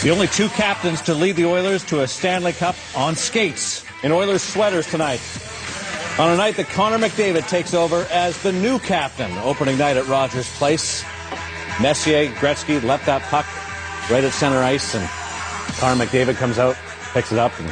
The only two captains to lead the Oilers to a Stanley Cup on skates in Oilers sweaters tonight. On a night that Connor McDavid takes over as the new captain. Opening night at Rogers Place. Messier, Gretzky left that puck right at center ice, and Connor McDavid comes out, picks it up, and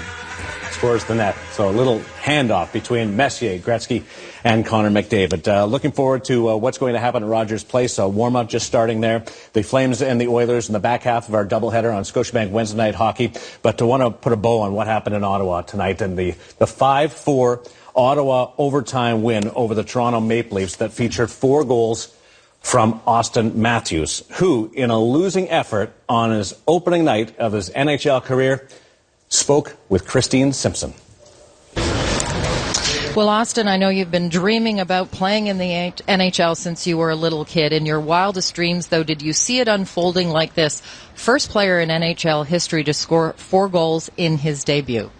scores the net. So a little handoff between Messier, Gretzky, and Connor McDavid. Looking forward to what's going to happen at Rogers Place. Warm-up just starting there. The Flames and the Oilers in the back half of our doubleheader on Scotiabank Wednesday Night Hockey. But to want to put a bow on what happened in Ottawa tonight and the 5-4 Ottawa overtime win over the Toronto Maple Leafs that featured 4 goals from Austin Matthews, who, in a losing effort on his opening night of his NHL career, spoke with Christine Simpson. Well, Austin, I know you've been dreaming about playing in the NHL since you were a little kid. In your wildest dreams, though, did you see it unfolding like this? First player in NHL history to score 4 goals in his debut.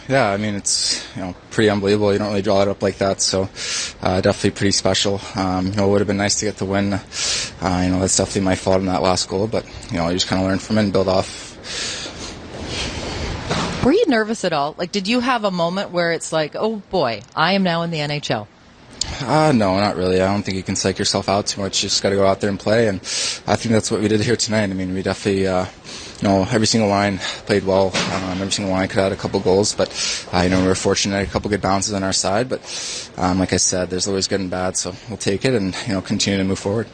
Yeah, I mean, it's pretty unbelievable. You don't really draw it up like that, so definitely pretty special. It would have been nice to get the win. That's definitely my fault in that last goal, but I just kind of learn from it and build off. Were you nervous at all? Like, did you have a moment where it's like, oh boy, I am now in the NHL? No, not really. I don't think you can psych yourself out too much. You just got to go out there and play, and I think that's what we did here tonight. I mean, we definitely, every single line played well. Every single line could have had a couple goals, but, we were fortunate a couple good bounces on our side. But, like I said, there's always good and bad, so we'll take it and, continue to move forward.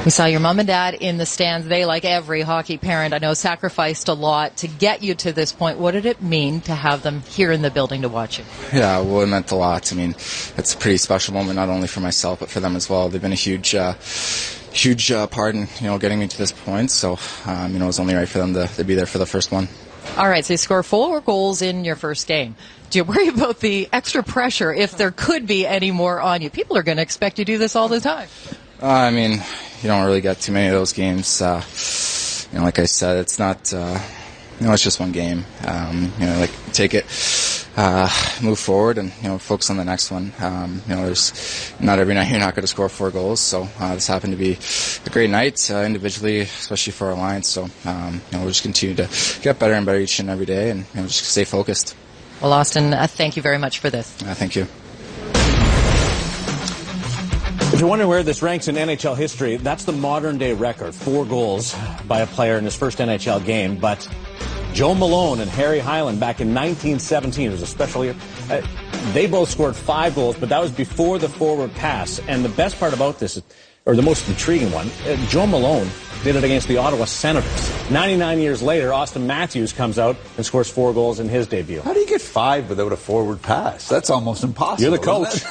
We saw your mom and dad in the stands. They, like every hockey parent, I know, sacrificed a lot to get you to this point. What did it mean to have them here in the building to watch you? Yeah, well, it meant a lot. I mean, it's a pretty special moment, not only for myself, but for them as well. They've been a huge part in, getting me to this point. So, it was only right for them to be there for the first one. All right, so you score 4 goals in your first game. Do you worry about the extra pressure if there could be any more on you? People are going to expect you to do this all the time. I mean, you don't really get too many of those games. Like I said, it's not, it's just one game. Take it, move forward and, focus on the next one. There's not every night you're not going to score 4 goals. So, this happened to be a great night, individually, especially for our line. So, we'll just continue to get better and better each and every day and, just stay focused. Well, Austin, thank you very much for this. Thank you. If you're wondering where this ranks in NHL history, that's the modern-day record, 4 goals by a player in his first NHL game. But Joe Malone and Harry Hyland back in 1917, it was a special year, they both scored 5 goals, but that was before the forward pass. And the best part about this, or the most intriguing one, Joe Malone did it against the Ottawa Senators. 99 years later, Austin Matthews comes out and scores 4 goals in his debut. How do you get 5 without a forward pass? That's almost impossible. You're the coach.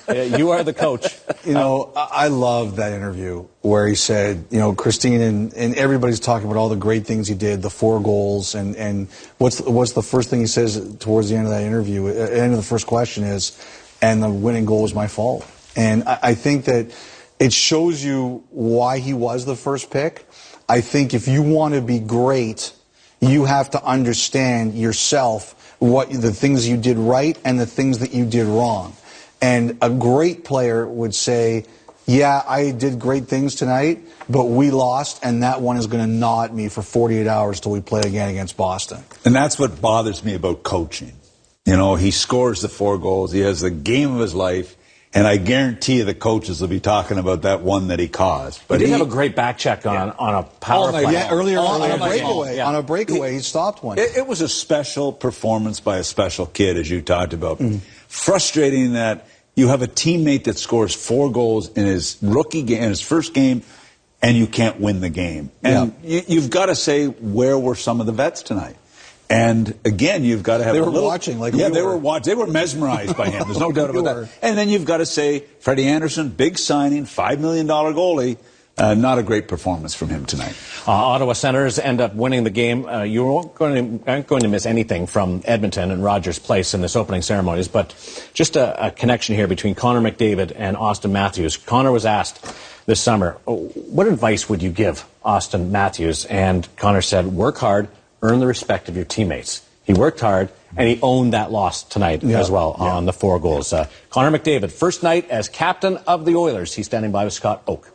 Yeah, you are the coach. I love that interview where he said, Christine and everybody's talking about all the great things he did, the 4 goals, and what's the first thing he says towards the end of that interview? End of the first question is, and the winning goal was my fault. And I think that it shows you why he was the first pick. I think if you want to be great, you have to understand yourself, what the things you did right and the things that you did wrong. And a great player would say, yeah, I did great things tonight, but we lost, and that one is going to gnaw at me for 48 hours till we play again against Boston. And that's what bothers me about coaching. He scores the 4 goals. He has the game of his life. And I guarantee you the coaches will be talking about that one that he caused. But he did have a great back check on a power play. Yeah, earlier on a breakaway. On a breakaway, he stopped one. It was a special performance by a special kid, as you talked about. Frustrating that you have a teammate that scores 4 goals in his rookie game, in his first game, and you can't win the game. And you've got to say, where were some of the vets tonight? And again, you've got to have they were watching like they were watching. They were mesmerized by him. There's no doubt about that. And then you've got to say, Freddie Anderson, big signing, $5 million goalie. Not a great performance from him tonight. Ottawa Senators end up winning the game. You aren't going to miss anything from Edmonton and Rogers Place in this opening ceremonies, but just a connection here between Connor McDavid and Austin Matthews. Connor was asked this summer, what advice would you give Austin Matthews? And Connor said, work hard, earn the respect of your teammates. He worked hard, and he owned that loss tonight as well on the 4 goals. Connor McDavid, first night as captain of the Oilers. He's standing by with Scott Oak.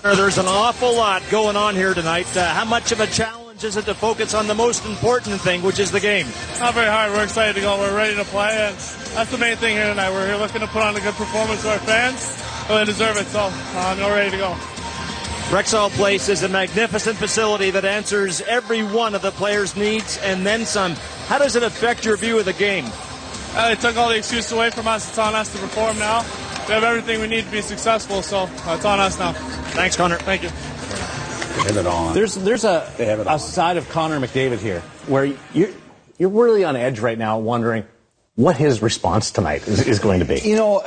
There's an awful lot going on here tonight. How much of a challenge is it to focus on the most important thing, which is the game? Not very hard. We're excited to go. We're ready to play, and that's the main thing here tonight. We're here looking to put on a good performance to our fans. They deserve it, so we're ready to go. Rexall Place is a magnificent facility that answers every one of the players' needs and then some. How does it affect your view of the game? They took all the excuses away from us. It's on us to perform now. We have everything we need to be successful, so it's on us now. Thanks, Connor. Thank you. Have it on. There's a side of Connor McDavid here where you're really on edge right now, wondering what his response tonight is going to be. You know,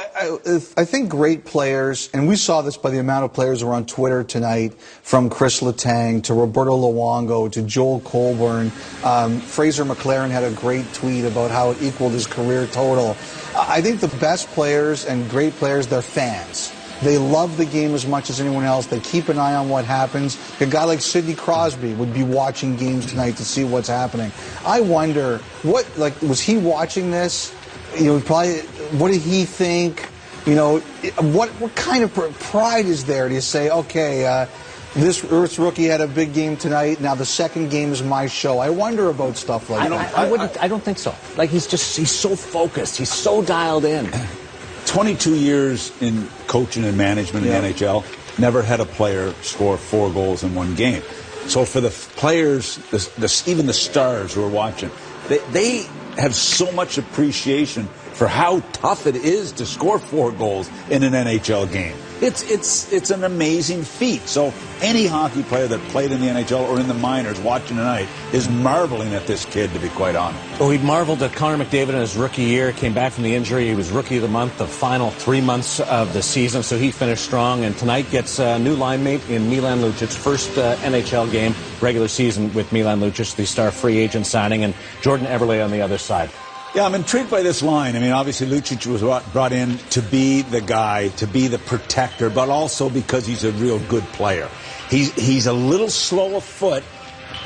I think great players, and we saw this by the amount of players who were on Twitter tonight, from Chris Letang to Roberto Luongo to Joel Colburn. Fraser McLaren had a great tweet about how it equaled his career total. I think the best players and great players, they're fans. They love the game as much as anyone else. They keep an eye on what happens. A guy like Sidney Crosby would be watching games tonight to see what's happening. I wonder, was he watching this? You know, probably, what did he think? You know, what kind of pride is there to say, okay, this rookie had a big game tonight. Now the second game is my show. I wonder about stuff like that. I don't think so. Like, he's so focused. He's so dialed in. 22 years in coaching and management in the NHL, never had a player score 4 goals in one game. So for the players, even the stars who are watching, they have so much appreciation for how tough it is to score 4 goals in an NHL game. It's an amazing feat. So any hockey player that played in the NHL or in the minors watching tonight is marveling at this kid, to be quite honest. Oh, he marveled at Connor McDavid in his rookie year, came back from the injury. He was Rookie of the Month the final 3 months of the season, so he finished strong. And tonight gets a new line mate in Milan Lucic, first NHL game, regular season with Milan Lucic, the star free agent signing, and Jordan Eberle on the other side. Yeah, I'm intrigued by this line. I mean, obviously, Lucic was brought in to be the guy, to be the protector, but also because he's a real good player. He's a little slow of foot,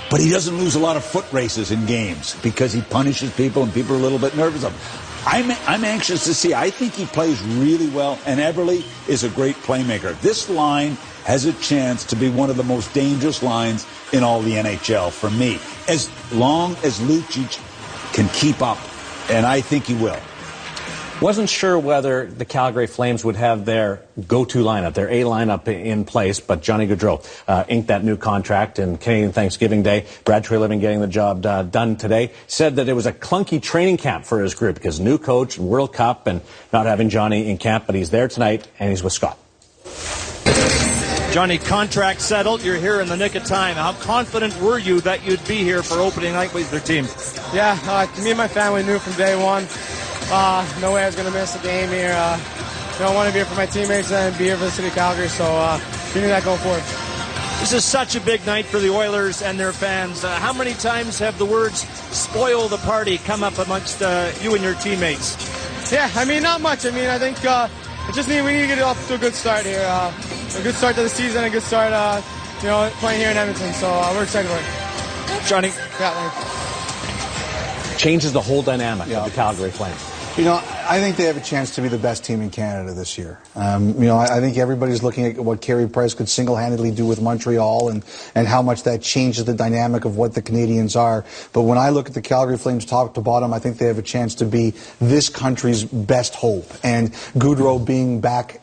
but he doesn't lose a lot of foot races in games because he punishes people and people are a little bit nervous of him. I'm anxious to see. I think he plays really well, and Eberle is a great playmaker. This line has a chance to be one of the most dangerous lines in all the NHL for me, as long as Lucic can keep up. And I think he will. Wasn't sure whether the Calgary Flames would have their go-to lineup, their A lineup in place, but Johnny Gaudreau inked that new contract in Canadian Thanksgiving Day. Brad Treliving getting the job done today. Said that it was a clunky training camp for his group because new coach and World Cup and not having Johnny in camp, but he's there tonight and he's with Scott. Johnny, contract settled. You're here in the nick of time. How confident were you that you'd be here for opening night with your team? Yeah, me and my family knew from day one. No way I was going to miss a game here. I want to be here for my teammates and be here for the city of Calgary, so we knew that going forward. This is such a big night for the Oilers and their fans. How many times have the words "spoil the party" come up amongst you and your teammates? Yeah, I mean, not much. I mean, I think we need to get off to a good start here. A good start to the season, a good start, playing here in Edmonton. So we're excited for it. Johnny. Yeah, thanks. Changes the whole dynamic of the Calgary Flames. You know, I think they have a chance to be the best team in Canada this year. I think everybody's looking at what Carey Price could single-handedly do with Montreal and how much that changes the dynamic of what the Canadians are. But when I look at the Calgary Flames top to bottom, I think they have a chance to be this country's best hope. And Gaudreau being back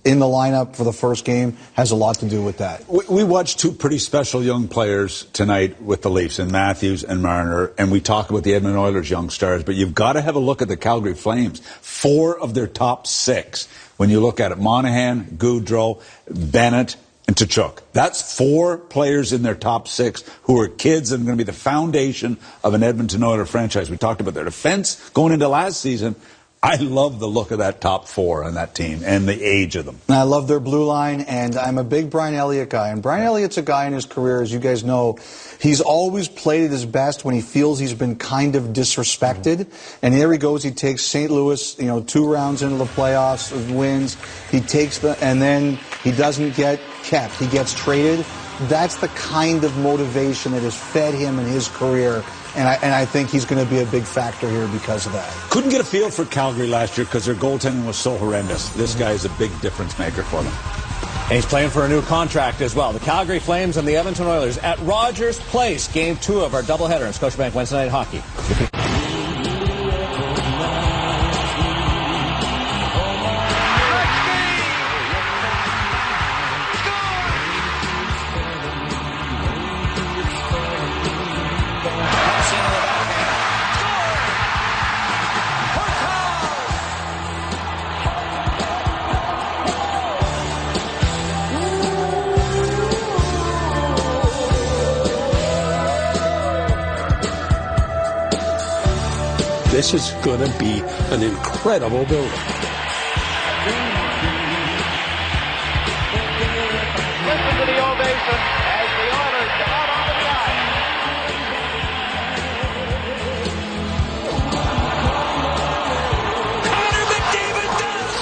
in the lineup for the first game has a lot to do with that. We watched 2 pretty special young players tonight with the Leafs, and Matthews and Marner, and we talk about the Edmonton Oilers young stars, but you've got to have a look at the Calgary Flames. 4 of their top 6, when you look at it, Monahan, Gaudreau, Bennett, and Tkachuk. That's 4 players in their top 6 who are kids and going to be the foundation of an Edmonton Oilers franchise. We talked about their defense going into last season. I love the look of that top 4 on that team and the age of them. I love their blue line, and I'm a big Brian Elliott guy. And Brian Elliott's a guy in his career, as you guys know, he's always played at his best when he feels he's been kind of disrespected. And here he goes, he takes St. Louis, 2 rounds into the playoffs, wins. He takes and then he doesn't get kept. He gets traded. That's the kind of motivation that has fed him in his career. And I think he's going to be a big factor here because of that. Couldn't get a feel for Calgary last year because their goaltending was so horrendous. This guy is a big difference maker for them. And he's playing for a new contract as well. The Calgary Flames and the Edmonton Oilers at Rogers Place. Game 2 of our doubleheader in Scotiabank Wednesday Night Hockey. This is going to be an incredible building. Listen to the ovation as the Oilers come out onto the ice. Connor McDavid does!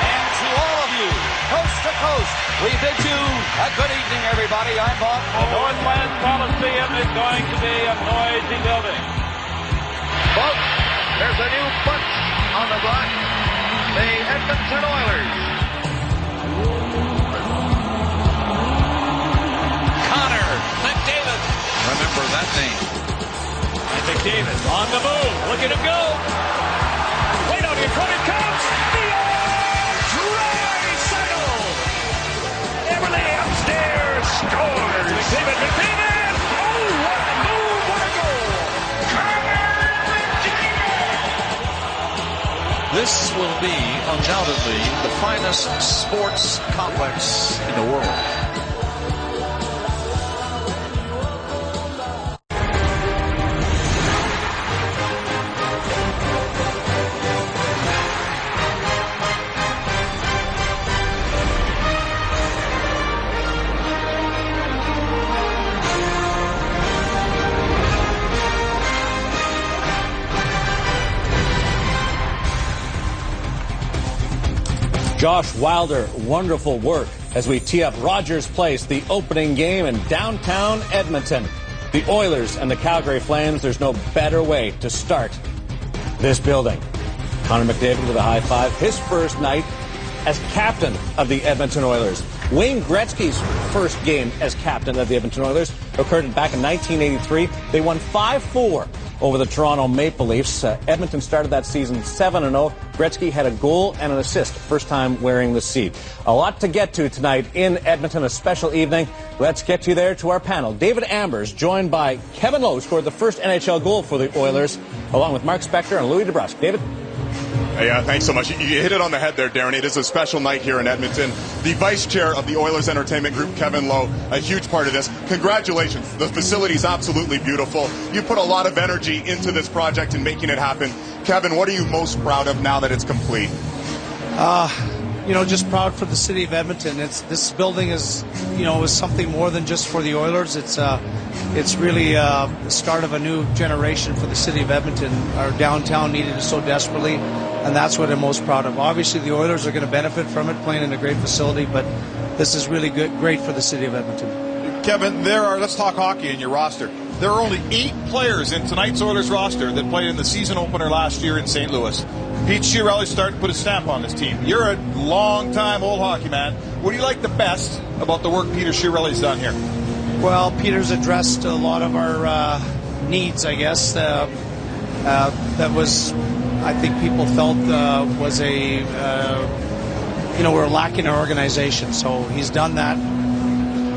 And to all of you, coast to coast, we bid you a good evening, everybody. I'm Bob. The Northland Coliseum is going to be a noisy building. Folks, there's a new punch on the block. The Edmonton Oilers. Connor McDavid. Remember that name. And McDavid on the move. Look at him go. Wait out in front, it comes. The Draisaitl. Everly upstairs scores. McDavid. Oh, what a move, what a goal. Connor McDavid. This will be undoubtedly the finest sports complex in the world. Josh Wilder, wonderful work as we tee up Rogers Place, the opening game in downtown Edmonton. The Oilers and the Calgary Flames, there's no better way to start this building. Connor McDavid with a high five, his first night as captain of the Edmonton Oilers. Wayne Gretzky's first game as captain of the Edmonton Oilers occurred back in 1983. They won 5-4 over the Toronto Maple Leafs. Edmonton started that season 7-0. Gretzky had a goal and an assist, first time wearing the C. A lot to get to tonight in Edmonton, a special evening. Let's get you there to our panel. David Ambers, joined by Kevin Lowe, scored the first NHL goal for the Oilers, along with Mark Spector and Louis DeBrusk. David? Yeah, thanks so much. You hit it on the head there, Darren. It is a special night here in Edmonton. The vice chair of the Oilers Entertainment Group, Kevin Lowe, a huge part of this. Congratulations. The facility is absolutely beautiful. You put a lot of energy into this project and making it happen. Kevin, what are you most proud of now that it's complete? Just proud for the city of Edmonton. This building is something more than just for the Oilers. It's really the start of a new generation for the city of Edmonton. Our downtown needed it so desperately, and that's what I'm most proud of. Obviously, the Oilers are going to benefit from it, playing in a great facility, but this is really great for the city of Edmonton. Kevin, let's talk hockey in your roster. There are only 8 players in tonight's Oilers roster that played in the season opener last year in St. Louis. Pete Chiarelli's starting to put a stamp on this team. You're a long-time old hockey man. What do you like the best about the work Peter Chiarelli's done here? Well, Peter's addressed a lot of our needs, I guess. That was, I think people felt was we're lacking our organization. So he's done that.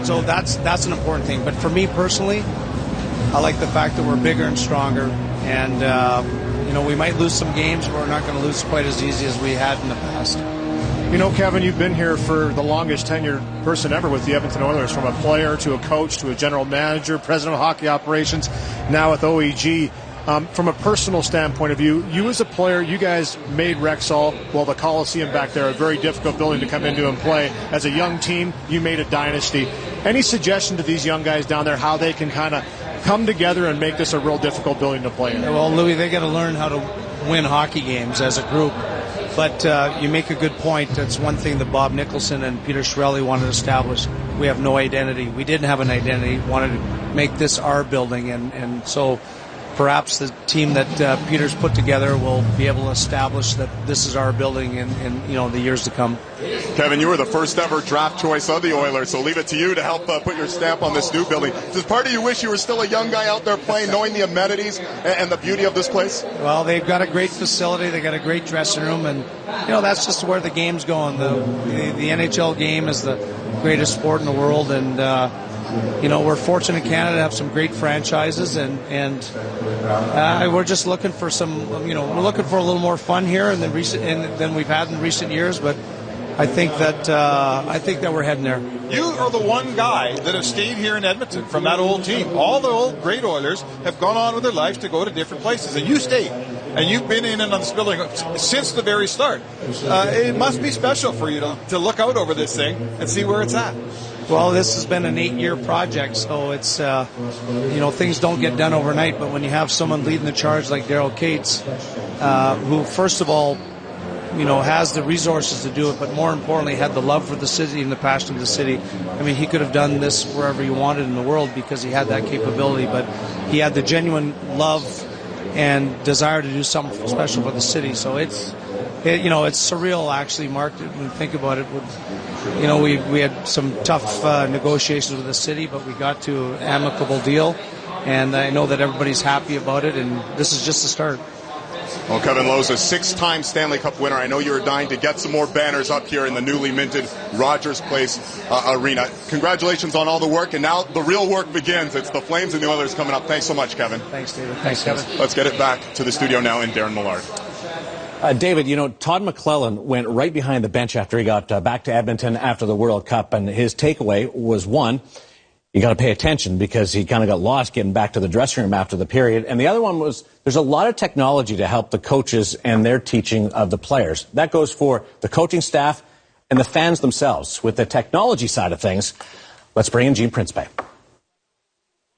So that's an important thing. But for me personally, I like the fact that we're bigger and stronger, and we might lose some games, but we're not going to lose quite as easy as we had in the past. Kevin, you've been here for the longest tenured person ever with the Edmonton Oilers, from a player to a coach to a general manager, president of hockey operations, now with OEG. From a personal standpoint of view, you as a player, you guys made Rexall, the Coliseum back there, a very difficult building to come into and play. As a young team, you made a dynasty. Any suggestion to these young guys down there how they can kind of come together and make this a real difficult building to play in? Well, Louis, they got to learn how to win hockey games as a group. But you make a good point. That's one thing that Bob Nicholson and Peter Chiarelli wanted to establish. We have no identity. We didn't have an identity. Wanted to make this our building, and so perhaps the team that Peter's put together will be able to establish that this is our building in the years to come. Kevin, you were the first ever draft choice of the Oilers, so leave it to you to help put your stamp on this new building. Does part of you wish you were still a young guy out there playing, knowing the amenities and the beauty of this place? Well, they've got a great facility. They've got a great dressing room, and that's just where the game's going. The NHL game is the greatest sport in the world, and we're fortunate in Canada to have some great franchises, and we're just looking for we're looking for a little more fun here than we've had in recent years, but I think that we're heading there. You are the one guy that has stayed here in Edmonton from that old team. All the old great Oilers have gone on with their lives to go to different places, and you stayed. And you've been in and on this building since the very start. It must be special for you to look out over this thing and see where it's at. Well, this has been an 8-year project, so it's things don't get done overnight. But when you have someone leading the charge like Daryl Cates, who first of all, has the resources to do it, but more importantly, had the love for the city and the passion of the city. I mean, he could have done this wherever he wanted in the world because he had that capability, but he had the genuine love and desire to do something special for the city. So it's surreal, actually, Mark, when you think about it. We had some tough negotiations with the city, but we got to an amicable deal, and I know that everybody's happy about it, and this is just the start. Well, Kevin Lowe's a 6-time Stanley Cup winner. I know you were dying to get some more banners up here in the newly minted Rogers Place Arena. Congratulations on all the work, and now the real work begins. It's the Flames and the Oilers coming up. Thanks so much, Kevin. Thanks, David. Thanks, Kevin. Let's get it back to the studio now and Darren Millard. David, Todd McClellan went right behind the bench after he got back to Edmonton after the World Cup, and his takeaway was, one, you got to pay attention because he kind of got lost getting back to the dressing room after the period. And the other one was there's a lot of technology to help the coaches and their teaching of the players. That goes for the coaching staff and the fans themselves. With the technology side of things, let's bring in Gene Principe.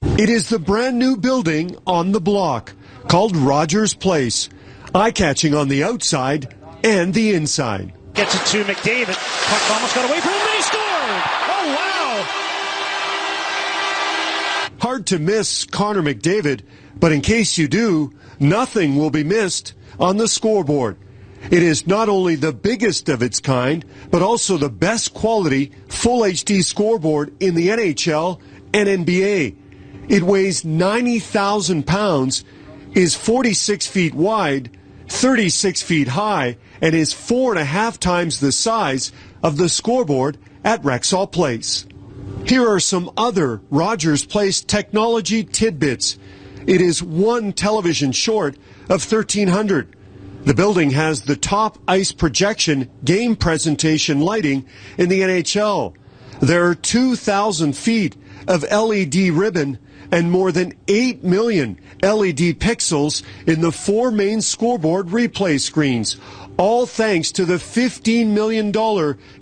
It is the brand new building on the block called Rogers Place. Eye-catching on the outside and the inside. Gets it to McDavid. Puck almost got away from him, and he scored! Oh, wow! Hard to miss Connor McDavid, but in case you do, nothing will be missed on the scoreboard. It is not only the biggest of its kind, but also the best quality full HD scoreboard in the NHL and NBA. It weighs 90,000 pounds, is 46 feet wide, 36 feet high, and is 4.5 times the size of the scoreboard at Rexall Place. Here are some other Rogers Place technology tidbits. It is one television short of 1,300. The building has the top ice projection game presentation lighting in the NHL. There are 2,000 feet of LED ribbon and more than 8 million LED pixels in the 4 main scoreboard replay screens, all thanks to the $15 million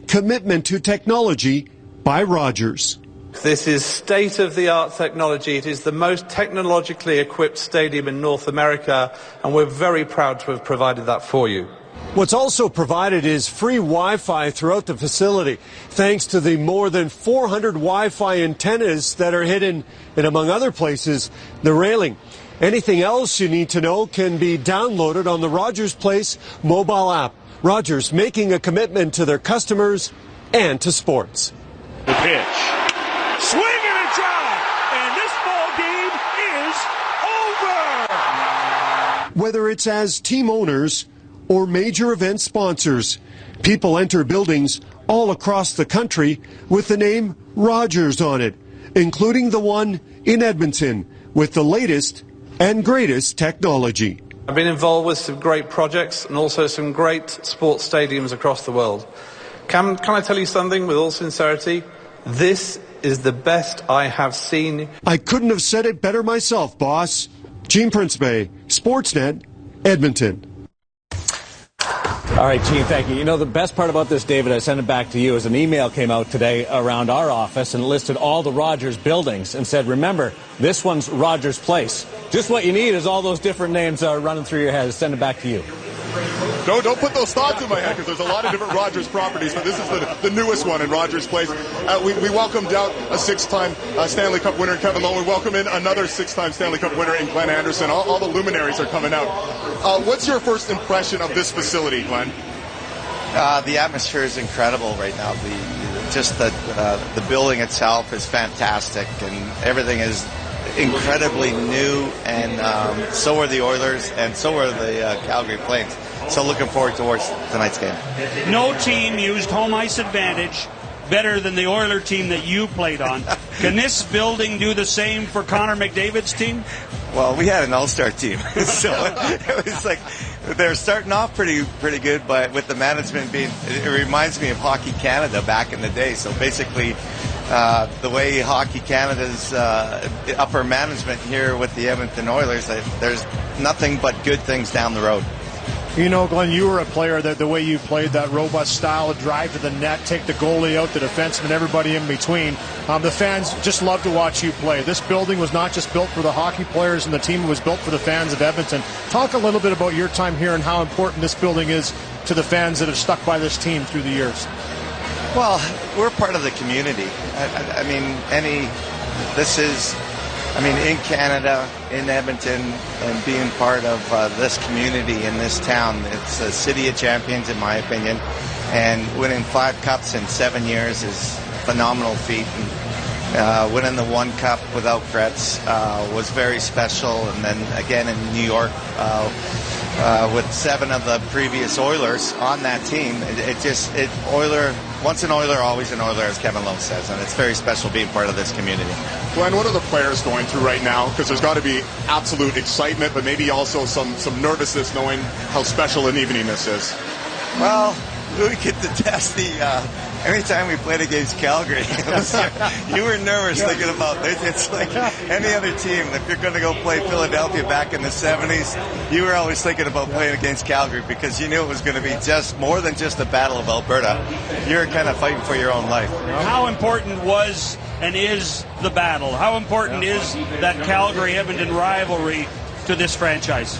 commitment to technology by Rogers. This is state-of-the-art technology. It is the most technologically equipped stadium in North America, and we're very proud to have provided that for you. What's also provided is free Wi-Fi throughout the facility, thanks to the more than 400 Wi-Fi antennas that are hidden in, among other places, the railing. Anything else you need to know can be downloaded on the Rogers Place mobile app. Rogers making a commitment to their customers and to sports. The pitch. Swing and a drive, and this ball game is over. Whether it's as team owners or major event sponsors, people enter buildings all across the country with the name Rogers on it, including the one in Edmonton with the latest and greatest technology. I've been involved with some great projects and also some great sports stadiums across the world. Can I tell you something with all sincerity? This is the best I have seen. I couldn't have said it better myself, boss. Gene Principe, Sportsnet, Edmonton. All right, Gene, thank you. The best part about this, David, I sent it back to you, is an email came out today around our office and listed all the Rogers buildings and said, remember, this one's Rogers Place. Just what you need is all those different names running through your head. Send it back to you. Don't put those thoughts in my head, because there's a lot of different Rogers properties, but this is the newest one in Rogers Place. We welcomed out a 6-time Stanley Cup winner in Kevin Lowe. We welcome in another 6-time Stanley Cup winner in Glenn Anderson. All the luminaries are coming out. What's your first impression of this facility, Glenn? The atmosphere is incredible right now. The building itself is fantastic, and everything is incredibly new, and so are the Oilers, and so are the Calgary Flames. So looking forward towards tonight's game. No team used home ice advantage better than the Oiler team that you played on. Can this building do the same for Connor McDavid's team? Well, we had an all-star team, so it was like they're starting off pretty good, but with the management it reminds me of Hockey Canada back in the day. So basically, the way Hockey Canada's upper management here with the Edmonton Oilers, there's nothing but good things down the road. You know, Glenn, you were a player that the way you played that robust style of drive to the net, take the goalie out, the defenseman, everybody in between. The fans just love to watch you play. This building was not just built for the hockey players and the team, it was built for the fans of Edmonton. Talk a little bit about your time here and how important this building is to the fans that have stuck by this team through the years. Well, we're part of the community. In Canada, in Edmonton, and being part of this community in this town, it's a city of champions, in my opinion. And winning 5 cups in 7 years is a phenomenal feat. And, winning the 1 cup without Kretz was very special. And then again in New York, with 7 of the previous Oilers on that team, once an Oiler, always an Oiler, as Kevin Lowe says, and it's very special being part of this community. Glenn, what are the players going through right now? Because there's got to be absolute excitement, but maybe also some nervousness knowing how special an evening this is. Well, we get to test anytime we played against Calgary, you were nervous thinking about it. It's like any other team. If you're going to go play Philadelphia back in the 70s, you were always thinking about playing against Calgary because you knew it was going to be just more than just the Battle of Alberta. You're kind of fighting for your own life. How important was and is the battle? How important is that Calgary-Edmonton rivalry to this franchise?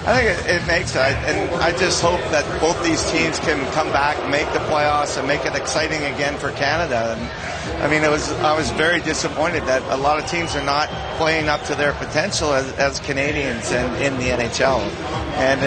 I think it makes it, and I just hope that both these teams can come back, make the playoffs, and make it exciting again for Canada. And, I was very disappointed that a lot of teams are not playing up to their potential as Canadians and in the NHL. And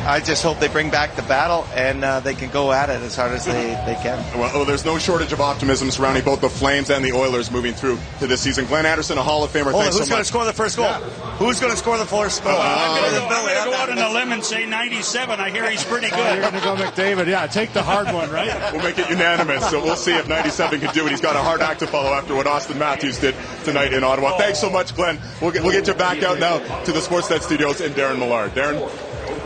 I just hope they bring back the battle and they can go at it as hard as they can. Well, there's no shortage of optimism surrounding both the Flames and the Oilers moving through to this season. Glenn Anderson, a Hall of Famer. Thanks so much. Who's going to score the first goal? Yeah. Who's going to score the first goal? I'm going to go out on a limb and say 97. I hear he's pretty good. You're going to go McDavid. Yeah, take the hard one, right? We'll make it unanimous. So we'll see if 97 can do it. He's got a hard act to follow after what Austin Matthews did tonight in Ottawa. Thanks so much, Glenn. We'll get you back out now to the Sportsnet studios and Darren Millard. Darren?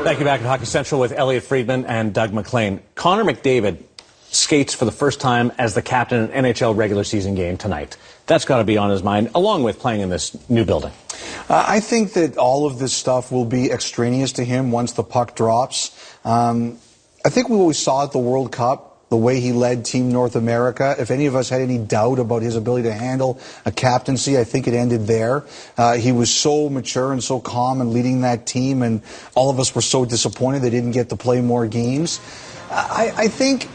Thank you. Back at Hockey Central with Elliot Friedman and Doug McLean. Connor McDavid skates for the first time as the captain in an NHL regular season game tonight. That's got to be on his mind, along with playing in this new building. I think that all of this stuff will be extraneous to him once the puck drops. I think we saw at the World Cup the way he led Team North America. If any of us had any doubt about his ability to handle a captaincy, I think it ended there. He was so mature and so calm in leading that team, and all of us were so disappointed they didn't get to play more games. I think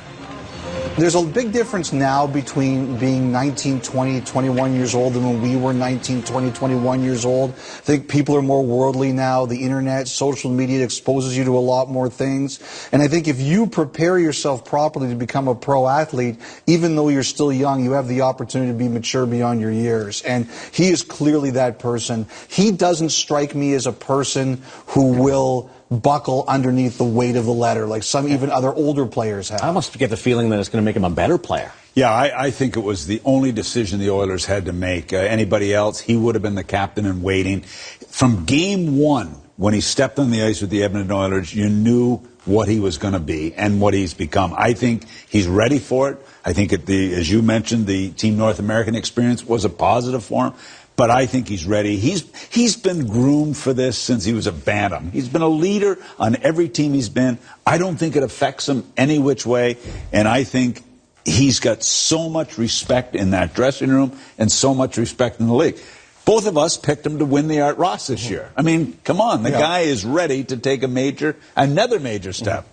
there's a big difference now between being 19, 20, 21 years old and when we were 19, 20, 21 years old. I think people are more worldly now. The internet, social media exposes you to a lot more things. And I think if you prepare yourself properly to become a pro athlete, even though you're still young, you have the opportunity to be mature beyond your years. And he is clearly that person. He doesn't strike me as a person who will buckle underneath the weight of the letter like some even other older players have. I almost get the feeling that it's going to make him a better player. Yeah, I think it was the only decision the Oilers had to make. Anybody else, he would have been the captain in waiting. From game one, when he stepped on the ice with the Edmonton Oilers, you knew what he was going to be and what he's become. I think he's ready for it. I think, as you mentioned, the Team North American experience was a positive for him. But I think he's ready. He's been groomed for this since he was a bantam. He's been a leader on every team he's been. I don't think it affects him any which way. And I think he's got so much respect in that dressing room and so much respect in the league. Both of us picked him to win the Art Ross this year. I mean, come on. The guy is ready to take another major step.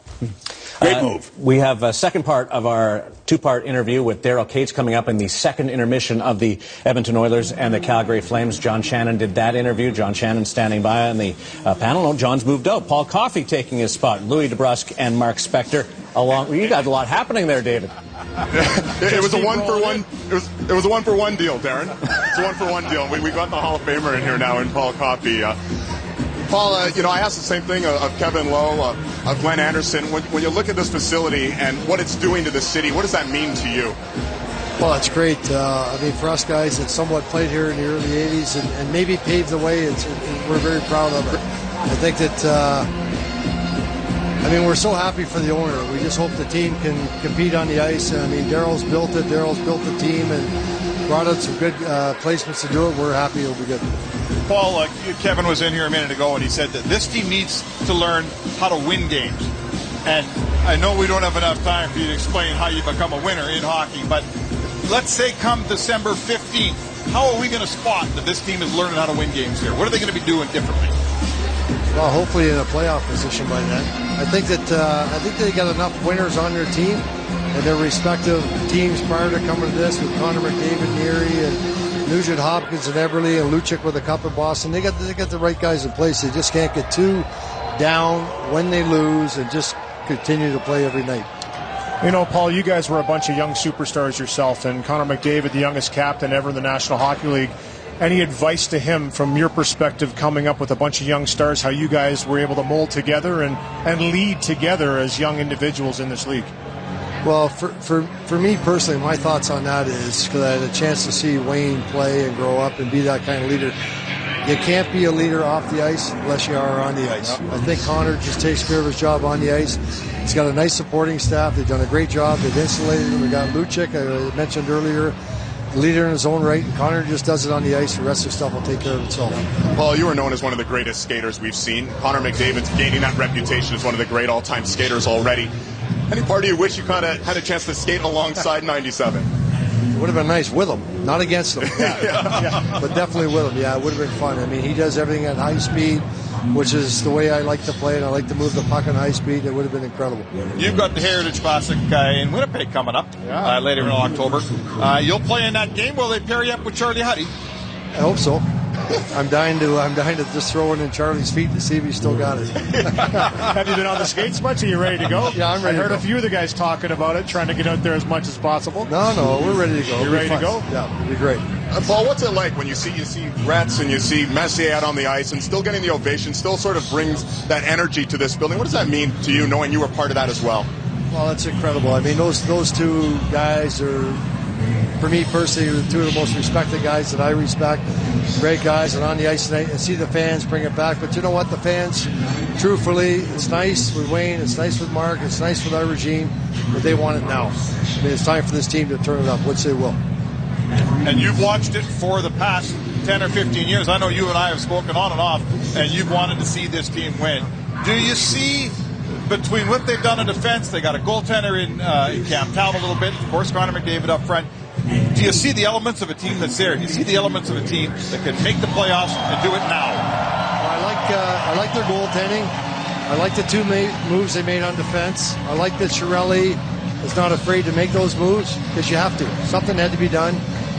Great move. We have a second part of our two-part interview with Daryl Cates coming up in the second intermission of the Edmonton Oilers and the Calgary Flames. John Shannon did that interview. John Shannon standing by on the panel. No, John's moved out. Paul Coffey taking his spot. Louis DeBrusque and Mark Spector along. You got a lot happening there, David. It was a one-for-one. It was a one-for-one deal, Darren. It's a one-for-one deal. We got the Hall of Famer in here now in Paul Coffey. Paul, I asked the same thing of Kevin Lowe, of Glenn Anderson. When you look at this facility and what it's doing to the city, what does that mean to you? Well, it's great. I mean, for us guys that somewhat played here in the early 80s and maybe paved the way, we're very proud of it. I think that, we're so happy for the owner. We just hope the team can compete on the ice. I mean, Daryl's built it. Daryl's built the team and brought out some good placements to do it. We're happy it'll be good. Paul, Kevin was in here a minute ago, and he said that this team needs to learn how to win games. And I know we don't have enough time for you to explain how you become a winner in hockey, but let's say come December 15th, how are we going to spot that this team is learning how to win games here? What are they going to be doing differently? Well, hopefully in a playoff position by then. I think they got enough winners on their team and their respective teams prior to coming to this, with Connor McDavid, Neary, and Nugent Hopkins and Eberle and Lucic with a cup in Boston. They got the right guys in place. They just can't get too down when they lose and just continue to play every night. You know, Paul, you guys were a bunch of young superstars yourself, and Connor McDavid, the youngest captain ever in the National Hockey League. Any advice to him from your perspective, coming up with a bunch of young stars, how you guys were able to mold together and lead together as young individuals in this league? Well, for me personally, my thoughts on that is, because I had a chance to see Wayne play and grow up and be that kind of leader, you can't be a leader off the ice unless you are on the ice. I think Connor just takes care of his job on the ice. He's got a nice supporting staff. They've done a great job. They've insulated him. We got Lucic, I mentioned earlier, leader in his own right. Connor just does it on the ice. The rest of the stuff will take care of itself. Paul, you are known as one of the greatest skaters we've seen. Connor McDavid's gaining that reputation as one of the great all-time skaters already. Any part of you wish you kind of had a chance to skate alongside 97? Would have been nice with him, not against him. Yeah. But definitely with him. Yeah, it would have been fun. I mean, he does everything at high speed, which is the way I like to play, and I like to move the puck on high speed. It would have been incredible. You've got the Heritage Classic in Winnipeg coming up later in October. You'll play in that game. Will they pair you up with Charlie Huddy? I hope so. I'm dying to just throw it in Charlie's feet to see if he's still got it. Have you been on the skates much? Are you ready to go? Yeah, I'm ready. I heard a few of the guys talking about it, trying to get out there as much as possible. No, we're ready to go. You're ready to go? Yeah, it'll be great. Paul, what's it like when you see Retz and you see Messier out on the ice and still getting the ovation, still sort of brings that energy to this building? What does that mean to you, knowing you were part of that as well? Well, that's incredible. I mean, those two guys are, for me personally, two of the most respected guys that I respect. Great guys, and on the ice tonight, and see the fans bring it back. But you know what? The fans, truthfully, it's nice with Wayne, it's nice with Mark, it's nice with our regime, but they want it now. I mean, it's time for this team to turn it up, which they will. And you've watched it for the past 10 or 15 years. I know you and I have spoken on and off, and you've wanted to see this team win. Do you see, between what they've done in defense, they got a goaltender in Cam Talbot a little bit, of course, Connor McDavid up front. Do you see the elements of a team that's there? Do you see the elements of a team that can make the playoffs and do it now? Well, I like their goaltending. I like the two moves they made on defense. I like that Chiarelli is not afraid to make those moves, because you have to. Something had to be done.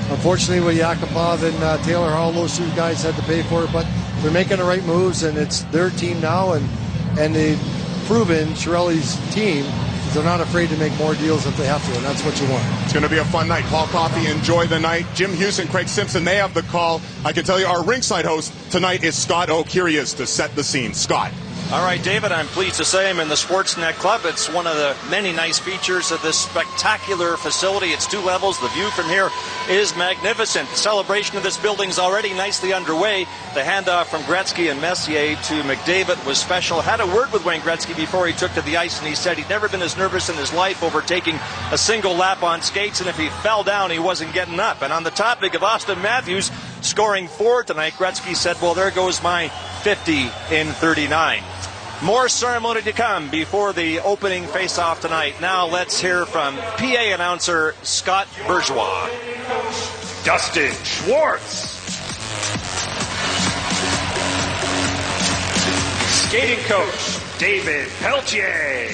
Unfortunately, with Yakupov and Taylor Hall, those two guys had to pay for it, but they're making the right moves, and it's their team now, and they've proven, Chiarelli's team, they're not afraid to make more deals if they have to, and that's what you want. It's going to be a fun night. Paul Coffey, enjoy the night. Jim Hughes and Craig Simpson, they have the call. I can tell you our ringside host tonight is Scott Oak. Here he is to set the scene. Scott. All right, David, I'm pleased to say I'm in the Sportsnet Club. It's one of the many nice features of this spectacular facility. It's 2 levels. The view from here is magnificent. The celebration of this building is already nicely underway. The handoff from Gretzky and Messier to McDavid was special. Had a word with Wayne Gretzky before he took to the ice, and he said he'd never been as nervous in his life over taking a single lap on skates, and if he fell down, he wasn't getting up. And on the topic of Auston Matthews scoring 4 tonight, Gretzky said, well, there goes my 50 in 39. More ceremony to come before the opening face-off tonight. Now let's hear from PA announcer Scott Bourgeois. Dustin Schwartz. Skating coach, David Peltier.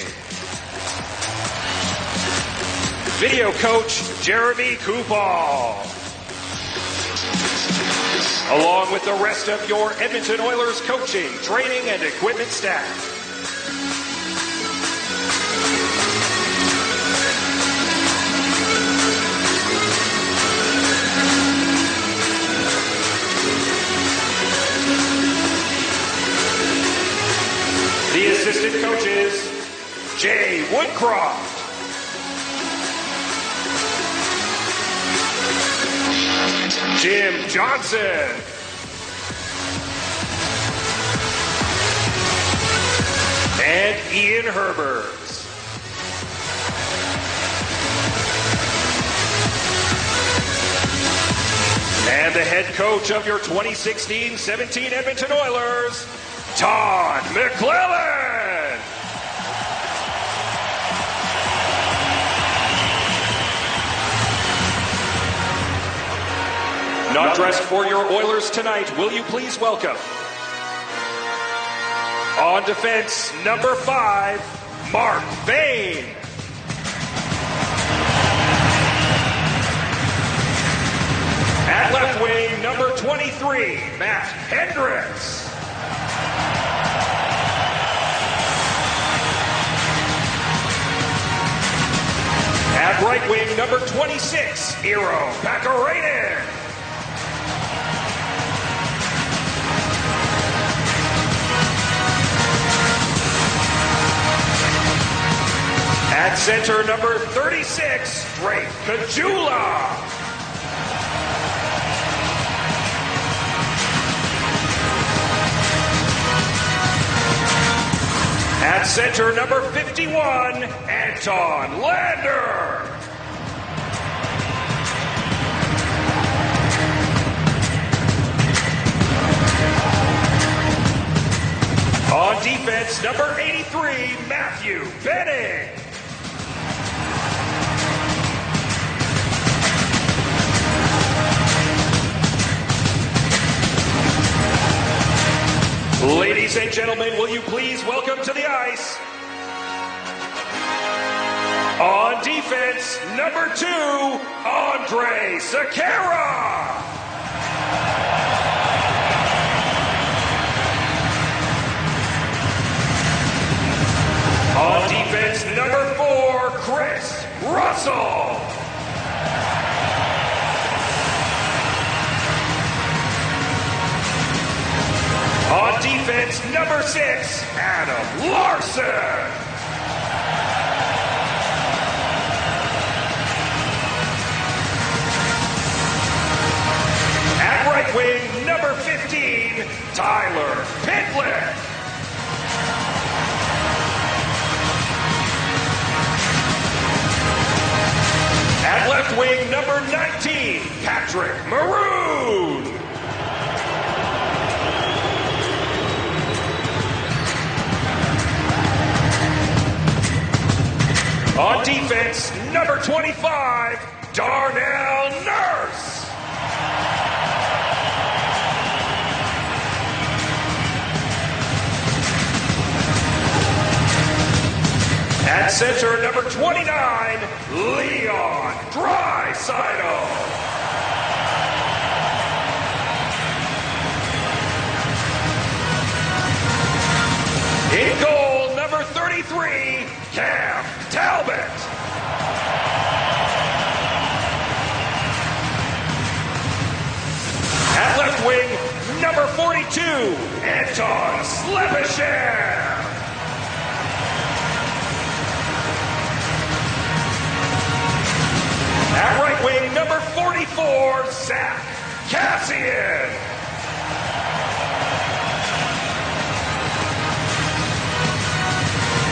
Video coach, Jeremy Kupal. Along with the rest of your Edmonton Oilers coaching, training, and equipment staff. The assistant coaches, Jay Woodcroft. Jim Johnson. And Ian Herbert. And the head coach of your 2016-17 Edmonton Oilers, Todd McClellan. Not dressed for your Oilers tonight, will you please welcome? On defense, number 5, Mark Bain. At left wing, number 23, Matt Hendricks. At right wing, number 26, Eero Pakarainen. At center, number 36, Drake Caggiula. At center, number 51, Anton Lander. On defense, number 83, Matthew Benning. Ladies and gentlemen, will you please welcome to the ice, on defense, number 2, Andre Sekera. On defense, number 4, Chris Russell. On defense, number 6, Adam Larson. At right wing, number 15, Tyler Pitlick. At left wing, number 19, Patrick Maroon. On defense, number 25, Darnell Nurse. At center, number 29, Leon Draisaitl. In goal, number 33, Cam Talbot. At left wing, number 42, Anton Slepyshev. At right wing, number 44, Zach Cassian.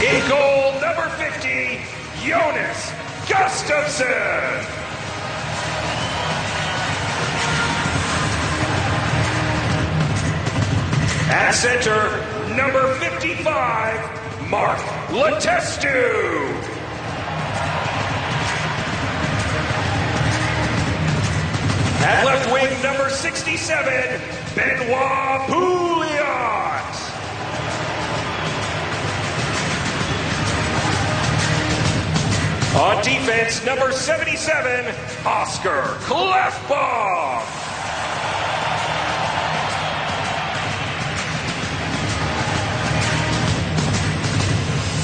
In goal, number 50, Jonas Gustafsson. At center, number 55, Mark Letestu. At left wing, number 67, Benoit Pouliot. On defense, number 77, Oscar Klefbom.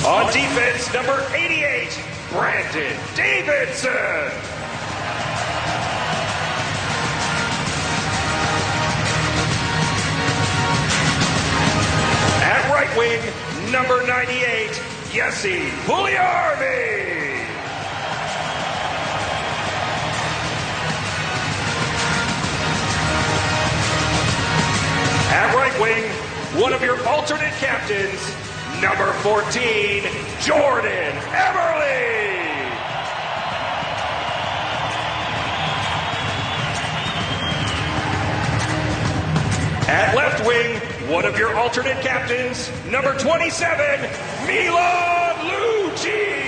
On defense, number 88, Brandon Davidson. At right wing, number 98, Jesse Puljujarvi. At right wing, one of your alternate captains, number 14, Jordan Eberle. At left wing, one of your alternate captains, number 27, Milan Lucic.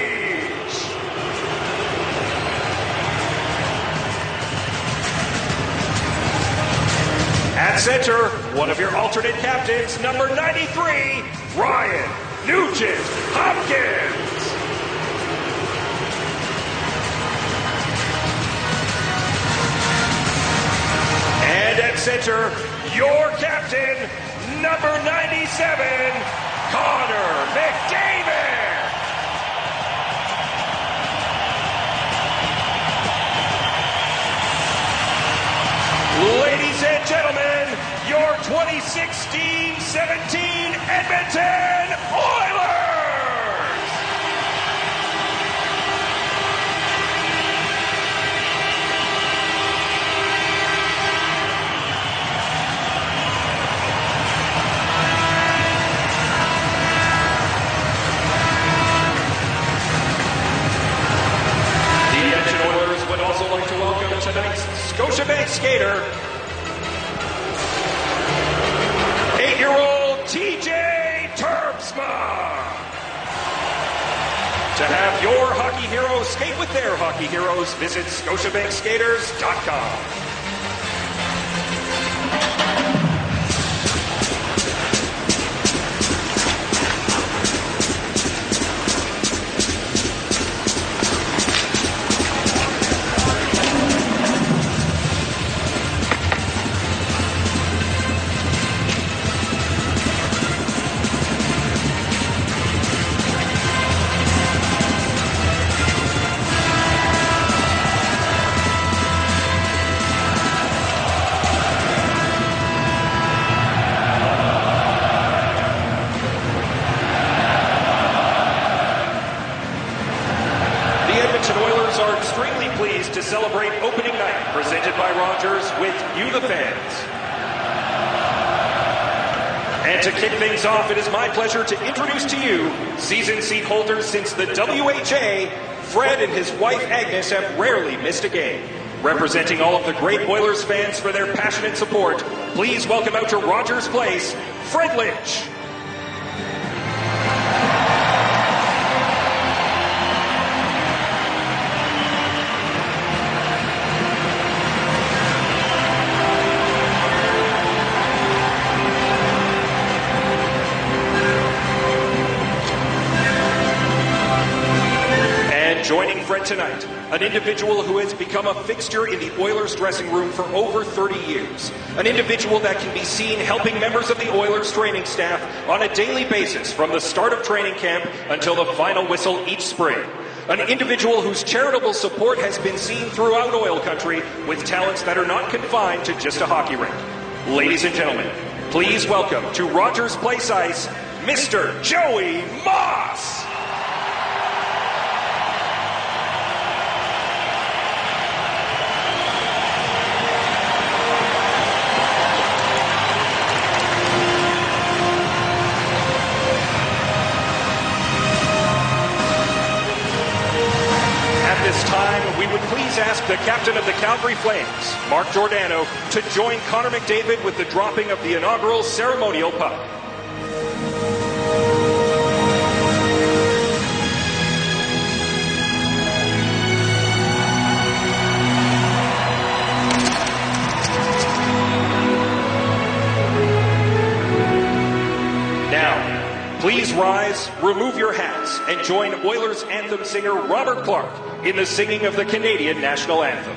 At center, one of your alternate captains, number 93, Ryan Nugent Hopkins. And at center, your captain, number 97, Connor McDavid. Ladies and gentlemen, your 2016-17 Edmonton Oilers! The Edmonton Oilers would also like to welcome tonight's Scotiabank skater, 8-year-old TJ Terpsma. To have your hockey heroes skate with their hockey heroes, visit ScotiabankSkaters.com. To celebrate opening night presented by Rogers with you, the fans. And to kick things off, it is my pleasure to introduce to you season seat holders since the WHA. Fred and his wife Agnes have rarely missed a game. Representing all of the great Oilers fans for their passionate support, please welcome out to Rogers Place, Fred Lynch. Joining Fred tonight, an individual who has become a fixture in the Oilers dressing room for over 30 years. An individual that can be seen helping members of the Oilers training staff on a daily basis from the start of training camp until the final whistle each spring. An individual whose charitable support has been seen throughout oil country with talents that are not confined to just a hockey rink. Ladies and gentlemen, please welcome to Rogers Place Ice, Mr. Joey Moss. We would please ask the captain of the Calgary Flames, Mark Giordano, to join Connor McDavid with the dropping of the inaugural ceremonial puck. Now, Please rise, remove your hats, and join Oilers anthem singer Robert Clark in the singing of the Canadian National Anthem.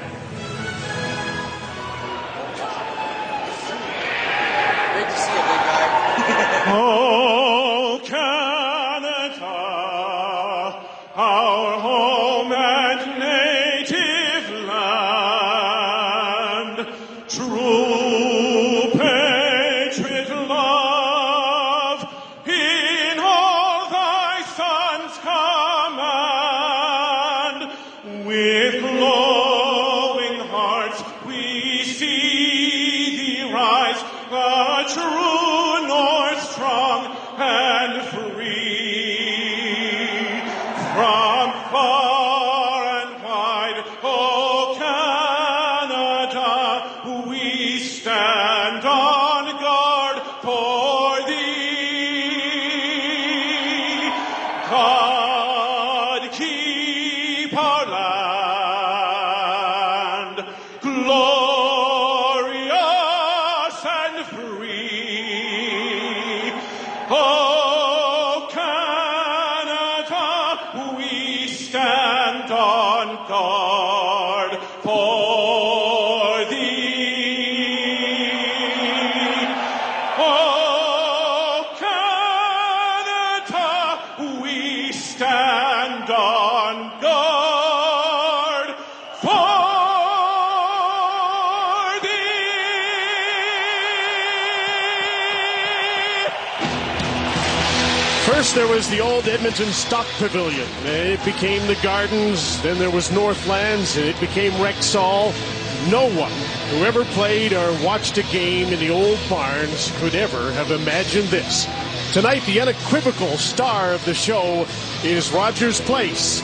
Great to see you, big guy. Oh, Canada, our home and native land, true patriot love, in all thy sons' command, with glowing hearts we see thee rise, the true North strong and free, from far and wide, oh Canada, we stand on guard for thee. God keep our land glorious and free. Oh, Canada, we stand on guard for thee. Oh, Canada, we stand on guard for First, there was the old Edmonton Stock Pavilion. It became the Gardens. Then there was Northlands, and it became Rexall. No one who ever played or watched a game in the old barns could ever have imagined this. Tonight, the unequivocal star of the show is Rogers Place,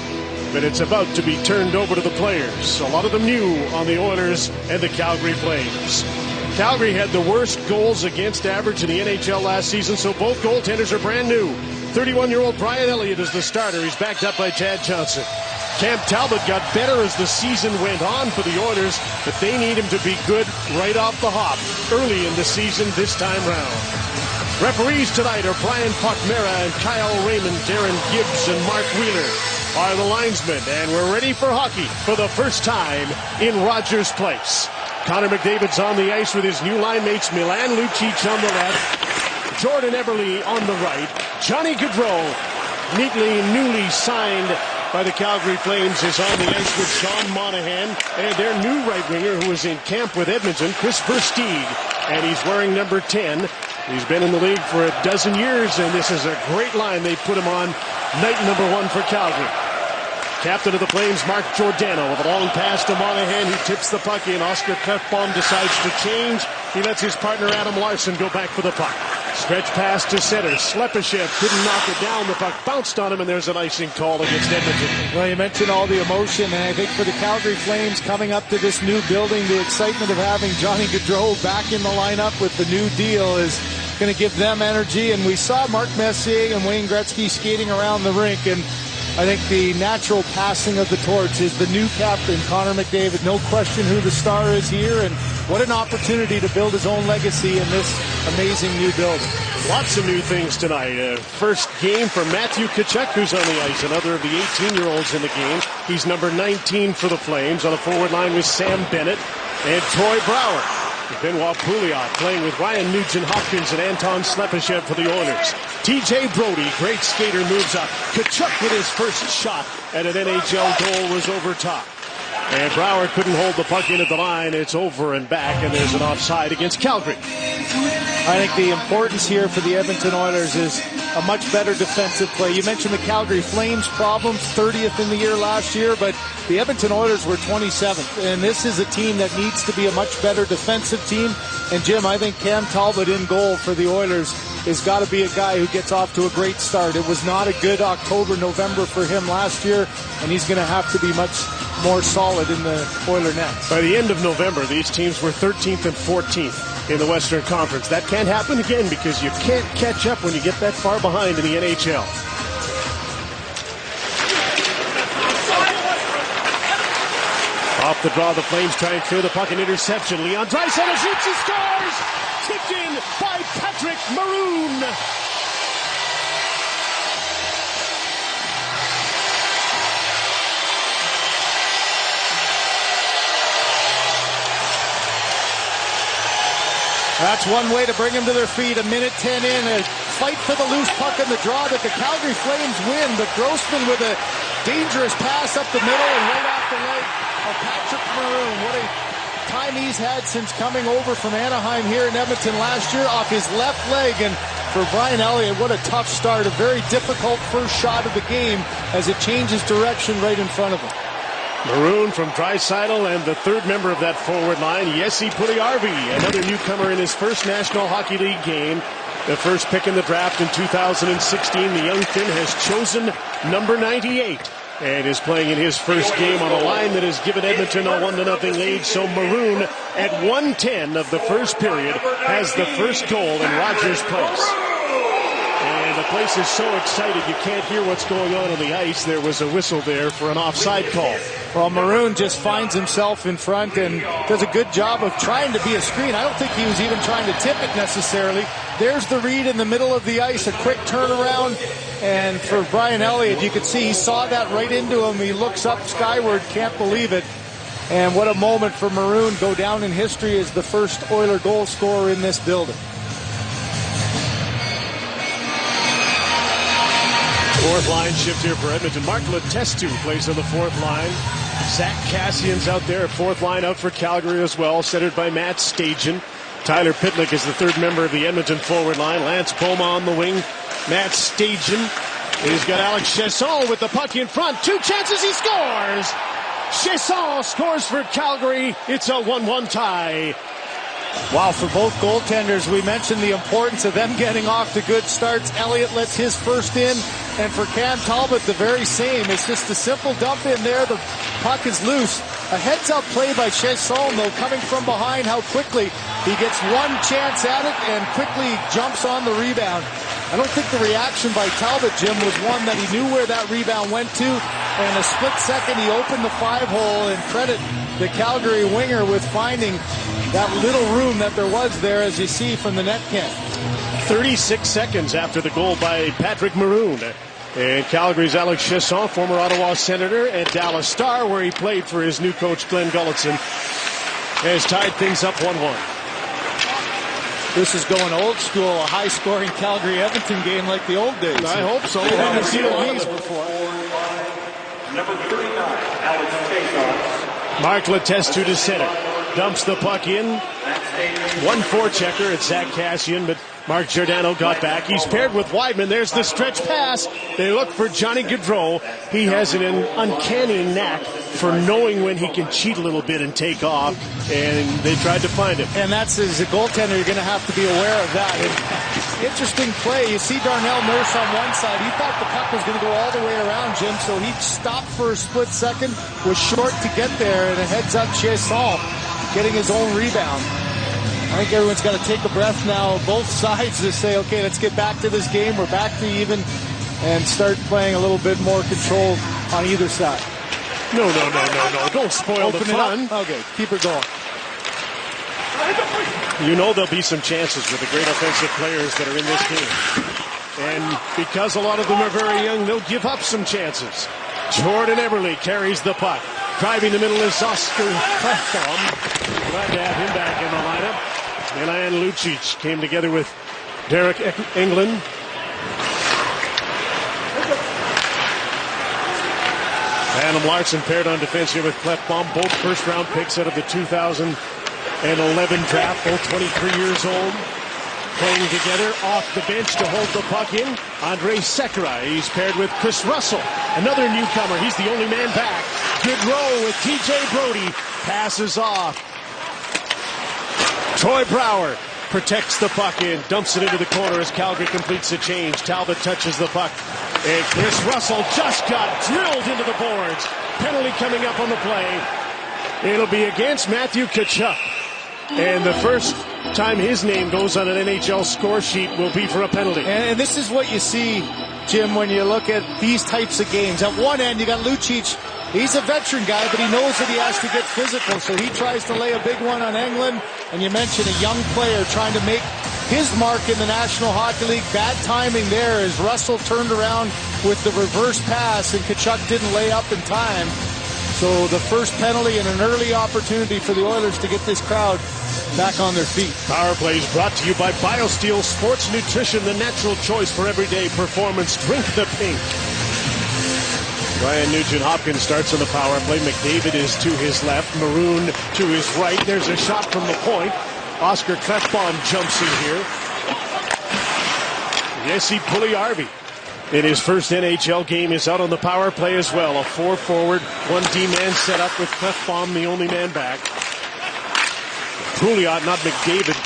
but it's about to be turned over to the players. A lot of them new on the Oilers and the Calgary Flames. Calgary had the worst goals against average in the NHL last season, so both goaltenders are brand new. 31-year-old Brian Elliott is the starter. He's backed up by Chad Johnson. Cam Talbot got better as the season went on for the Oilers, but they need him to be good right off the hop early in the season this time round. Referees tonight are Brian Pochmera and Kyle Raymond. Darren Gibbs and Mark Wheeler are the linesmen, and we're ready for hockey for the first time in Rogers Place. Connor McDavid's on the ice with his new line mates Milan Lucic on the left, Jordan Eberle on the right. Johnny Gaudreau, newly signed by the Calgary Flames, is on the ice with Sean Monahan and their new right winger who is in camp with Edmonton, Chris Versteeg, and he's wearing number 10. He's been in the league for a dozen years, and this is a great line they put him on night number 1 for Calgary. Captain of the Flames, Mark Giordano, with a long pass to Monahan. He tips the puck in. Oscar Klefbom decides to change. He lets his partner Adam Larson go back for the puck. Stretch pass to center. Slepyshev couldn't knock it down. The puck bounced on him, and there's an icing call against Edmonton. Well, you mentioned all the emotion, and I think for the Calgary Flames coming up to this new building, the excitement of having Johnny Gaudreau back in the lineup with the new deal is going to give them energy. And we saw Mark Messier and Wayne Gretzky skating around the rink, and I think the natural passing of the torch is the new captain, Connor McDavid. No question who the star is here, and what an opportunity to build his own legacy in this amazing new building. Lots of new things tonight. First game for Matthew Tkachuk, who's on the ice, another of the 18-year-olds in the game. He's number 19 for the Flames. On the forward line with Sam Bennett and Troy Brouwer. Benoit Pouliot playing with Ryan Nugent-Hopkins and Anton Slepyshev for the Oilers. TJ Brody, great skater, moves up. Tkachuk with his first shot at an NHL goal was over top. And Brouwer couldn't hold the puck in at the line. It's over and back, and there's an offside against Calgary. I think the importance here for the Edmonton Oilers is a much better defensive play. You mentioned the Calgary Flames problems, 30th in the year last year, but the Edmonton Oilers were 27th. And this is a team that needs to be a much better defensive team. And Jim, I think Cam Talbot in goal for the Oilers has got to be a guy who gets off to a great start. It was not a good October, November for him last year, and he's going to have to be much more solid in the Oiler net. By the end of November, these teams were 13th and 14th in the Western Conference. That can't happen again because you can't catch up when you get that far behind in the NHL. Off the draw, the Flames try and clear the puck, and interception. Leon Draisaitl shoots, he scores! Tipped in by Patrick Maroon. That's one way to bring them to their feet. 1:10 in, a fight for the loose puck and the draw that the Calgary Flames win. But Grossman with a dangerous pass up the middle and right off the leg of Patrick Maroon. What a time he's had since coming over from Anaheim here in Edmonton last year off his left leg. And for Brian Elliott, what a tough start. A very difficult first shot of the game as it changes direction right in front of him. Maroon from Draisaitl and the third member of that forward line, Jesse Puljujärvi, another newcomer in his first National Hockey League game. The first pick in the draft in 2016. The young Finn has chosen number 98 and is playing in his first game on a line that has given Edmonton a 1-0 lead. So Maroon at 1:10 of the first period has the first goal in Rogers Place. And the place is so excited you can't hear what's going on the ice. There was a whistle there for an offside call. Well, Maroon just finds himself in front and does a good job of trying to be a screen. I don't think he was even trying to tip it necessarily. There's the read in the middle of the ice, a quick turnaround. And for Brian Elliott, you could see he saw that right into him. He looks up skyward, can't believe it. And what a moment for Maroon. Go down in history as the first Oiler goal scorer in this building. Fourth line shift here for Edmonton. Mark Letestu plays on the fourth line. Zach Kassian's out there at fourth line, out for Calgary as well, centered by Matt Stajan. Tyler Pitlick is the third member of the Edmonton forward line. Lance Boma on the wing. Matt Stajan. He's got Alex Chesson with the puck in front. 2 chances, he scores! Chesson scores for Calgary. It's a 1-1 tie. Wow, for both goaltenders, we mentioned the importance of them getting off to good starts. Elliott lets his first in, and for Cam Talbot, the very same. It's just a simple dump in there. The puck is loose. A heads-up play by Chesson, though, coming from behind, how quickly he gets one chance at it and quickly jumps on the rebound. I don't think the reaction by Talbot, Jim, was one that he knew where that rebound went to, and a split second he opened the 5-hole, and credit the Calgary winger with finding that little room that there was there, as you see from the net cam. 36 seconds after the goal by Patrick Maroon. And Calgary's Alex Chesson, former Ottawa Senator and Dallas Star, where he played for his new coach Glenn Gulletson, has tied things up 1-1. This is going old school, a high-scoring Calgary-Edmonton game like the old days. I hope so. We haven't seen these before. Number 39, Alex Chesson. Mark Letestu to center. Dumps the puck in. 1 forechecker at Zach Kassian, but Mark Giordano got back. He's paired with Weidman. There's the stretch pass. They look for Johnny Gaudreau. He has an uncanny knack for knowing when he can cheat a little bit and take off, and they tried to find him. And that's, as a goaltender, you're going to have to be aware of that. And interesting play. You see Darnell Nurse on one side. He thought the puck was going to go all the way around, Jim, so he stopped for a split second, was short to get there, and a heads-up Chesson getting his own rebound. I think everyone's got to take a breath now, both sides, to say, okay, let's get back to this game. We're back to even, and start playing a little bit more control on either side. No. Don't spoil the fun. Okay, keep it going. You know there'll be some chances with the great offensive players that are in this game. And because a lot of them are very young, they'll give up some chances. Jordan Eberle carries the puck. Driving the middle is Oscar Klefbom. Glad to have him back in the lineup. Milan Lucic came together with Derek Englund. Adam Larson paired on defense here with Klefbom. Both first-round picks out of the 2011 draft. Both 23 years old. Playing together off the bench to hold the puck in. Andre Sekera. He's paired with Chris Russell, another newcomer. He's the only man back. Good row with T.J. Brody. Passes off. Troy Brouwer protects the puck in, dumps it into the corner as Calgary completes the change. Talbot touches the puck. And Chris Russell just got drilled into the boards. Penalty coming up on the play. It'll be against Matthew Tkachuk. And the first time his name goes on an NHL score sheet will be for a penalty. And this is what you see, Jim, when you look at these types of games. At one end, you got Lucic. He's a veteran guy, but he knows that he has to get physical, so he tries to lay a big one on Englund. And you mentioned a young player trying to make his mark in the National Hockey League. Bad timing there as Russell turned around with the reverse pass, and Tkachuk didn't lay up in time. So the first penalty and an early opportunity for the Oilers to get this crowd back on their feet. Power plays brought to you by BioSteel Sports Nutrition, the natural choice for everyday performance. Drink the pink. Ryan Nugent-Hopkins starts on the power play. McDavid is to his left. Maroon to his right. There's a shot from the point. Oscar Klefbom jumps in here. Jesse Puljujärvi in his first NHL game is out on the power play as well. A 4-forward, 1 D-man set up with Klefbom the only man back. Pouliot, not McDavid,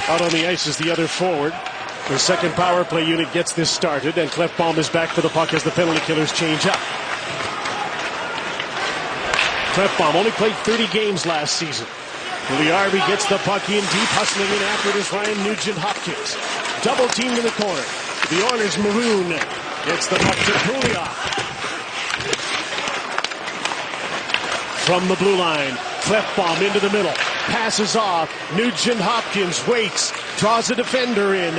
out on the ice as the other forward. The second power play unit gets this started, and Klefbom is back for the puck as the penalty killers change up. Klefbom only played 30 games last season. Puljujärvi gets the puck in deep, hustling in after it is Ryan Nugent-Hopkins. Double teamed in the corner. The Oilers' Maroon gets the puck to Pouliot. From the blue line, Klefbom into the middle. Passes off. Nugent-Hopkins waits. Draws a defender in.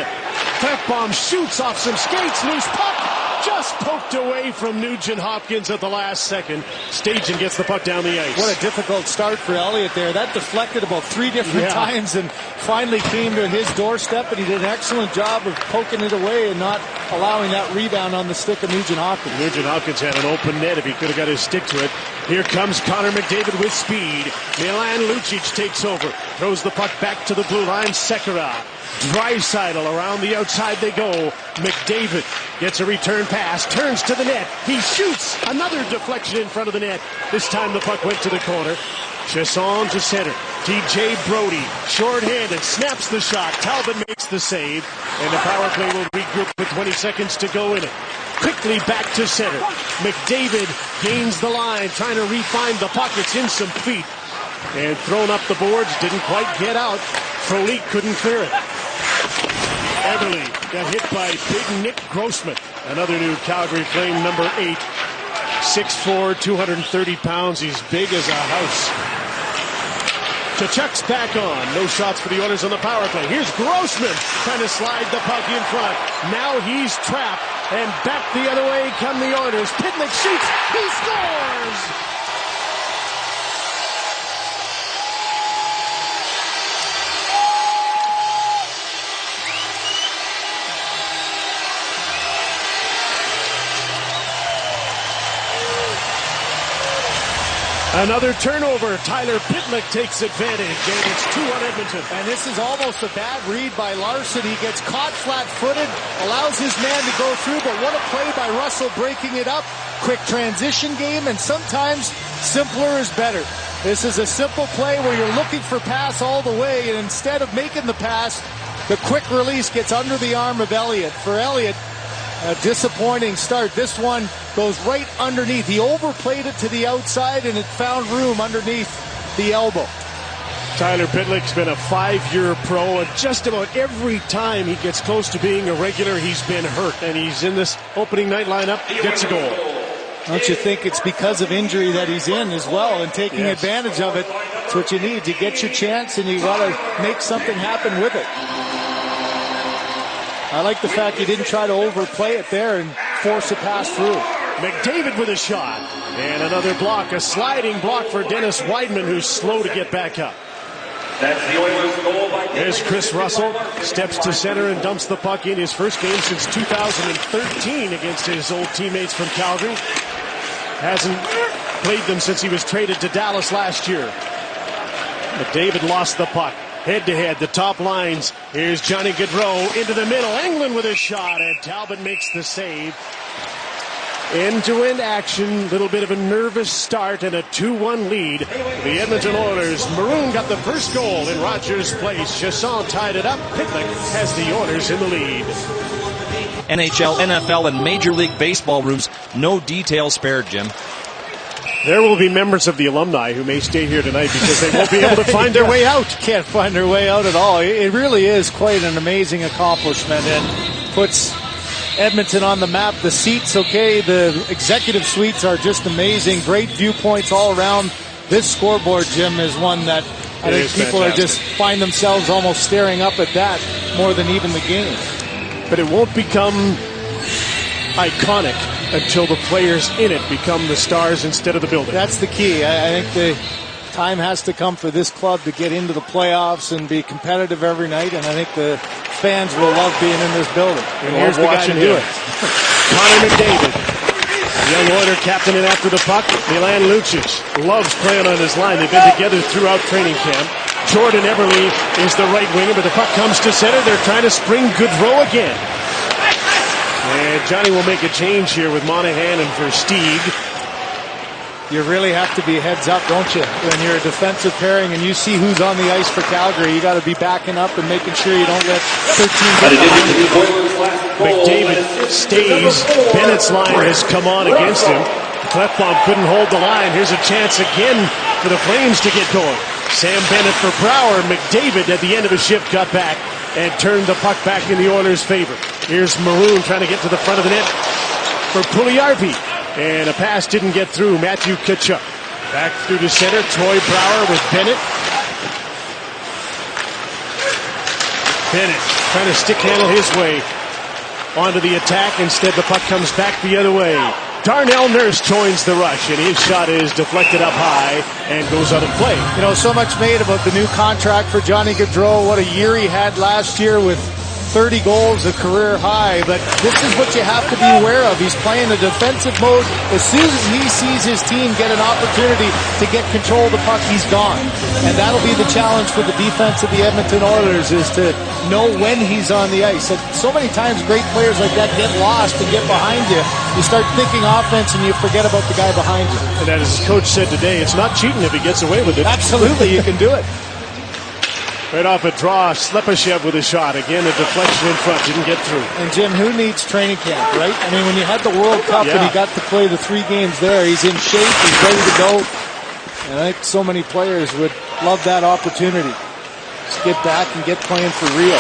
Klefbom shoots off some skates. Loose puck. Just poked away from Nugent-Hopkins at the last second. Stajan gets the puck down the ice. What a difficult start for Elliott there. That deflected about 3 different times and finally came to his doorstep, and he did an excellent job of poking it away and not allowing that rebound on the stick of Nugent-Hopkins. Nugent-Hopkins had an open net if he could have got his stick to it. Here comes Connor McDavid with speed. Milan Lucic takes over. Throws the puck back to the blue line. Sekera. Draisaitl around the outside they go. McDavid gets a return pass. Turns to the net. He shoots. Another deflection in front of the net. This time the puck went to the corner. Chasson to center. TJ Brody, short-handed, snaps the shot. Talbot makes the save. And the power play will regroup with 20 seconds to go in it. Quickly back to center. McDavid gains the line, trying to refine the puck. It's in some feet. And thrown up the boards, didn't quite get out. Frolik couldn't clear it. Everly got hit by big Nick Grossman. Another new Calgary Flame, number 8. 6'4", 230 pounds. He's big as a house. Tkachuk's back on. No shots for the Oilers on the power play. Here's Grossman trying to slide the puck in front. Now he's trapped. And back the other way come the Oilers. Pitlick shoots. He scores! Another turnover. Tyler Pitlick takes advantage, and it's 2 on Edmonton. And this is almost a bad read by Larson. He gets caught flat-footed, allows his man to go through, but what a play by Russell breaking it up. Quick transition game, and sometimes simpler is better. This is a simple play where you're looking for pass all the way, and instead of making the pass, the quick release gets under the arm of Elliott. For Elliott, a disappointing start. This one goes right underneath. He overplayed it to the outside, and it found room underneath the elbow. Tyler Pitlick's been a 5-year pro, and just about every time he gets close to being a regular, he's been hurt. And he's in this opening night lineup, gets a goal. Don't you think it's because of injury that he's in as well, and taking advantage of it? That's what you need. You get your chance, and you got to make something happen with it. I like the fact he didn't try to overplay it there and force a pass through. McDavid with a shot. And another block, a sliding block for Dennis Weidman, who's slow to get back up. That's the Oilers' goal by There's Chris Russell, steps to center and dumps the puck in. His first game since 2013 against his old teammates from Calgary. Hasn't played them since he was traded to Dallas last year. McDavid lost the puck. Head-to-head, the top lines. Here's Johnny Gaudreau into the middle. Englund with a shot, and Talbot makes the save. End-to-end action, little bit of a nervous start, and a 2-1 lead. The Edmonton Oilers. Maroon got the first goal in Rogers Place. Chasson tied it up. Pitlick has the Oilers in the lead. NHL, NFL, and Major League Baseball rooms. No details spared, Jim. There will be members of the alumni who may stay here tonight because they won't be able to find their way out. Can't find their way out at all. It really is quite an amazing accomplishment and puts Edmonton on the map. The seats, okay, the executive suites are just amazing. Great viewpoints all around. This scoreboard, Jim, is one that I think people are just find themselves almost staring up at that more than even the game. But it won't become iconic until the players in it become the stars instead of the building. That's the key. I think the time has to come for this club to get into the playoffs and be competitive every night, and I think the fans will love being in this building. And here's the guy to do it. Connor McDavid, young Oiler captain, and after the puck, Milan Lucic loves playing on his line. They've been together throughout training camp. Jordan Eberle is the right winger, but the puck comes to center. They're trying to spring Goodrow again. And Johnny will make a change here with Monahan and Versteeg. You really have to be heads up, don't you? When you're a defensive pairing and you see who's on the ice for Calgary, you got to be backing up and making sure you don't let 13 get behind you. McDavid stays. Bennett's line has come on against him. Clefbaum couldn't hold the line. Here's a chance again for the Flames to get going. Sam Bennett for Brouwer. McDavid at the end of a shift got back and turned the puck back in the Oilers' favor. Here's Maroon trying to get to the front of the net for Puljujarvi. And a pass didn't get through. Matthew Tkachuk back through to center. Troy Brouwer with Bennett. Bennett trying to stick handle his way onto the attack. Instead, the puck comes back the other way. Darnell Nurse joins the rush, and his shot is deflected up high and goes out of play. You know, so much made about the new contract for Johnny Gaudreau. What a year he had last year with 30 goals, a career high, but this is what you have to be aware of. He's playing a defensive mode. As soon as he sees his team get an opportunity to get control of the puck, he's gone. And that'll be the challenge for the defense of the Edmonton Oilers, is to know when he's on the ice. And so many times great players like that get lost and get behind you. You start thinking offense and you forget about the guy behind you. And as his coach said today, it's not cheating if he gets away with it. Absolutely, you can do it. Right off a draw, Slepyshev with a shot. Again, a deflection in front. Didn't get through. And Jim, who needs training camp, right? I mean, when you had the World Cup and he got to play the 3 games there, he's in shape, he's ready to go. And I think so many players would love that opportunity. Just get back and get playing for real.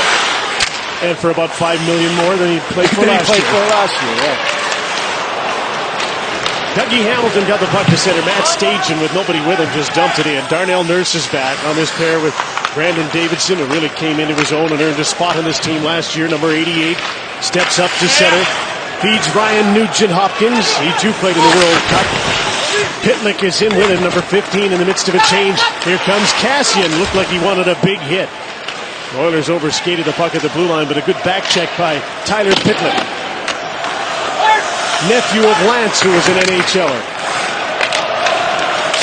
And for about $5 million more than he played for last year. Yeah. Dougie Hamilton got the puck to center. Matt Stajan, with nobody with him, just dumped it in. Darnell Nurse is back on this pair with Brandon Davidson, who really came into his own and earned a spot on this team last year. Number 88 steps up to center. Feeds Ryan Nugent-Hopkins. He too played in the World Cup. Pitlick is in with him, number 15, in the midst of a change. Here comes Cassian. Looked like he wanted a big hit. The Oilers overskated the puck at the blue line, but a good back check by Tyler Pitlick. Nephew of Lance, who was an NHLer.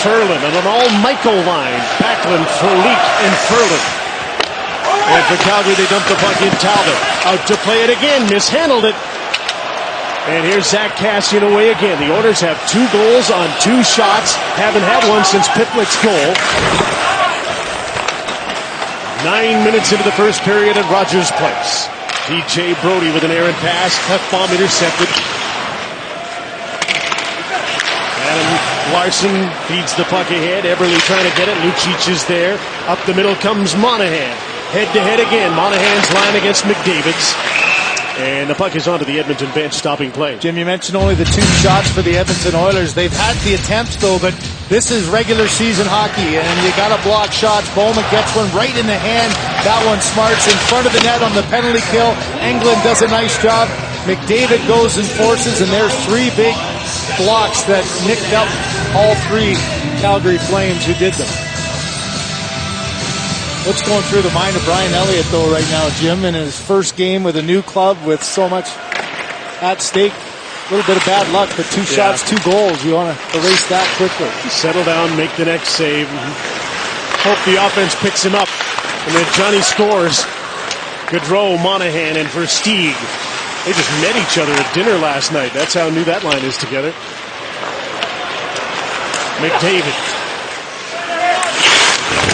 Ferland on an all-Michael line. Backlund, Frolik, and Ferland. And for Calgary, they dumped the puck in. Talbot out to play it again. Mishandled it. And here's Zach Cassian away again. The Oilers have 2 goals on 2 shots. Haven't had one since Pitlick's goal. 9 minutes into the first period at Rogers Place. DJ Brody with an errant pass. Clefbaum intercepted. Adam Larson feeds the puck ahead. Eberle trying to get it. Lucic is there. Up the middle comes Monahan. Head-to-head again. Monahan's line against McDavid's. And the puck is onto the Edmonton bench, stopping play. Jim, you mentioned only the 2 shots for the Edmonton Oilers. They've had the attempts, though, but this is regular season hockey, and you got to block shots. Bowman gets one right in the hand. That one smarts in front of the net on the penalty kill. Englund does a nice job. McDavid goes and forces, and there's 3 big blocks that nicked up all 3 Calgary Flames who did them. What's going through the mind of Brian Elliott, though, right now, Jim, in his first game with a new club with so much at stake? A little bit of bad luck, but 2 shots, 2 goals. You want to erase that quickly. Settle down, make the next save. Hope the offense picks him up. And then Johnny scores. Gaudreau, Monahan, and Versteeg. They just met each other at dinner last night. That's how new that line is together. McDavid.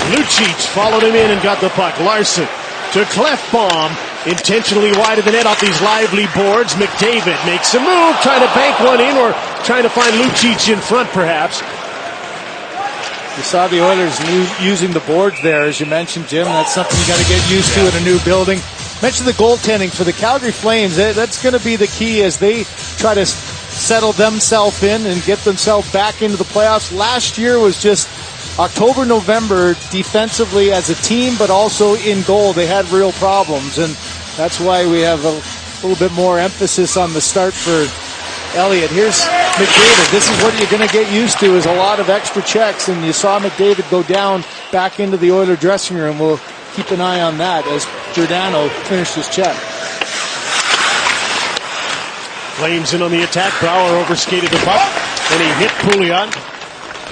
Lucic followed him in and got the puck. Larson to Clefbaum. Intentionally wide of the net off these lively boards. McDavid makes a move, trying to bank one in, or trying to find Lucic in front, perhaps. You saw the Oilers using the boards there, as you mentioned, Jim. That's something you got to get used to in a new building. Mentioned the goaltending for the Calgary Flames. That's going to be the key as they try to settle themselves in and get themselves back into the playoffs. Last year was just October, November, defensively as a team, but also in goal. They had real problems, and that's why we have a little bit more emphasis on the start for Elliott. Here's McDavid. This is what you're going to get used to, is a lot of extra checks, and you saw McDavid go down back into the Oilers dressing room. We'll keep an eye on that as Giordano finished his check. Flames in on the attack. Brouwer overskated the puck, and he hit Pouliot.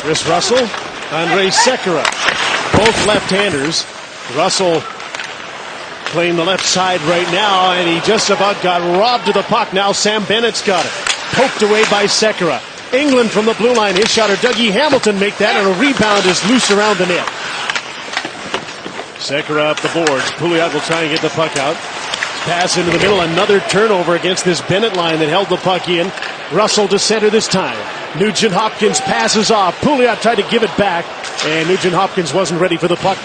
Chris Russell, Andrei Sekera, both left-handers. Russell playing the left side right now, and he just about got robbed of the puck. Now Sam Bennett's got it. Poked away by Sekera. England from the blue line. His shotter, Dougie Hamilton, make that, and a rebound is loose around the net. Sekera up the boards. Pouliot will try and get the puck out. Pass into the middle. Another turnover against this Bennett line that held the puck in. Russell to center this time. Nugent Hopkins passes off. Pouliot tried to give it back, and Nugent Hopkins wasn't ready for the puck.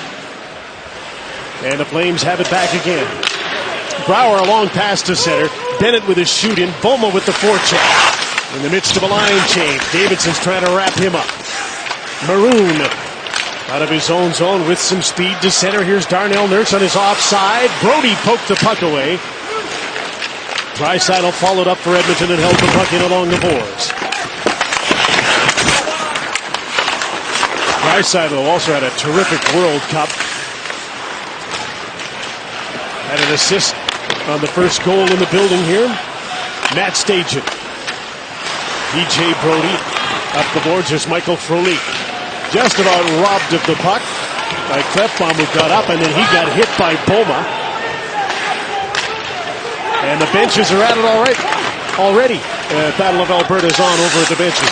And the Flames have it back again. Brouwer a long pass to center. Bennett with his shoot in. Boma with the forecheck. In the midst of a line change. Davidson's trying to wrap him up. Maroon out of his own zone with some speed to center. Here's Darnell Nurse on his offside. Brody poked the puck away. Draisaitl followed up for Edmonton and held the puck in along the boards. Draisaitl also had a terrific World Cup. Had an assist on the first goal in the building here. Matt Stajan. PJ Brody up the boards. There's Michael Frolik. Just about robbed of the puck by Klefbom, who got up, and then he got hit by Boma. And the benches are at it already. Battle of Alberta's on over at the benches.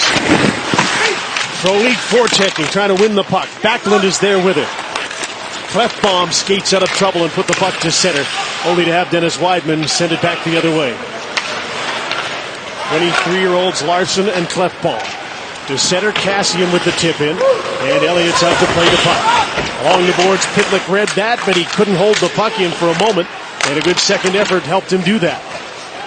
Frolik forechecking, trying to win the puck. Backlund is there with it. Klefbom skates out of trouble and put the puck to center, only to have Dennis Weidman send it back the other way. 23-year-olds Larson and Klefbom. To center, Cassian with the tip in, and Elliott's out to play the puck. Along the boards, Pitlick read that, but he couldn't hold the puck in for a moment, and a good second effort helped him do that.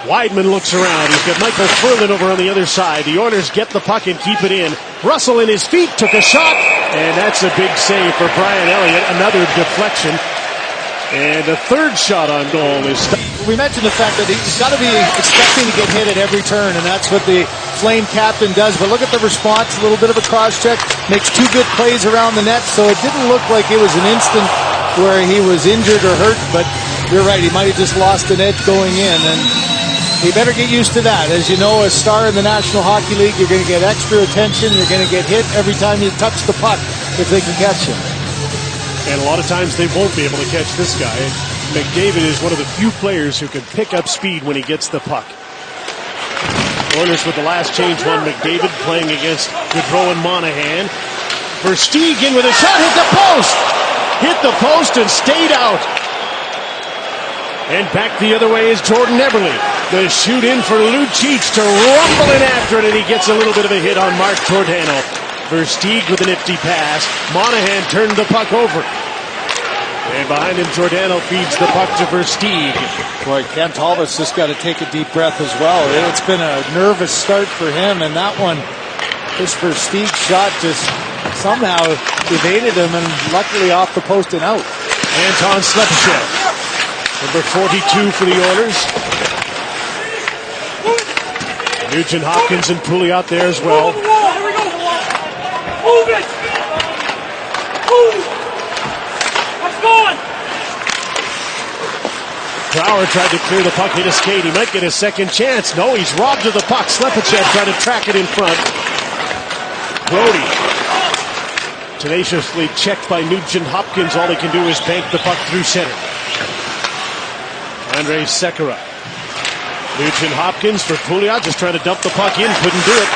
Weidman looks around. He's got Michael Ferland over on the other side. The Oilers get the puck and keep it in. Russell in his feet took a shot, and that's a big save for Brian Elliott. Another deflection, and a third shot on goal is... We mentioned the fact that he's got to be expecting to get hit at every turn, and that's what the Flame captain does. But look at the response, a little bit of a cross-check, makes two good plays around the net, so it didn't look like it was an instant where he was injured or hurt, but you're right, he might have just lost an edge going in, and he better get used to that. As you know, a star in the National Hockey League, you're going to get extra attention, you're going to get hit every time you touch the puck if they can catch him. And a lot of times they won't be able to catch this guy. McDavid is one of the few players who can pick up speed when he gets the puck. Oilers with the last change on McDavid playing against Goodrow and Monahan. Versteeg in with a shot, hit the post! Hit the post and stayed out. And back the other way is Jordan Eberle. The shoot in for Lucic to rumble in after it, and he gets a little bit of a hit on Mark Giordano. Versteeg with a nifty pass. Monahan turned the puck over. And behind him, Giordano feeds the puck to Versteeg. Boy, Ken Talbot's just got to take a deep breath as well. It's been a nervous start for him, and that one, this Versteeg shot just somehow evaded him, and luckily off the post and out. Anton Slepyshev, number 42 for the Oilers. Nugent Hopkins and Pouliot there as well. Move it! Move! What's going? Brouwer tried to clear the puck, hit a skate. He might get a second chance. No, he's robbed of the puck. Slepyshev tried to track it in front. Brody tenaciously checked by Nugent Hopkins. All he can do is bank the puck through center. Andrei Sekera. Nugent Hopkins for Pouliot, just trying to dump the puck in, couldn't do it.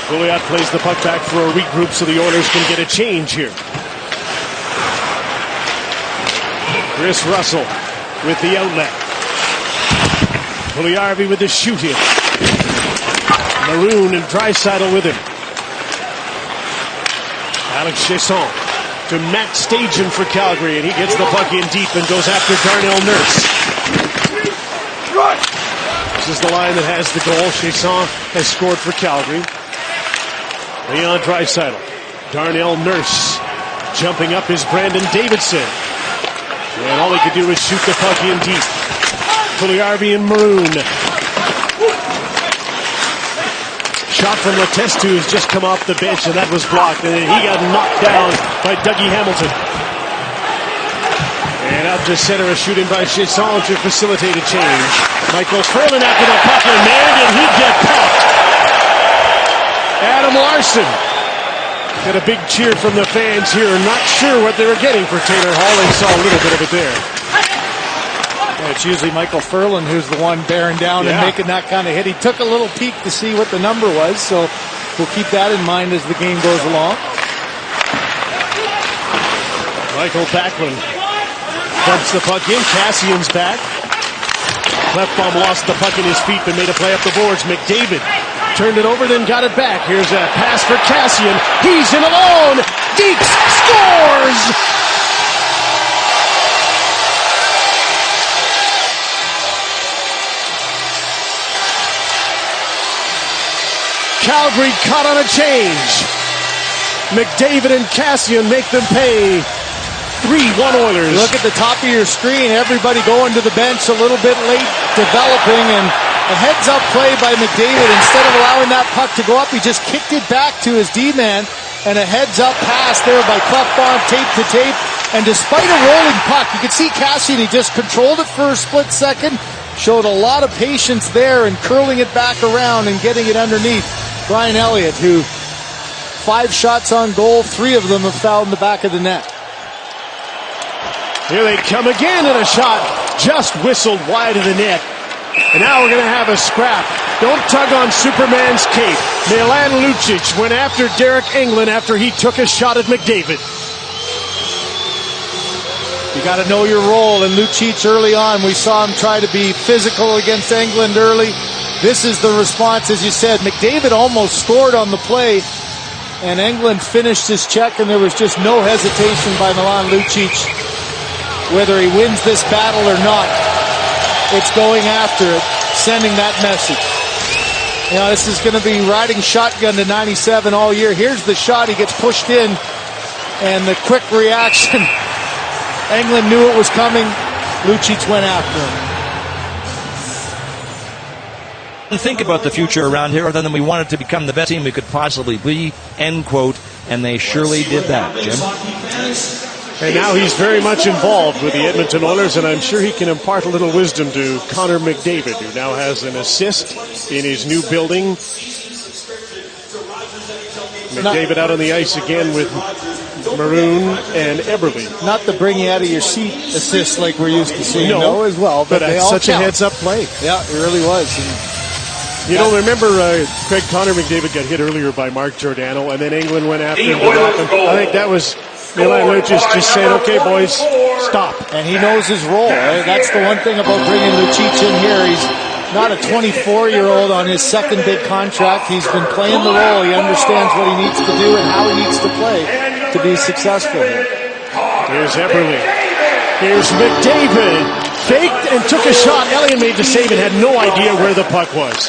Pouliot plays the puck back for a regroup so the Oilers can get a change here. Chris Russell with the outlet. Puljujarvi with the shoot in. Maroon and Draisaitl with him. Alex Chesson to Matt Stajan for Calgary, and he gets the puck in deep and goes after Darnell Nurse. This is the line that has the goal. Chesson has scored for Calgary. Leon Draisaitl. Darnell Nurse. Jumping up is Brandon Davidson. And all he could do is shoot the puck in deep. Puljujärvi in maroon. Shot from Letestu has just come off the bench, and that was blocked. And he got knocked down by Dougie Hamilton. And out to center, a shooting by Chiasson to facilitate a change. Michael Ferland after the puck, and man, did he get popped. Adam Larson. Got a big cheer from the fans here. Not sure what they were getting for Taylor Hall. They saw a little bit of it there. It's usually Michael Ferland who's the one bearing down and making that kind of hit. He took a little peek to see what the number was, so we'll keep that in mind as the game goes along. Michael Backlund dumps the puck in. Cassian's back. Clefbaum lost the puck in his feet but made a play up the boards. McDavid turned it over, then got it back. Here's a pass for Cassian. He's in alone. Deeks scores! Calgary caught on a change. McDavid and Cassian make them pay. 3-1 Oilers. Look at the top of your screen. Everybody going to the bench a little bit late, developing, and a heads-up play by McDavid. Instead of allowing that puck to go up, he just kicked it back to his D-man, and a heads-up pass there by Clefbaum, tape to tape. And despite a rolling puck, you could see Cassian, he just controlled it for a split second, showed a lot of patience there and curling it back around and getting it underneath. Brian Elliott, who 5 shots on goal, 3 of them have fouled in the back of the net. Here they come again, and a shot just whistled wide of the net. And now we're going to have a scrap. Don't tug on Superman's cape. Milan Lucic went after Derek Englund after he took a shot at McDavid. You got to know your role, and Lucic early on, we saw him try to be physical against Englund early. This is the response, as you said. McDavid almost scored on the play, and Englund finished his check, and there was just no hesitation by Milan Lucic. Whether he wins this battle or not, it's going after it, sending that message. You know, this is going to be riding shotgun to 97 all year. Here's the shot. He gets pushed in, and the quick reaction. Englund knew it was coming. Lucic went after him. Think about the future around here other than we wanted to become the best team we could possibly be, end quote, and they surely did that, Jim. And now he's very much involved with the Edmonton Oilers, and I'm sure he can impart a little wisdom to Connor McDavid, who now has an assist in his new building. McDavid out on the ice again with Maroon and Eberle. Not the bring you out of your seat assist like we're used to seeing, no, as well. But they it's all such count. a heads-up play. Yeah, it really was. You know, remember, Craig, Connor McDavid got hit earlier by Mark Giordano, and then Englund went after him. I think that was Milan Lucic just saying, okay, boys, stop. And he knows his role. Right? That's the one thing about bringing Lucic in here. He's not a 24-year-old on his second big contract. He's been playing the role. He understands what he needs to do and how he needs to play to be successful here. Here's Eberle. Here's McDavid. Faked and took a shot. Elliott made the save and had no idea where the puck was.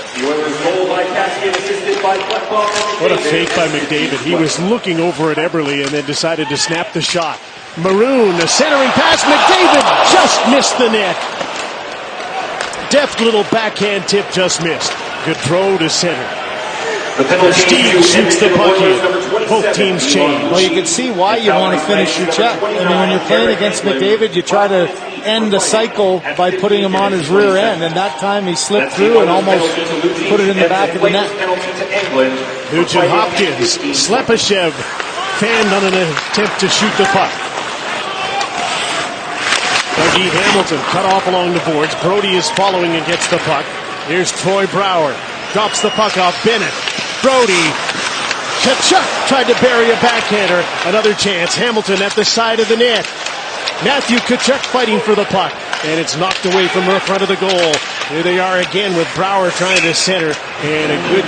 What a fake by McDavid. He was looking over at Eberle and then decided to snap the shot. Maroon, the centering pass. McDavid just missed the net. Deft little backhand tip, just missed. Good throw to center. Steve shoots the puck in. Both teams change. Well, you can see why you want to finish your check. I mean, when you're playing against McDavid, you try to end the cycle by putting him on his rear end. And that time he slipped through and almost put it in the back of the net. Nugent Hopkins, Slepyshev fanned on an attempt to shoot the puck. Dougie Hamilton cut off along the boards. Brody is following and gets the puck. Here's Troy Brouwer. Drops the puck off Bennett. Brody. Tkachuk tried to bury a backhander. Another chance. Hamilton at the side of the net. Matthew Tkachuk fighting for the puck. And it's knocked away from the front of the goal. Here they are again with Brouwer trying to center. And a good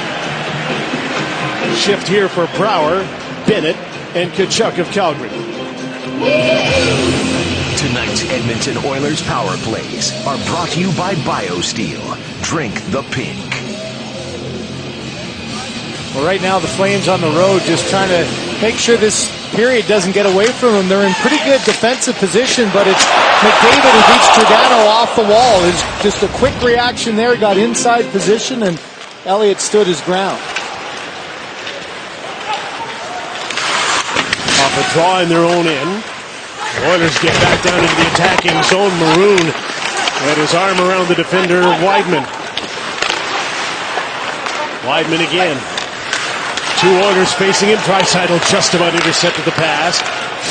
shift here for Brouwer, Bennett, and Tkachuk of Calgary. Tonight's Edmonton Oilers power plays are brought to you by BioSteel. Drink the pink. Well, right now the Flames on the road just trying to make sure this period doesn't get away from them. They're in pretty good defensive position, but it's McDavid who beats Giordano off the wall. It's just a quick reaction there. He got inside position, and Elliott stood his ground. Off a draw in their own end. The Oilers get back down into the attacking zone. Maroon had his arm around the defender, Weidman. Weidman again. Two Oilers facing him. Draisaitl just about intercepted the pass.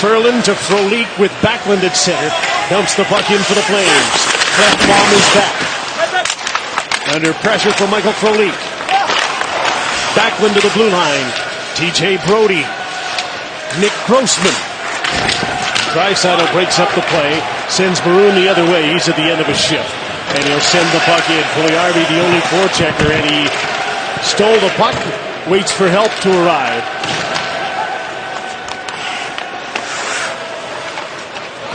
Ferland to Frolik with Backlund at center. Dumps the puck in for the Flames. Clefbaum is back. Under pressure from Michael Frolik. Backlund to the blue line. TJ Brody. Nick Grossman. Draisaitl breaks up the play. Sends Maroon the other way. He's at the end of a shift. And he'll send the puck in. Puljujärvi, the only forechecker, and he stole the puck. Waits for help to arrive.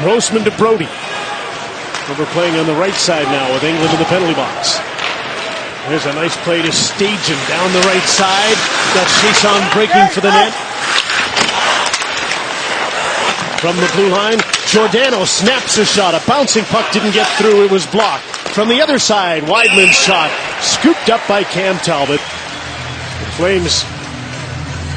Grossman to Brody. We're playing on the right side now with England in the penalty box. There's a nice play to stage him down the right side. Got Chiasson breaking for the net. From the blue line, Giordano snaps a shot. A bouncing puck didn't get through. It was blocked. From the other side, Weidman's shot. Scooped up by Cam Talbot. The Flames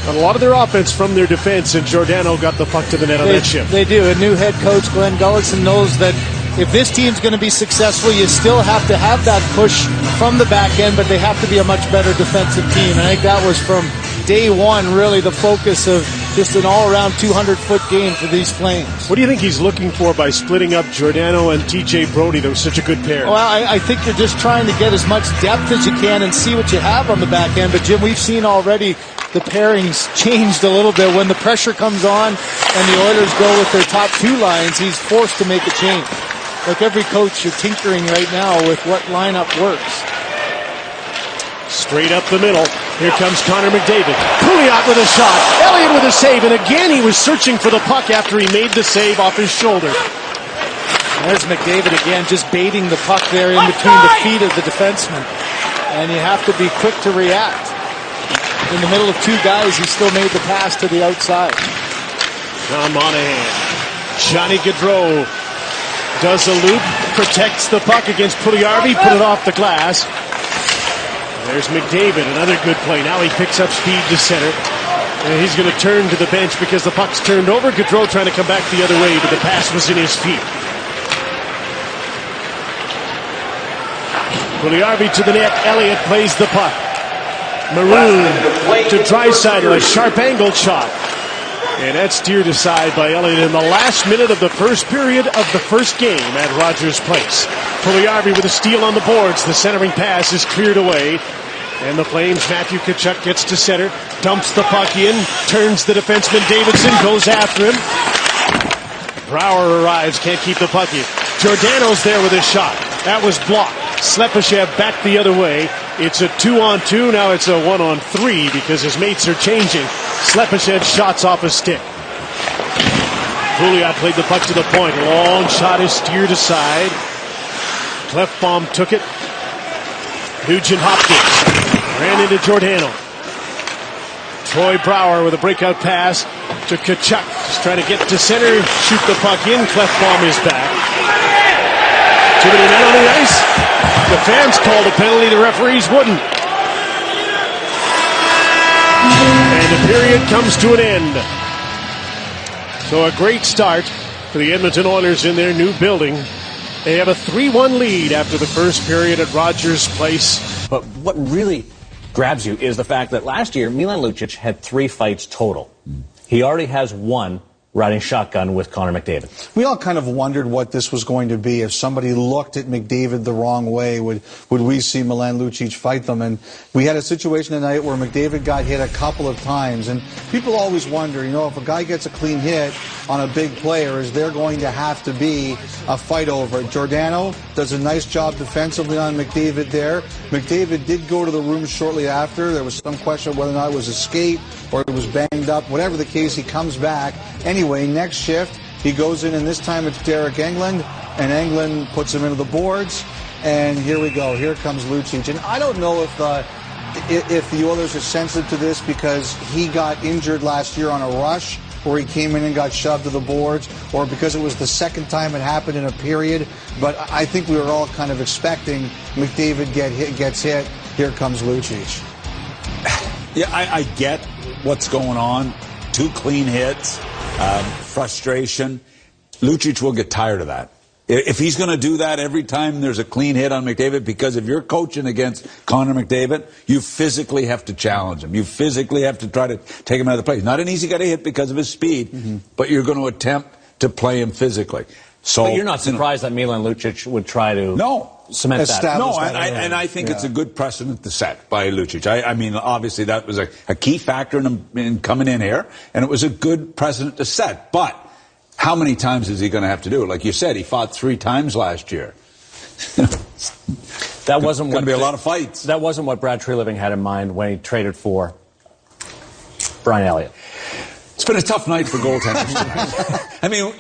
got a lot of their offense from their defense, and Giordano got the puck to the net on that shift. They do. A new head coach, Glenn Gullikson, knows that if this team's going to be successful, you still have to have that push from the back end, but they have to be a much better defensive team. And I think that was from day one really the focus of just an all-around 200-foot game for these Flames. What do you think he's looking for by splitting up Giordano and TJ Brody? That was such a good pair. Well, I think you're just trying to get as much depth as you can and see what you have on the back end. But, Jim, we've seen already the pairings changed a little bit. When the pressure comes on and the Oilers go with their top two lines, he's forced to make a change. Like every coach, you're tinkering right now with what lineup works. Straight up the middle. Here comes Connor McDavid. Pouliot with a shot. Elliott with a save. And again, he was searching for the puck after he made the save off his shoulder. There's McDavid again, just baiting the puck there in between the feet of the defenseman. And you have to be quick to react. In the middle of two guys, he still made the pass to the outside. John Monahan. Johnny Gaudreau does a loop, protects the puck against Puljujärvi, put it off the glass. There's McDavid, another good play. Now he picks up speed to center. And he's going to turn to the bench because the puck's turned over. Gaudreau trying to come back the other way, but the pass was in his feet. Puljujärvi to the net. Elliott plays the puck. Maroon to Draisaitl, a sharp-angled shot. And that's steered aside by Elliott in the last minute of the first period of the first game at Rogers Place. Puljujärvi with a steal on the boards. The centering pass is cleared away. And the Flames, Matthew Tkachuk gets to center, dumps the puck in, turns the defenseman Davidson, goes after him. Brouwer arrives, can't keep the puck in. Giordano's there with his shot. That was blocked. Slepyshev back the other way. It's a 2-on-2. Now it's a 1-on-3 because his mates are changing. Slepyshev's shot's off a stick. Pouliot played the puck to the point. Long shot is steered aside. Clefbaum took it. Nugent Hopkins ran into Giordano. Troy Brouwer with a breakout pass to Tkachuk. Just trying to get to center, shoot the puck in. Clefbaum is back. Too many men on the ice. The fans called a penalty, the referees wouldn't. And the period comes to an end. So a great start for the Edmonton Oilers in their new building. They have a 3-1 lead after the first period at Rogers Place. But what really grabs you is the fact that last year, Milan Lucic had 3 fights total. He already has 1 riding shotgun with Connor McDavid. We all kind of wondered what this was going to be. If somebody looked at McDavid the wrong way, would we see Milan Lucic fight them? And we had a situation tonight where McDavid got hit a couple of times. And people always wonder, if a guy gets a clean hit on a big player, is there going to have to be a fight over it? Giordano does a nice job defensively on McDavid there. McDavid did go to the room shortly after. There was some question of whether or not it was a skate or it was banged up. Whatever the case, he comes back. Anyway, next shift, he goes in, and this time it's Derek Englund, and Englund puts him into the boards. And here we go. Here comes Lucic. And I don't know if the Oilers are sensitive to this because he got injured last year on a rush where he came in and got shoved to the boards, or because it was the second time it happened in a period. But I think we were all kind of expecting McDavid gets hit. Here comes Lucic. Yeah, I get what's going on. 2 clean hits, frustration. Lucic will get tired of that. If he's going to do that every time there's a clean hit on McDavid, because if you're coaching against Connor McDavid, you physically have to challenge him. You physically have to try to take him out of the play. Not an easy guy to hit because of his speed, but you're going to attempt to play him physically. So, but you're not surprised that Milan Lucic would try to cement that? No, and I think it's a good precedent to set by Lucic. I mean, obviously that was a key factor in coming in here, and it was a good precedent to set. But how many times is he going to have to do it? Like you said, he fought 3 times last year. That wasn't going to be a lot of fights. That wasn't what Brad Treliving had in mind when he traded for Brian Elliott. It's been a tough night for goaltenders. I mean,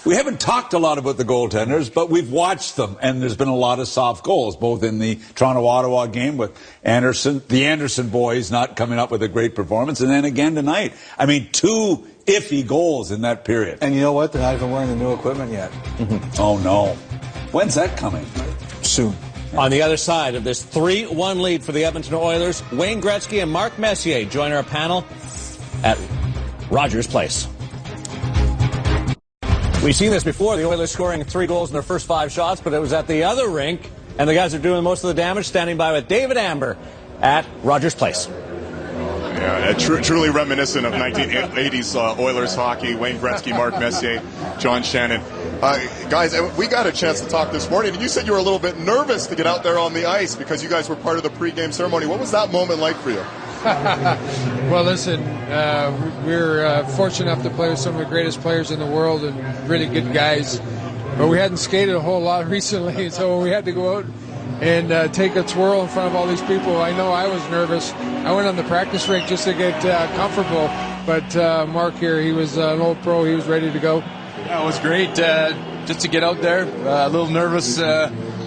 we haven't talked a lot about the goaltenders, but we've watched them, and there's been a lot of soft goals, both in the Toronto-Ottawa game with the Anderson boys not coming up with a great performance, and then again tonight. I mean, 2 iffy goals in that period. And you know what? They're not even wearing the new equipment yet. Oh, no. When's that coming? Soon. On the other side of this 3-1 lead for the Edmonton Oilers, Wayne Gretzky and Mark Messier join our panel at Rogers Place. We've seen this before, the Oilers scoring 3 goals in their first 5 shots, but it was at the other rink, and the guys are doing most of the damage, standing by with David Amber at Rogers Place. Yeah, truly reminiscent of 1980s Oilers hockey. Wayne Gretzky, Mark Messier, John Shannon. Guys, we got a chance to talk this morning, and you said you were a little bit nervous to get out there on the ice because you guys were part of the pregame ceremony. What was that moment like for you? Well, listen, we're fortunate enough to play with some of the greatest players in the world and really good guys. But we hadn't skated a whole lot recently, so we had to go out and take a twirl in front of all these people. I know I was nervous. I went on the practice rink just to get comfortable. But Mark here, he was an old pro. He was ready to go. Yeah, it was great just to get out there. A little nervous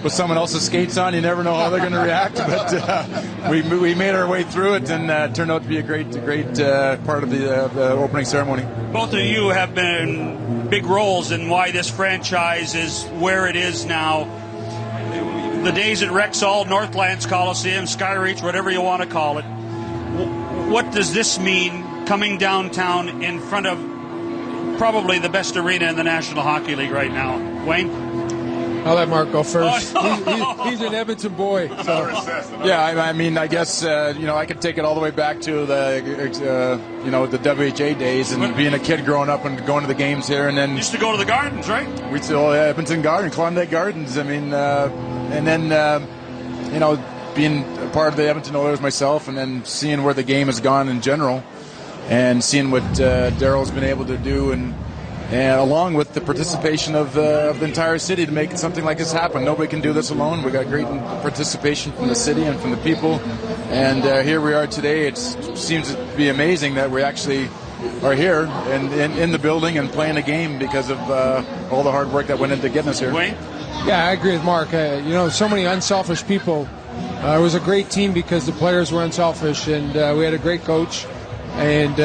with someone else's skates on. You never know how they're going to react. But we made our way through it and turned out to be a great part of the opening ceremony. Both of you have been big roles in why this franchise is where it is now. The days at Rexall, Northlands Coliseum, Skyreach, whatever you want to call it. What does this mean coming downtown in front of probably the best arena in the National Hockey League right now? Wayne? I'll let Mark go first. He's an Edmonton boy. So. Yeah, I mean, I guess I could take it all the way back to the the WHA days and being a kid growing up and going to the games here, and then used to go to the Gardens, right? We'd still Edmonton Garden, Klondike Gardens. I mean, and then being a part of the Edmonton Oilers myself, and then seeing where the game has gone in general, and seeing what Daryl's been able to do, and along with the participation of the entire city to make something like this happen. Nobody can do this alone. We got great participation from the city and from the people, and here we are today. It seems to be amazing that we actually are here and in the building and playing a game because of all the hard work that went into getting us here. Wayne? Yeah, I agree with Mark. So many unselfish people. It was a great team because the players were unselfish, and we had a great coach, and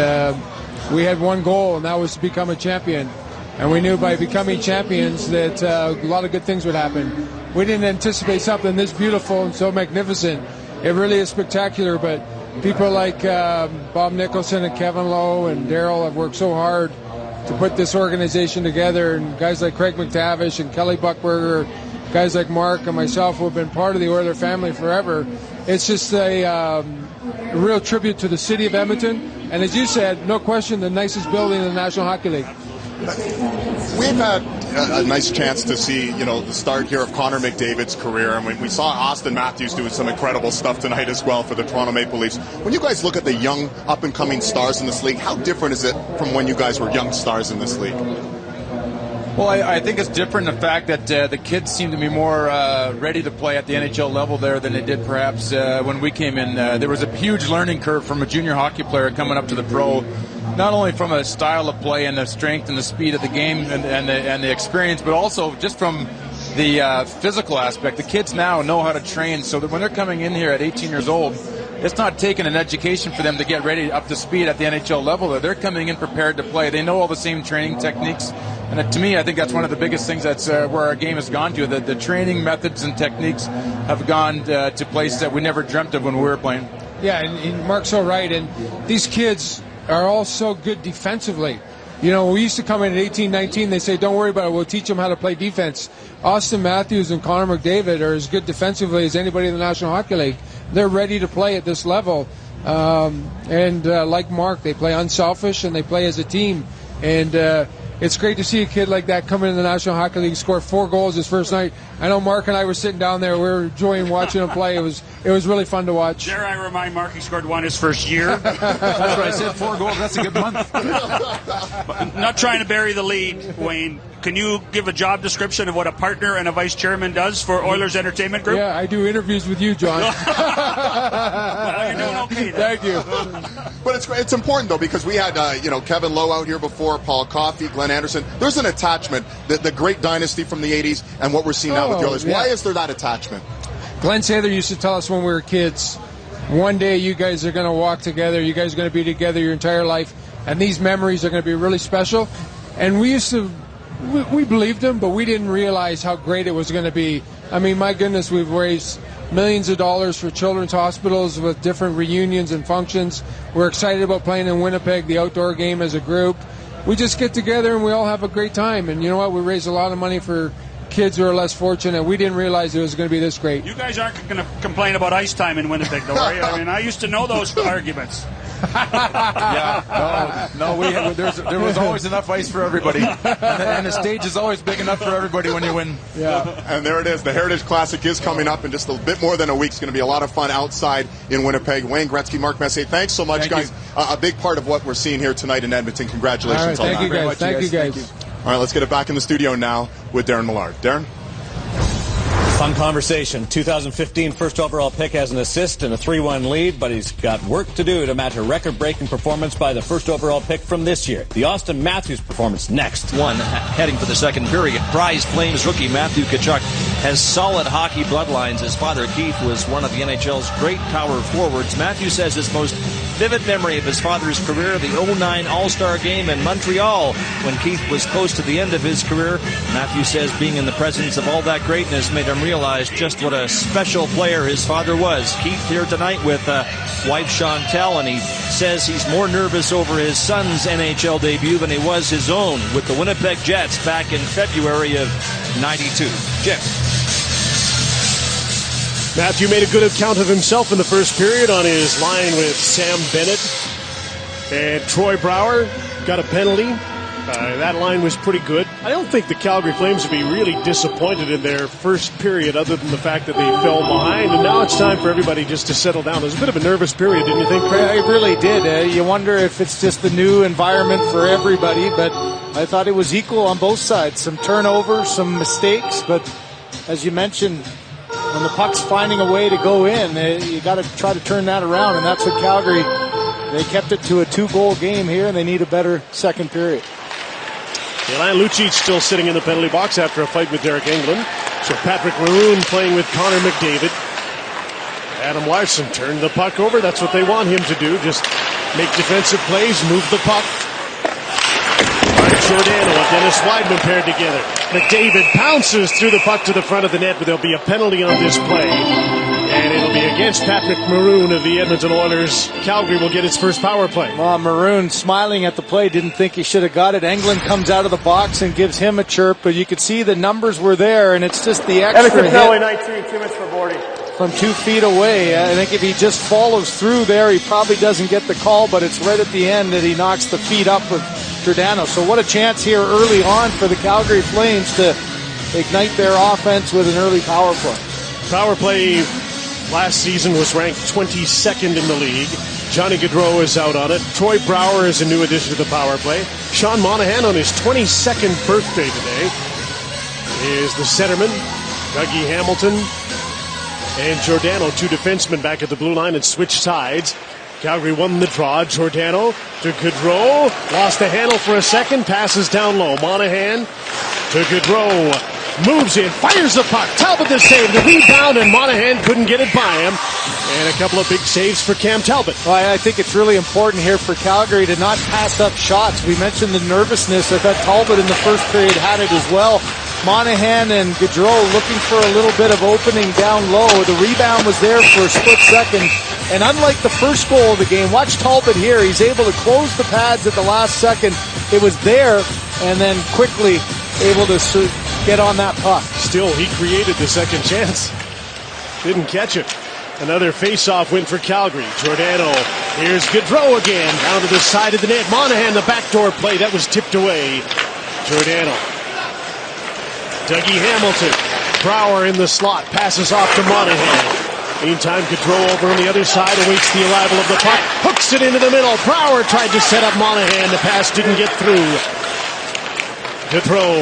we had one goal, and that was to become a champion. And we knew by becoming champions that a lot of good things would happen. We didn't anticipate something this beautiful and so magnificent. It really is spectacular, but people like Bob Nicholson and Kevin Lowe and Daryl have worked so hard to put this organization together, and guys like Craig McTavish and Kelly Buckberger, guys like Mark and myself who have been part of the Oiler family forever. It's just a real tribute to the city of Edmonton, and as you said, no question, the nicest building in the National Hockey League. We've had a nice chance to see, the start here of Connor McDavid's career, and we saw Austin Matthews doing some incredible stuff tonight as well for the Toronto Maple Leafs. When you guys look at the young, up-and-coming stars in this league, how different is it from when you guys were young stars in this league? Well, I think it's different in the fact that the kids seem to be more ready to play at the NHL level there than they did perhaps when we came in. There was a huge learning curve from a junior hockey player coming up to the pro, not only from a style of play and the strength and the speed of the game and the experience, but also just from the physical aspect. The kids now know how to train, so that when they're coming in here at 18 years old, it's not taking an education for them to get ready up to speed at the NHL level. They're coming in prepared to play. They know all the same training techniques. And to me, I think that's one of the biggest things that's where our game has gone to. The training methods and techniques have gone to places that we never dreamt of when we were playing. Yeah, and Mark's so right. And these kids are all so good defensively. You know, we used to come in at 18, 19, they say, don't worry about it, we'll teach them how to play defense. Austin Matthews and Connor McDavid are as good defensively as anybody in the National Hockey League. They're ready to play at this level. Like Mark, they play unselfish and they play as a team. And it's great to see a kid like that come into the National Hockey League, score 4 goals his first night. I know Mark and I were sitting down there. We were enjoying watching him play. It was really fun to watch. Dare I remind Mark he scored 1 his first year? That's what I said, 4 goals. That's a good month. Not trying to bury the lead, Wayne. Can you give a job description of what a partner and a vice chairman does for Oilers Entertainment Group? Yeah, I do interviews with you, John. Well, you're doing okay then. Thank you. But it's important, though, because we had Kevin Lowe out here before, Paul Coffey, Glenn Anderson. There's an attachment, the great dynasty from the 80s and what we're seeing now with the Oilers. Yeah. Why is there that attachment? Glenn Sather used to tell us when we were kids, one day you guys are going to walk together, you guys are going to be together your entire life, and these memories are going to be really special. And we used to, we believed him, but we didn't realize how great it was going to be. I mean, my goodness, we've raised millions of dollars for children's hospitals with different reunions and functions. We're excited about playing in Winnipeg, the outdoor game as a group. We just get together and we all have a great time. And you know what? We raise a lot of money for kids who are less fortunate. We didn't realize it was going to be this great. You guys aren't going to complain about ice time in Winnipeg, though, are you? I mean, I used to know those arguments. There was always enough ice for everybody, and the stage is always big enough for everybody when you win. Yeah. And there it is. The Heritage Classic is coming up in just a bit more than a week. It's going to be a lot of fun outside in Winnipeg. Wayne Gretzky, Mark Messier, thanks so much, guys. A big part of what we're seeing here tonight in Edmonton. Congratulations on that. Thank you, guys. All right, let's get it back in the studio now with Darren Millard. Darren? Fun conversation. 2015 first overall pick has an assist and a 3-1 lead, but he's got work to do to match a record-breaking performance by the first overall pick from this year. The Austin Matthews performance next. Heading for the second period. Prize Flames rookie Matthew Tkachuk has solid hockey bloodlines. His father, Keith, was one of the NHL's great power forwards. Matthew says his most vivid memory of his father's career, the 2009 All-Star game in Montreal when Keith was close to the end of his career. Matthew says being in the presence of all that greatness made him realize just what a special player his father was. Keith here tonight with wife Chantel, and he says he's more nervous over his son's NHL debut than he was his own with the Winnipeg Jets back in February of '92. Jim. Matthew made a good account of himself in the first period on his line with Sam Bennett. And Troy Brouwer got a penalty. That line was pretty good. I don't think the Calgary Flames would be really disappointed in their first period other than the fact that they fell behind. And now it's time for everybody just to settle down. It was a bit of a nervous period, didn't you think, Craig? It really did. You wonder if it's just the new environment for everybody, but I thought it was equal on both sides. Some turnovers, some mistakes, but as you mentioned, when the puck's finding a way to go in, you got to try to turn that around, and that's what Calgary, they kept it to a 2-goal game here, and they need a better second period. Milan Lucic still sitting in the penalty box after a fight with Derek England. So Patrick Maroon playing with Connor McDavid. Adam Larson turned the puck over. That's what they want him to do. Just make defensive plays, move the puck. Mark Giordano and Dennis Weidman paired together. McDavid pounces through the puck to the front of the net, but there'll be a penalty on this play. And it'll be against Patrick Maroon of the Edmonton Oilers. Calgary will get its first power play. Well, Maroon smiling at the play, didn't think he should have got it. Englund comes out of the box and gives him a chirp, but you could see the numbers were there, and it's just the extra hit. 19, 2 minutes for boarding. From 2 feet away. I think if he just follows through there, he probably doesn't get the call, but it's right at the end that he knocks the feet up of Giordano. So what a chance here early on for the Calgary Flames to ignite their offense with an early power play. Power play last season was ranked 22nd in the league. Johnny Gaudreau is out on it. Troy Brouwer is a new addition to the power play. Sean Monahan on his 22nd birthday today is the centerman. Dougie Hamilton and Giordano, 2 defensemen back at the blue line and switched sides. Calgary won the draw. Giordano to Gaudreau. Lost the handle for a second. Passes down low. Monahan to Gaudreau. Moves in. Fires the puck. Talbot the save. The rebound, and Monahan couldn't get it by him. And a couple of big saves for Cam Talbot. Well, I think it's really important here for Calgary to not pass up shots. We mentioned the nervousness. I thought Talbot in the first period had it as well. Monahan and Gaudreau looking for a little bit of opening down low. The rebound was there for a split second. And unlike the first goal of the game, watch Talbot here. He's able to close the pads at the last second. It was there, and then quickly able to get on that puck. Still, he created the second chance. Didn't catch it. Another face-off win for Calgary. Giordano. Here's Gaudreau again. Down to the side of the net. Monahan, the backdoor play. That was tipped away. Giordano. Dougie Hamilton. Brouwer in the slot. Passes off to Monahan. Meantime, Gaudreau over on the other side awaits the arrival of the puck. Hooks it into the middle. Brouwer tried to set up Monahan. The pass didn't get through. Gaudreau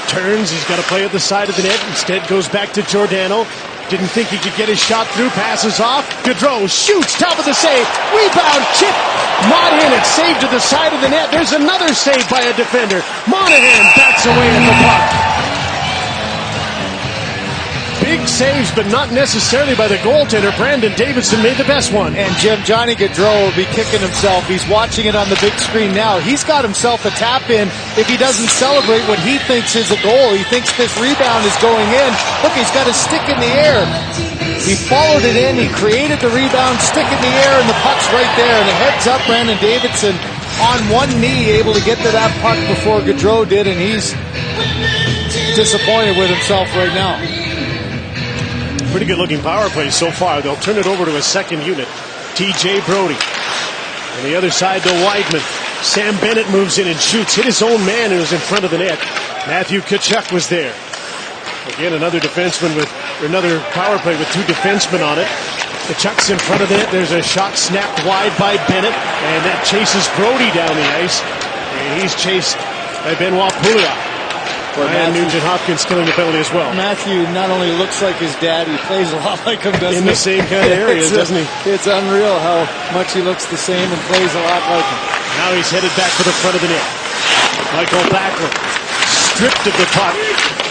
turns. He's got to play at the side of the net. Instead goes back to Giordano. Didn't think he could get his shot through. Passes off. Gaudreau shoots. Top of the save. Rebound. Chip. Not in it. Saved to the side of the net. There's another save by a defender. Monahan bats away at the puck. Big saves, but not necessarily by the goaltender. Brandon Davidson made the best one. And Jim, Johnny Gaudreau will be kicking himself. He's watching it on the big screen now. He's got himself a tap in if he doesn't celebrate what he thinks is a goal. He thinks this rebound is going in. Look, he's got his stick in the air. He followed it in. He created the rebound, stick in the air, and the puck's right there. And the heads up, Brandon Davidson on one knee, able to get to that puck before Gaudreau did, and he's disappointed with himself right now. Pretty good looking power play so far. They'll turn it over to a second unit. TJ Brody. On the other side to Weidman. Sam Bennett moves in and shoots. Hit his own man who was in front of the net. Matthew Tkachuk was there. Again, another defenseman another power play with two defensemen on it. Tkachuk's in front of the net. There's a shot snapped wide by Bennett. And that chases Brody down the ice. And he's chased by Benoit Pouliot. And Nugent-Hopkins killing the penalty as well. Matthew not only looks like his dad, he plays a lot like him, doesn't he? In the same kind of area, doesn't he? It's unreal how much he looks the same and plays a lot like him. Now he's headed back for the front of the net. Michael Backlund stripped of the puck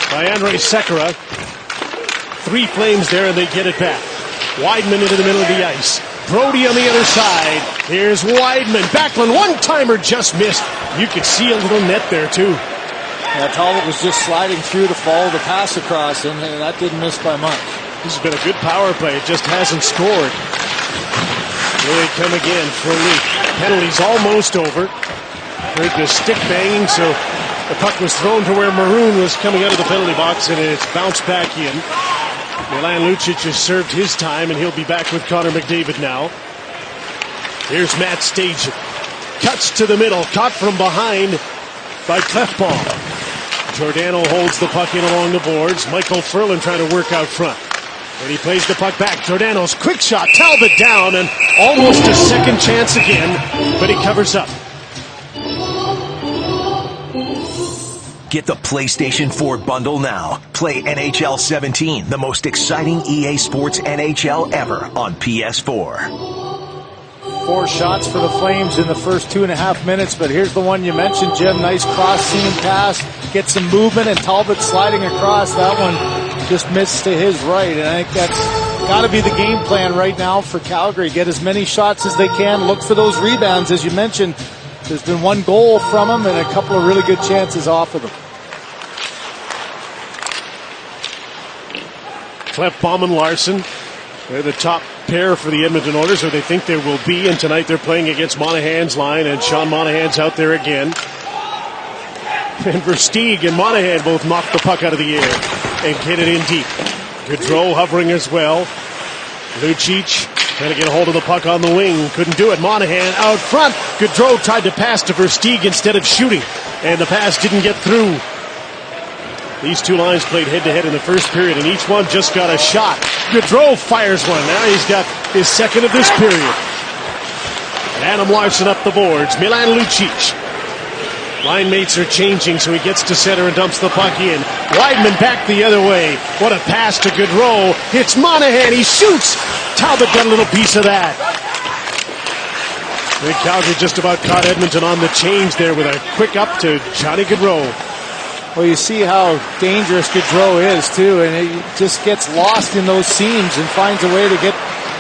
by Andrei Sekera. Three Flames there, and they get it back. Weidman into the middle of the ice. Brody on the other side. Here's Weidman. Backlund, one-timer just missed. You could see a little net there, too. Yeah, Talbot was just sliding through to follow the pass across, and that didn't miss by much. This has been a good power play. It just hasn't scored. Here they come again for Leak. Penalty's almost over. Heard the stick banging, so the puck was thrown to where Maroon was coming out of the penalty box, and it's bounced back in. Milan Lucic has served his time, and he'll be back with Connor McDavid now. Here's Matt Stajan. Cuts to the middle, caught from behind by Clefbaum. Giordano holds the puck in along the boards. Michael Ferland trying to work out front. And he plays the puck back. Giordano's quick shot. Talbot down, and almost a second chance again, but he covers up. Get the PlayStation 4 bundle now. Play NHL 17, the most exciting EA Sports NHL ever on PS4. 4 shots for the Flames in the first 2.5 minutes, but here's the one you mentioned, Jim. Nice cross-seam pass, get some movement, and Talbot sliding across. That one just missed to his right, and I think that's got to be the game plan right now for Calgary. Get as many shots as they can, look for those rebounds. As you mentioned, there's been one goal from them and a couple of really good chances off of them. Clefbaum and Larson, they're the top pair for the Edmonton Oilers, or they think there will be, and tonight they're playing against Monahan's line, and Sean Monahan's out there again. And Versteeg and Monahan both knock the puck out of the air and get it in deep. Gaudreau hovering as well. Lucic trying to get a hold of the puck on the wing. Couldn't do it. Monahan out front. Gaudreau tried to pass to Versteeg instead of shooting, and the pass didn't get through. These two lines played head-to-head in the first period, and each one just got a shot. Gaudreau fires one. Now he's got his second of this period. And Adam Larson up the boards. Milan Lucic. Line mates are changing, so he gets to center and dumps the puck in. Weidman back the other way. What a pass to Gaudreau. Hits Monahan. He shoots. Talbot got a little piece of that. I think Calgary just about caught Edmonton on the change there with a quick up to Johnny Gaudreau. Well, you see how dangerous Gaudreau is, too, and he just gets lost in those seams and finds a way to get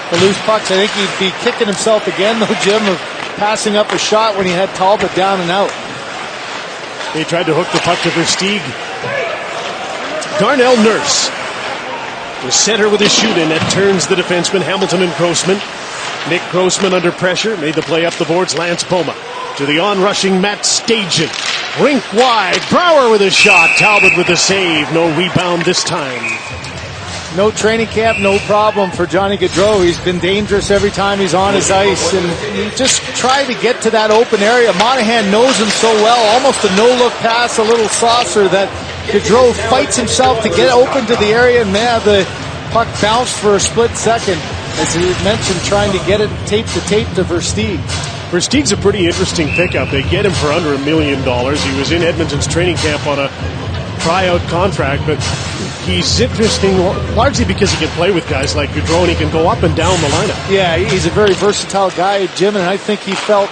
the loose pucks. I think he'd be kicking himself again, though, Jim, of passing up a shot when he had Talbot down and out. They tried to hook the puck to Versteeg. Darnell Nurse, the center with a shoot-in that turns the defenseman Hamilton and Grossman. Nick Grossman under pressure, made the play up the boards. Lance Boma to the on-rushing Matt Stajan. Rink wide, Brouwer with a shot, Talbot with a save. No rebound this time. No training camp, no problem for Johnny Gaudreau. He's been dangerous every time he's on his ice, and he just tried to get to that open area. Monahan knows him so well, almost a no-look pass, a little saucer, that Gaudreau fights himself to get open to the area, and the puck bounced for a split second. As he mentioned, trying to get it tape to Versteeg. Versteeg's a pretty interesting pickup. They get him for under $1 million. He was in Edmonton's training camp on a tryout contract, but he's interesting largely because he can play with guys like Gaudreau and he can go up and down the lineup. Yeah, he's a very versatile guy, Jim, and I think he felt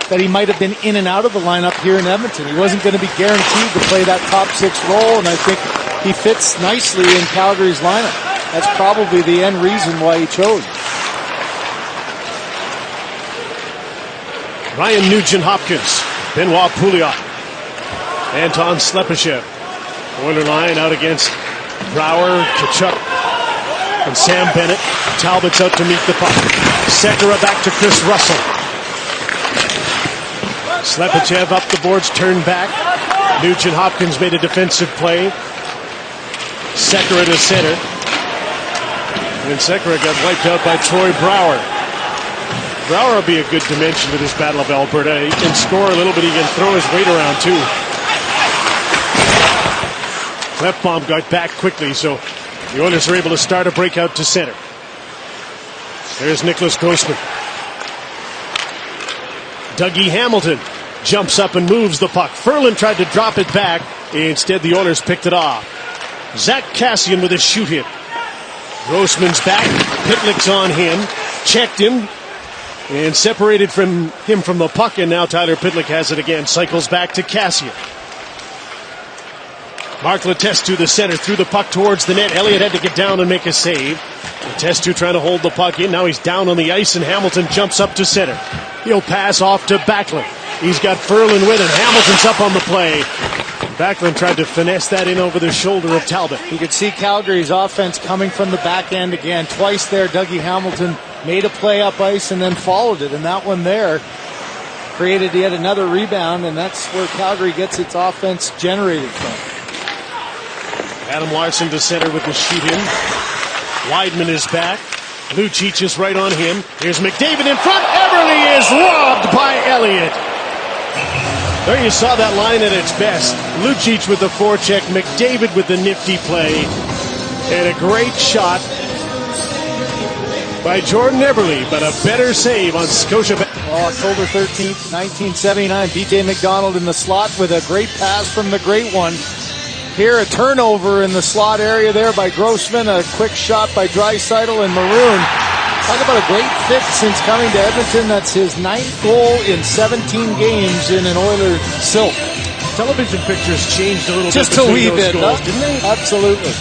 that he might have been in and out of the lineup here in Edmonton. He wasn't going to be guaranteed to play that top six role, and I think he fits nicely in Calgary's lineup. That's probably the end reason why he chose. Ryan Nugent-Hopkins, Benoit Pouliot, Anton Slepyshev. Oiler line out against Brouwer, Tkachuk, and Sam Bennett. Talbot's out to meet the puck. Sekera back to Chris Russell. Slepyshev up the boards, turned back. Nugent-Hopkins made a defensive play. Sekera to center. And Sekera got wiped out by Troy Brouwer. Brouwer will be a good dimension to this Battle of Alberta. He can score a little bit. He can throw his weight around, too. Klefbom got back quickly, so the Oilers are able to start a breakout to center. There's Nicholas Grossman. Dougie Hamilton jumps up and moves the puck. Ferland tried to drop it back. Instead, the Oilers picked it off. Zach Kassian with a shoot hit. Grossman's back. Pitlick's on him. Checked him. And separated from him from the puck. And now Tyler Pitlick has it again. Cycles back to Kassian. Mark Letestu, the center, threw the puck towards the net. Elliott had to get down and make a save. Letestu trying to hold the puck in. Now he's down on the ice, and Hamilton jumps up to center. He'll pass off to Backlund. He's got Ferland with him. Hamilton's up on the play. Backlund tried to finesse that in over the shoulder of Talbot. You could see Calgary's offense coming from the back end again. Twice there, Dougie Hamilton made a play up ice and then followed it. And that one there created yet another rebound, and that's where Calgary gets its offense generated from. Adam Larson to center with the shoot-in. Weidman is back. Lucic is right on him. Here's McDavid in front. Everly is robbed by Elliott. There you saw that line at its best. Lucic with the forecheck. McDavid with the nifty play. And a great shot by Jordan Everly, but a better save on Scotiabank. October 13th, 1979. B.J. McDonald in the slot with a great pass from the great one. Here, a turnover in the slot area there by Grossman. A quick shot by Draisaitl and Maroon. Talk about a great fit since coming to Edmonton. That's his 9th goal in 17 games in an Oiler silk. Television pictures changed a little just bit. Just a wee bit, goals, didn't they? Absolutely.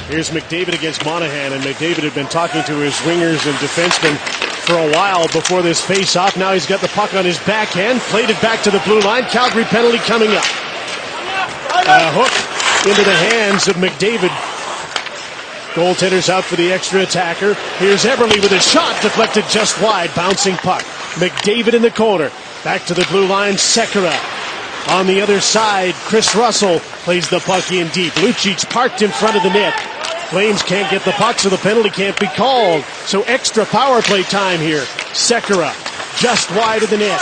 Here's McDavid against Monahan, and McDavid had been talking to his wingers and defensemen for a while before this face-off. Now he's got the puck on his backhand, played it back to the blue line. Calgary penalty coming up. A hook into the hands of McDavid. Goaltender's out for the extra attacker. Here's Everly with a shot deflected just wide. Bouncing puck. McDavid in the corner. Back to the blue line. Sekera. On the other side, Chris Russell plays the puck in deep. Lucic parked in front of the net. Flames can't get the puck, so the penalty can't be called. So extra power play time here. Sekera just wide of the net.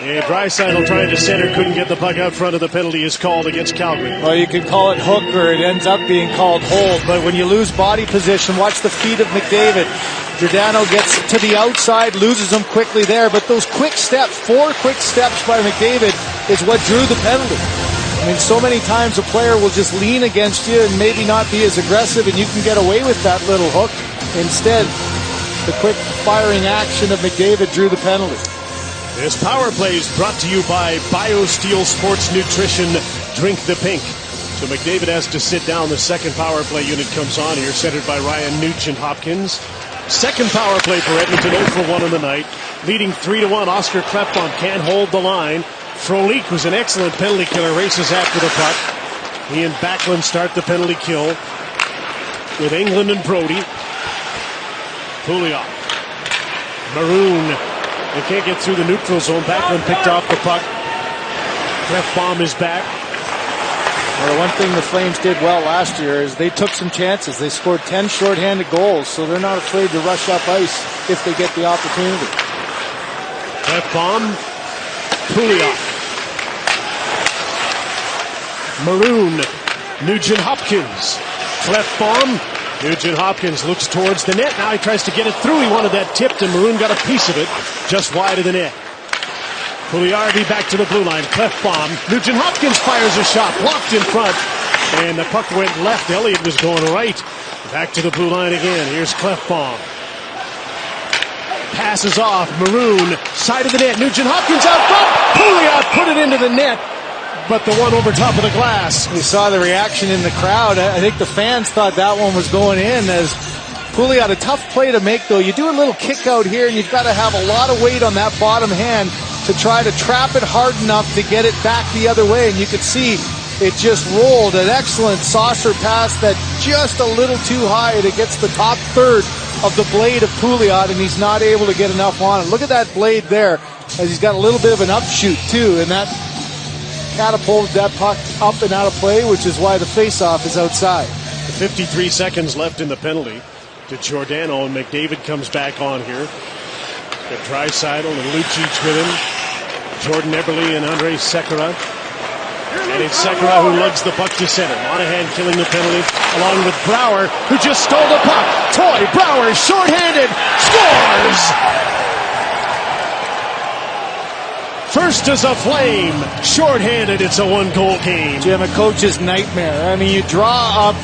And Draisaitl trying to center, couldn't get the puck out front of the penalty is called against Calgary. Well, you could call it hook or it ends up being called hold. But when you lose body position, watch the feet of McDavid. Giordano gets to the outside, loses him quickly there. But those quick steps, 4 quick steps by McDavid is what drew the penalty. I mean, so many times a player will just lean against you and maybe not be as aggressive, and you can get away with that little hook. Instead, the quick firing action of McDavid drew the penalty. This power play is brought to you by BioSteel Sports Nutrition. Drink the pink. So McDavid has to sit down. The second power play unit comes on here, centered by Ryan Nugent-Hopkins. Second power play for Edmonton, 0 for 1 on the night. Leading 3-1, Oscar Klefbom can't hold the line. Frolik, who's an excellent penalty killer, races after the puck. He and Backlund start the penalty kill with England and Brody. Pouliot. Maroon. They can't get through the neutral zone. Backlund picked off the puck. Klefbom is back. Well, the one thing the Flames did well last year is they took some chances. They scored 10 shorthanded goals, so they're not afraid to rush up ice if they get the opportunity. Klefbom. Pouliot. Maroon. Nugent-Hopkins. Klefbom. Nugent-Hopkins looks towards the net. Now he tries to get it through. He wanted that tipped, and Maroon got a piece of it just wide of the net. Pouliot back to the blue line. Klefbom. Nugent-Hopkins fires a shot. Blocked in front. And the puck went left. Elliott was going right. Back to the blue line again. Here's Klefbom. Passes off. Maroon. Side of the net. Nugent-Hopkins out front. Pouliot put it into the net. But the one over top of the glass. You saw the reaction in the crowd. I think the fans thought that one was going in as Pouliot, a tough play to make though. You do a little kick out here and you've got to have a lot of weight on that bottom hand to try to trap it hard enough to get it back the other way. And you could see it just rolled. An excellent saucer pass that just a little too high. It gets the top third of the blade of Pouliot and he's not able to get enough on it. Look at that blade there as he's got a little bit of an upshoot too. And that catapulted that puck up and out of play, which is why the faceoff is outside. 53 seconds left in the penalty to Giordano, and McDavid comes back on here. Got Draisaitl and Lucic with him. Jordan Eberle and Andrei Sekera. And it's Sekera who lugs the puck to center. Monahan killing the penalty, along with Brouwer, who just stole the puck. Toy Brouwer, shorthanded, scores! First as a Flame, shorthanded, it's a one-goal game. Jim, a coach's nightmare. I mean, you draw up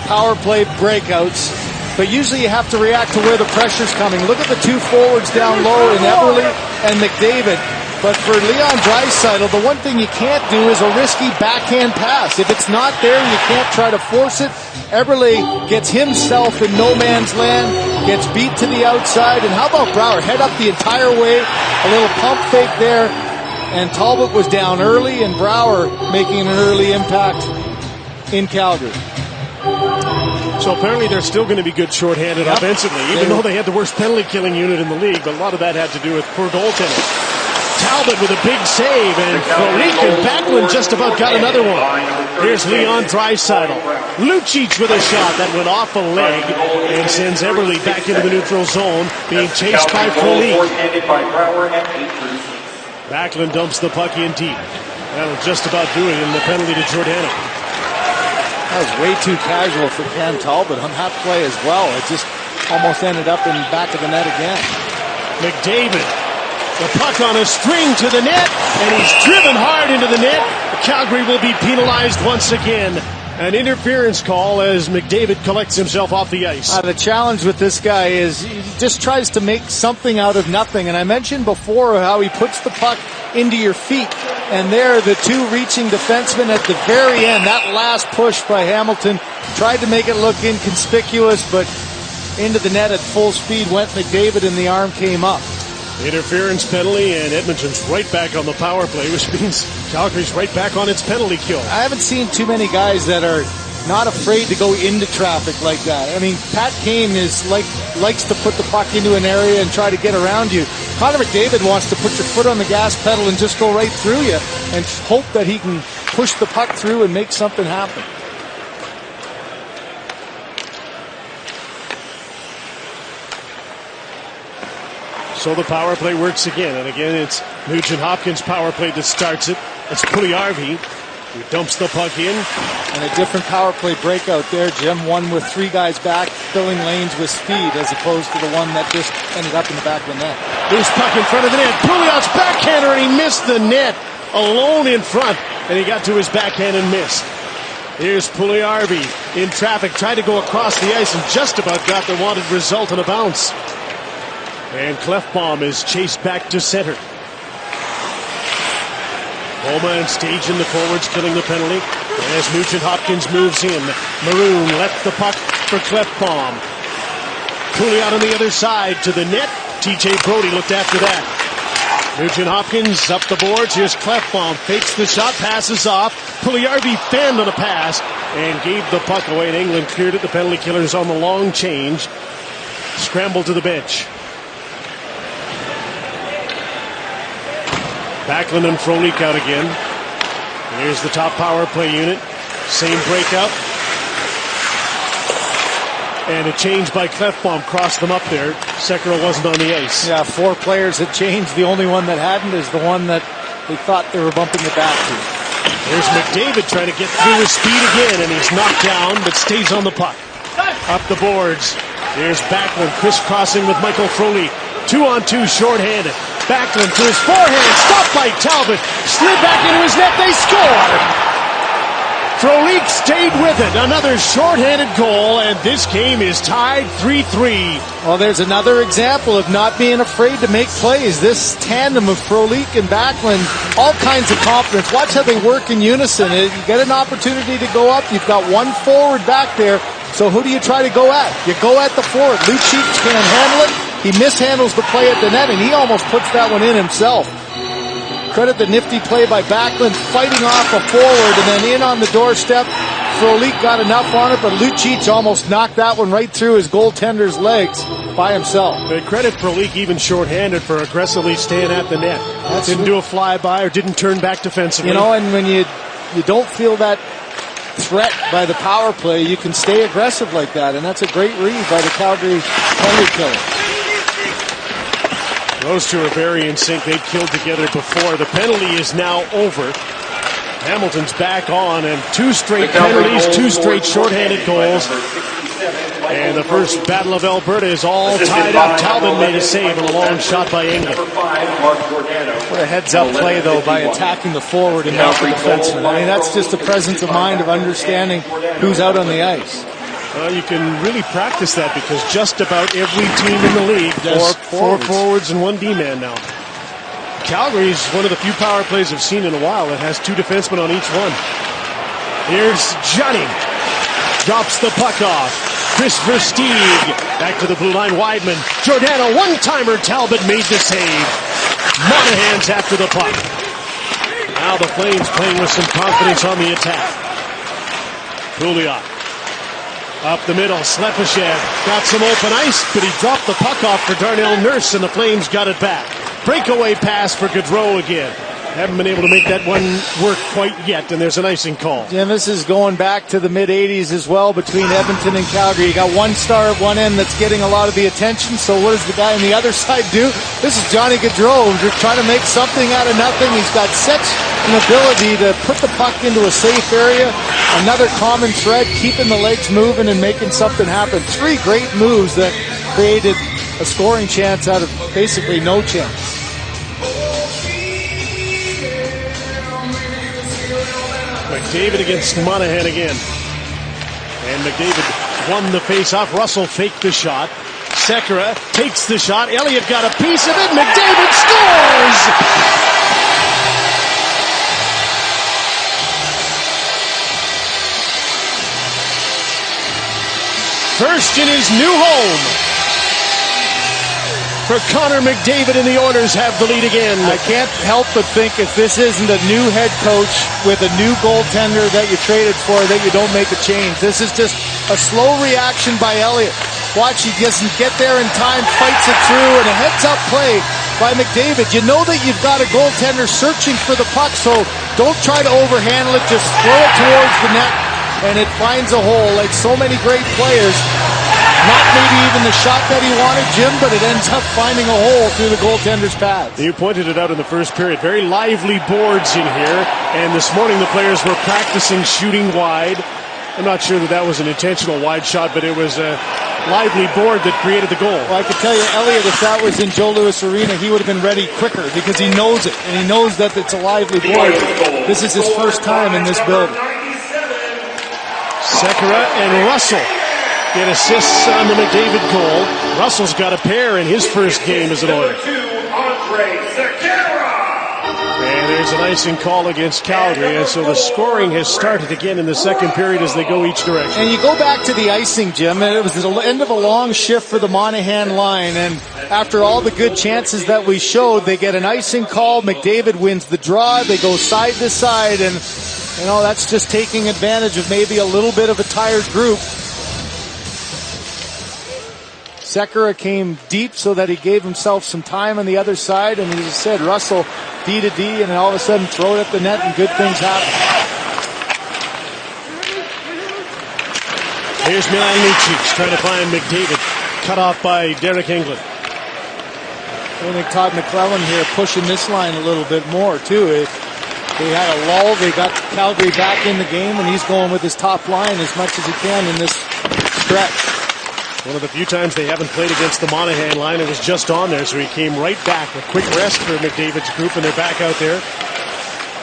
power play breakouts, but usually you have to react to where the pressure's coming. Look at the two forwards down low in Eberle and McDavid. But for Leon Draisaitl, the one thing you can't do is a risky backhand pass. If it's not there, you can't try to force it. Eberle gets himself in no man's land, gets beat to the outside. And how about Brouwer? Head up the entire way, a little pump fake there. And Talbot was down early, and Brouwer making an early impact in Calgary. So apparently they're still going to be good shorthanded offensively, even though they had the worst penalty killing unit in the league. But a lot of that had to do with poor goaltending. Talbot with a big save, and Frolik and Backlund just about got another one. Here's Leon Draisaitl. Lucic with a shot that went off a leg and sends Eberle back into the neutral zone, being chased by Frolik. Backlund dumps the puck in deep. That'll just about do it in the penalty to Giordano. That was way too casual for Cam Talbot on that play as well. It just almost ended up in the back of the net again. McDavid, the puck on a string to the net, and he's driven hard into the net. Calgary will be penalized once again. An interference call as McDavid collects himself off the ice. The challenge with this guy is he just tries to make something out of nothing. And I mentioned before how he puts the puck into your feet. And there, the two reaching defensemen at the very end, that last push by Hamilton, tried to make it look inconspicuous, but into the net at full speed went McDavid and the arm came up. Interference penalty, and Edmonton's right back on the power play, which means Calgary's right back on its penalty kill. I haven't seen too many guys that are not afraid to go into traffic like that. I mean, Pat Kane likes to put the puck into an area and try to get around you. Connor McDavid wants to put your foot on the gas pedal and just go right through you and hope that he can push the puck through and make something happen. So the power play works again, and again it's Nugent-Hopkins' power play that starts it. It's Pouliot who dumps the puck in. And a different power play breakout there, Jim. One with three guys back, filling lanes with speed, as opposed to the one that just ended up in the back of the net. Loose puck in front of the net. Pouliot's backhander, and he missed the net. Alone in front, and he got to his backhand and missed. Here's Pouliot in traffic, tried to go across the ice and just about got the wanted result on a bounce. And Klefbom is chased back to center. Homa and staging the forwards, killing the penalty. As Nugent-Hopkins moves in, Maroon left the puck for Clefbaum. Pouliot on the other side to the net. TJ Brody looked after that. Nugent-Hopkins up the boards. Here's Clefbaum. Fakes the shot, passes off. Pouliot fanned on a pass and gave the puck away. And England cleared it. The penalty killers on the long change. Scrambled to the bench. Backlund and Frolik out again. Here's the top power play unit. Same breakout. And a change by Clefbaum crossed them up there. Sekera wasn't on the ice. Yeah, 4 players had changed. The only one that hadn't is the one that they thought they were bumping it back to. There's McDavid trying to get through his speed again, and he's knocked down, but stays on the puck. Up the boards. Here's Backlund crisscrossing with Michael Frolik. 2-on-2 shorthanded. Backlund to his forehand, stopped by Talbot. Slid back into his net, they score! Frolik stayed with it. Another shorthanded goal, and this game is tied 3-3. Well, there's another example of not being afraid to make plays. This tandem of Frolik and Backlund, all kinds of confidence. Watch how they work in unison. You get an opportunity to go up. You've got one forward back there. So who do you try to go at? You go at the forward. Lucic can't handle it. He mishandles the play at the net, and he almost puts that one in himself. Credit the nifty play by Backlund, fighting off a forward and then in on the doorstep. Frolik got enough on it, but Lucic almost knocked that one right through his goaltender's legs by himself. But credit Frolik even shorthanded for aggressively staying at the net. Didn't do a flyby or didn't turn back defensively. You know, and when you don't feel that threat by the power play, you can stay aggressive like that, and that's a great read by the Calgary penalty killer. Those two are very in sync. They've killed together before. The penalty is now over. Hamilton's back on, and 2 straight penalties, 2 straight shorthanded goals. And the first Battle of Alberta is all tied up. Talbot made a save and a long shot by England. What a heads-up play, though, by attacking the forward and not the defenseman. I mean, that's just a presence of mind of understanding who's out on the ice. Well, you can really practice that because just about every team in the league does 4 forwards and 1 D-man now. Calgary's one of the few power plays I've seen in a while that has 2 defensemen on each one. Here's Johnny. Drops the puck off. Chris Versteeg. Back to the blue line. Weidman. Giordano. One-timer. Talbot made the save. Monahan's after the puck. Now the Flames playing with some confidence on the attack. Pouliot. Up the middle, Slepyshev got some open ice, but he dropped the puck off for Darnell Nurse, and the Flames got it back. Breakaway pass for Gaudreau again. Haven't been able to make that one work quite yet, and there's an icing call. Jim, this is going back to the mid-'80s as well between Edmonton and Calgary. You got one star at one end that's getting a lot of the attention, so what does the guy on the other side do? This is Johnny Gaudreau just trying to make something out of nothing. He's got such an ability to put the puck into a safe area. Another common thread, keeping the legs moving and making something happen. 3 great moves that created a scoring chance out of basically no chance. McDavid against Monahan again. And McDavid won the face-off. Russell faked the shot. Sekera takes the shot. Elliott got a piece of it. McDavid scores! First in his new home. For Connor McDavid, and the Oilers have the lead again. I can't help but think if this isn't a new head coach with a new goaltender that you traded for, that you don't make a change. This is just a slow reaction by Elliott. Watch, he doesn't get there in time, fights it through, and a heads-up play by McDavid. You know that you've got a goaltender searching for the puck, so don't try to overhandle it. Just throw it towards the net, and it finds a hole like so many great players. Not maybe even the shot that he wanted, Jim, but it ends up finding a hole through the goaltender's pads. You pointed it out in the first period. Very lively boards in here. And this morning the players were practicing shooting wide. I'm not sure that that was an intentional wide shot, but it was a lively board that created the goal. Well, I could tell you, Elliott, if that was in Joe Louis Arena, he would have been ready quicker because he knows it, and he knows that it's a lively board. This is his first time in this building. Sekera and Russell get assists on the McDavid goal. Russell's got a pair in his first game as an Oiler. And And there's an icing call against Calgary, and so the scoring has started again in the second period as they go each direction. And you go back to the icing, Jim, and it was the end of a long shift for the Monahan line, and after all the good chances that we showed, they get an icing call. McDavid wins the draw. They go side to side, and that's just taking advantage of maybe a little bit of a tired group. Sekera came deep so that he gave himself some time on the other side, and as you said, Russell D to D, and then all of a sudden throw it at the net and good things happen. Here's Milan Lucic trying to find McDavid, cut off by Derek Englund. I think Todd McClellan here pushing this line a little bit more too. They had a lull, they got Calgary back in the game, and he's going with his top line as much as he can in this stretch. One of the few times they haven't played against the Monahan line. It was just on there, so he came right back. A quick rest for McDavid's group, and they're back out there.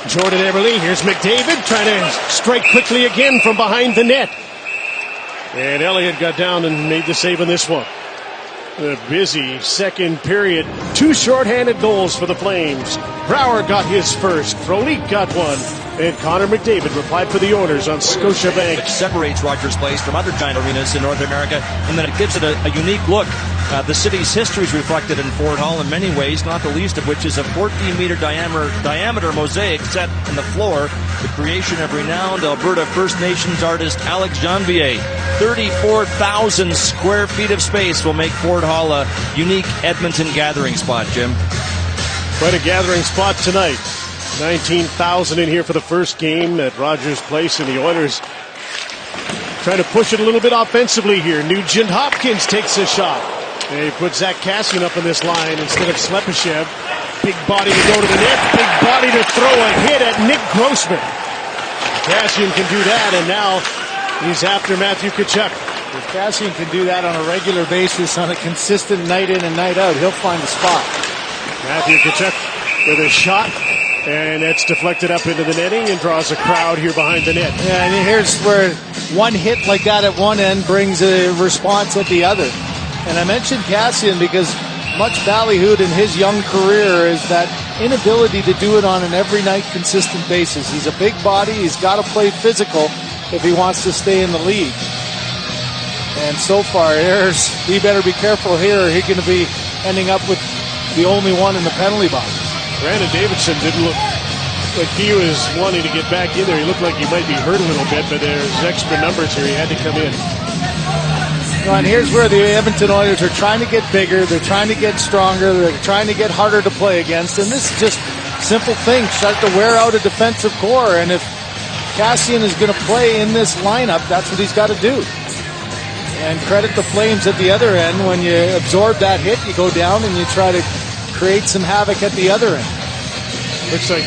Jordan Eberle, here's McDavid trying to strike quickly again from behind the net. And Elliott got down and made the save on this one. A busy second period. 2 shorthanded goals for the Flames. Brouwer got his first. Frolik got one. And Connor McDavid replied for the Oilers on Scotiabank. It separates Rogers Place from other giant arenas in North America, and then it gives it a unique look. The city's history is reflected in Ford Hall in many ways, not the least of which is a 14-meter diameter mosaic set in the floor, the creation of renowned Alberta First Nations artist Alex Janvier. 34,000 square feet of space will make Ford Hall a unique Edmonton gathering spot, Jim. Quite a gathering spot tonight. 19,000 in here for the first game at Rogers Place, and the Oilers trying to push it a little bit offensively here. Nugent Hopkins takes a shot. They put Zach Kassian up in this line instead of Slepyshev. Big body to go to the net. Big body to throw a hit at Nick Grossman. Kassian can do that, and now he's after Matthew Tkachuk. If Kassian can do that on a regular basis, on a consistent night in and night out, he'll find a spot. Matthew Tkachuk with a shot. And it's deflected up into the netting and draws a crowd here behind the net. Yeah, and here's where one hit like that at one end brings a response at the other. And I mentioned Kassian because much ballyhooed in his young career is that inability to do it on an every night consistent basis. He's a big body. He's got to play physical if he wants to stay in the league. And so far, he better be careful here, or he's going to be ending up with the only one in the penalty box. Brandon Davidson didn't look like he was wanting to get back in there. He looked like he might be hurt a little bit, but there's extra numbers here. He had to come in. And here's where the Edmonton Oilers are trying to get bigger. They're trying to get stronger. They're trying to get harder to play against. And this is just simple things. Start to wear out a defensive core. And if Kassian is going to play in this lineup, that's what he's got to do. And credit the Flames at the other end. When you absorb that hit, you go down and you try to create some havoc at the other end. Looks like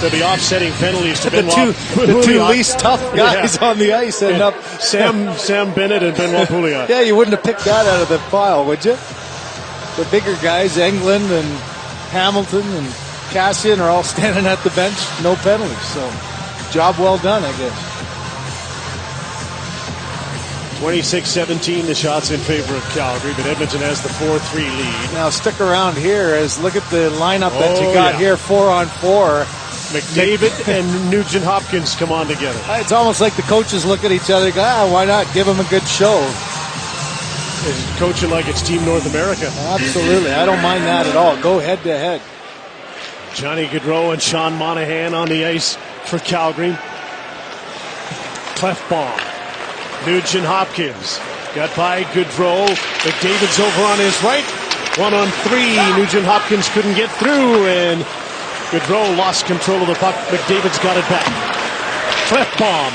they'll be offsetting penalties to the two least tough guys on the ice end up. Sam Bennett and Benoit Pouliot. Yeah, you wouldn't have picked that out of the file, would you? The bigger guys, Englund and Hamilton and Kassian, are all standing at the bench, no penalties. So, job well done, I guess. 26-17, the shots in favor of Calgary, but Edmonton has the 4-3 lead. Now stick around here as look at the lineup that you got here, 4-on-4. McDavid and Nugent Hopkins come on together. It's almost like the coaches look at each other and go, why not give them a good show? And coaching like it's Team North America. Absolutely, I don't mind that at all. Go head to head. Johnny Gaudreau and Sean Monahan on the ice for Calgary. Cleft bomb. Nugent Hopkins got by Gaudreau. McDavid's over on his right. 1-on-3. Nugent Hopkins couldn't get through, and Gaudreau lost control of the puck. McDavid's got it back. Cleft bomb.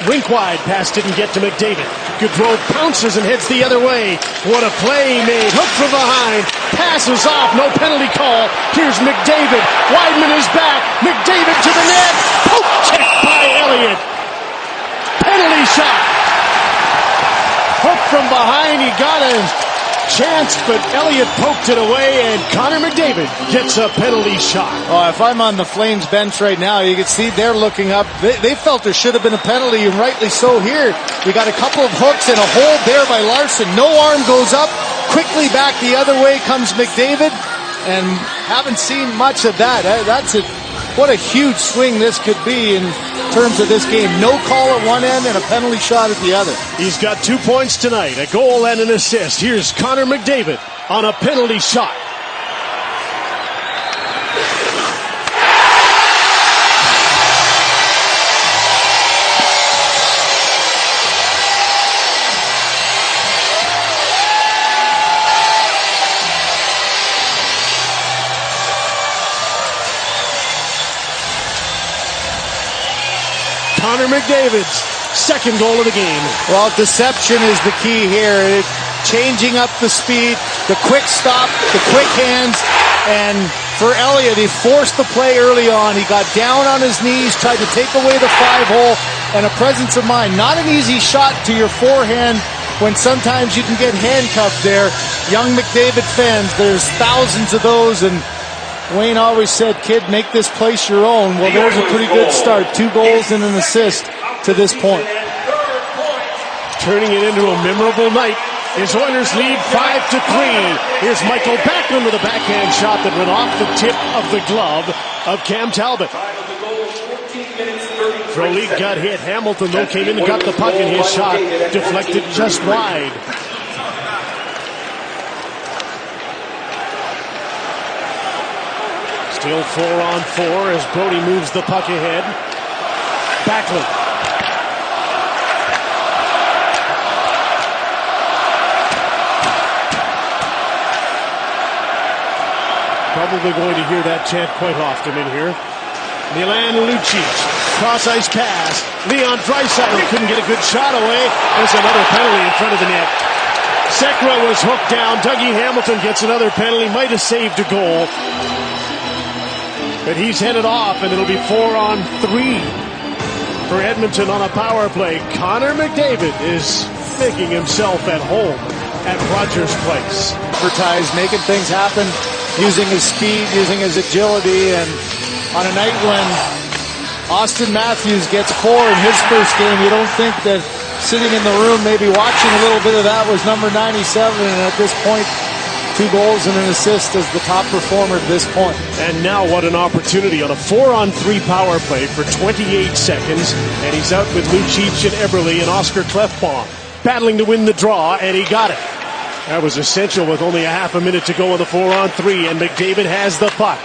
Rink wide pass didn't get to McDavid. Gaudreau pounces and heads the other way. What a play made. Hook from behind. Passes off. No penalty call. Here's McDavid. Wideman is back. McDavid to the net. Poke check by Elliott. Penalty shot. Hook from behind. He got a chance, but Elliott poked it away, and Connor McDavid gets a penalty shot. Oh, if I'm on the Flames bench right now, you can see they're looking up. They felt there should have been a penalty, and rightly so here. We got a couple of hooks and a hold there by Larson. No arm goes up. Quickly back the other way comes McDavid, and haven't seen much of that. What a huge swing this could be in terms of this game. No call at one end and a penalty shot at the other. He's got 2 points tonight, a goal and an assist. Here's Connor McDavid on a penalty shot. Connor McDavid's second goal of the game. Well, deception is the key here. Changing up the speed, the quick stop, the quick hands, and for Elliott, he forced the play early on. He got down on his knees, tried to take away the 5-hole, and a presence of mind. Not an easy shot to your forehand when sometimes you can get handcuffed there. Young McDavid fans, there's thousands of those, and Wayne always said, kid, make this place your own. Well, there's a pretty good start. 2 goals and an assist to this point. Turning it into a memorable night. His Oilers lead 5-3. Here's Michael Backlund with a backhand shot that went off the tip of the glove of Cam Talbot. Frolik got hit. Hamilton, though, came in and got the puck, and his shot deflected just wide. Still 4-on-4 as Brody moves the puck ahead. Backlund. Probably going to hear that chant quite often in here. Milan Lucic, cross-ice pass. Leon Draisaitl couldn't get a good shot away. There's another penalty in front of the net. Sekera was hooked down. Dougie Hamilton gets another penalty. Might have saved a goal. But he's headed off, and it'll be 4-on-3 for Edmonton on a power play. Connor McDavid is making himself at home at Rogers Place. Advertised, making things happen, using his speed, using his agility, and on a night when Austin Matthews gets 4 in his first game, you don't think that sitting in the room maybe watching a little bit of that was number 97, and at this point, 2 goals and an assist as the top performer at this point. And now what an opportunity on a 4-on-3 power play for 28 seconds. And he's out with Lucic and Eberle and Oscar Klefbom battling to win the draw, and he got it. That was essential with only a half a minute to go on the 4-on-3, and McDavid has the puck.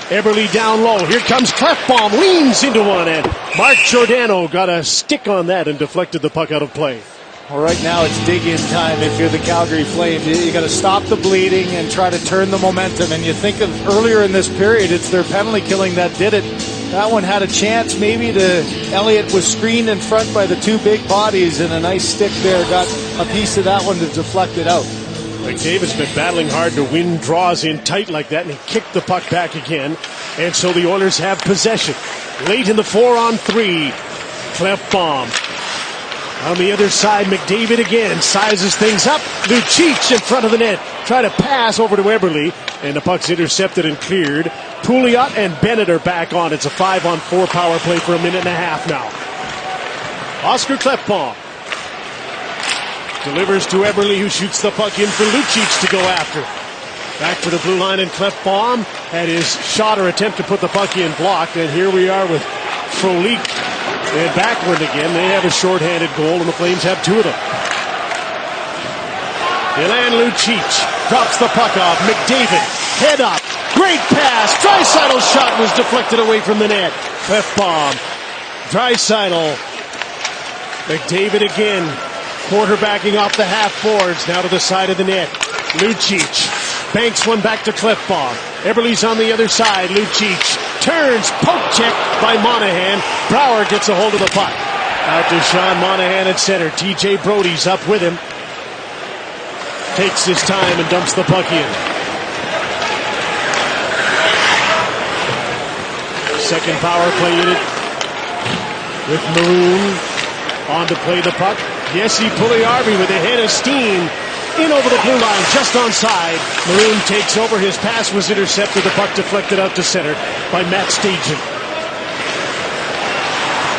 Eberle down low. Here comes Klefbom, leans into one, and Mark Giordano got a stick on that and deflected the puck out of play. Well, right now it's dig-in time if you're the Calgary Flames. You got to stop the bleeding and try to turn the momentum. And you think of earlier in this period, it's their penalty killing that did it. That one had a chance maybe to Elliott was screened in front by the 2 big bodies, and a nice stick there got a piece of that one to deflect it out. McDavid's been battling hard to win draws in tight like that, and he kicked the puck back again. And so the Oilers have possession. Late in the 4-on-3, Klefbom. On the other side, McDavid again sizes things up. Lucic in front of the net. Try to pass over to Eberle, and the puck's intercepted and cleared. Pouliot and Bennett are back on. It's a 5-on-4 power play for a minute and a half now. Oscar Klefbom delivers to Eberle, who shoots the puck in for Lucic to go after. Back for the blue line, and Klefbom had his shot or attempt to put the puck in blocked, and here we are with Frolik and Backlund again. They have a shorthanded goal, and the Flames have 2 of them. Milan Lucic drops the puck off. McDavid, head up. Great pass. Draisaitl's shot was deflected away from the net. Klefbom. Draisaitl. McDavid again. Quarterbacking off the half boards. Now to the side of the net. Lucic banks one back to Klefbom. Eberle's on the other side. Lucic turns. Poke check by Monahan. Brouwer gets a hold of the puck. Out to Sean Monahan at center. TJ Brody's up with him. Takes his time and dumps the puck in. Second power play unit with Maroon on to play the puck. Jesse Puljujärvi with a head of steam in over the blue line, just onside. Maroon takes over. His pass was intercepted. The puck deflected out to center by Matt Stajan.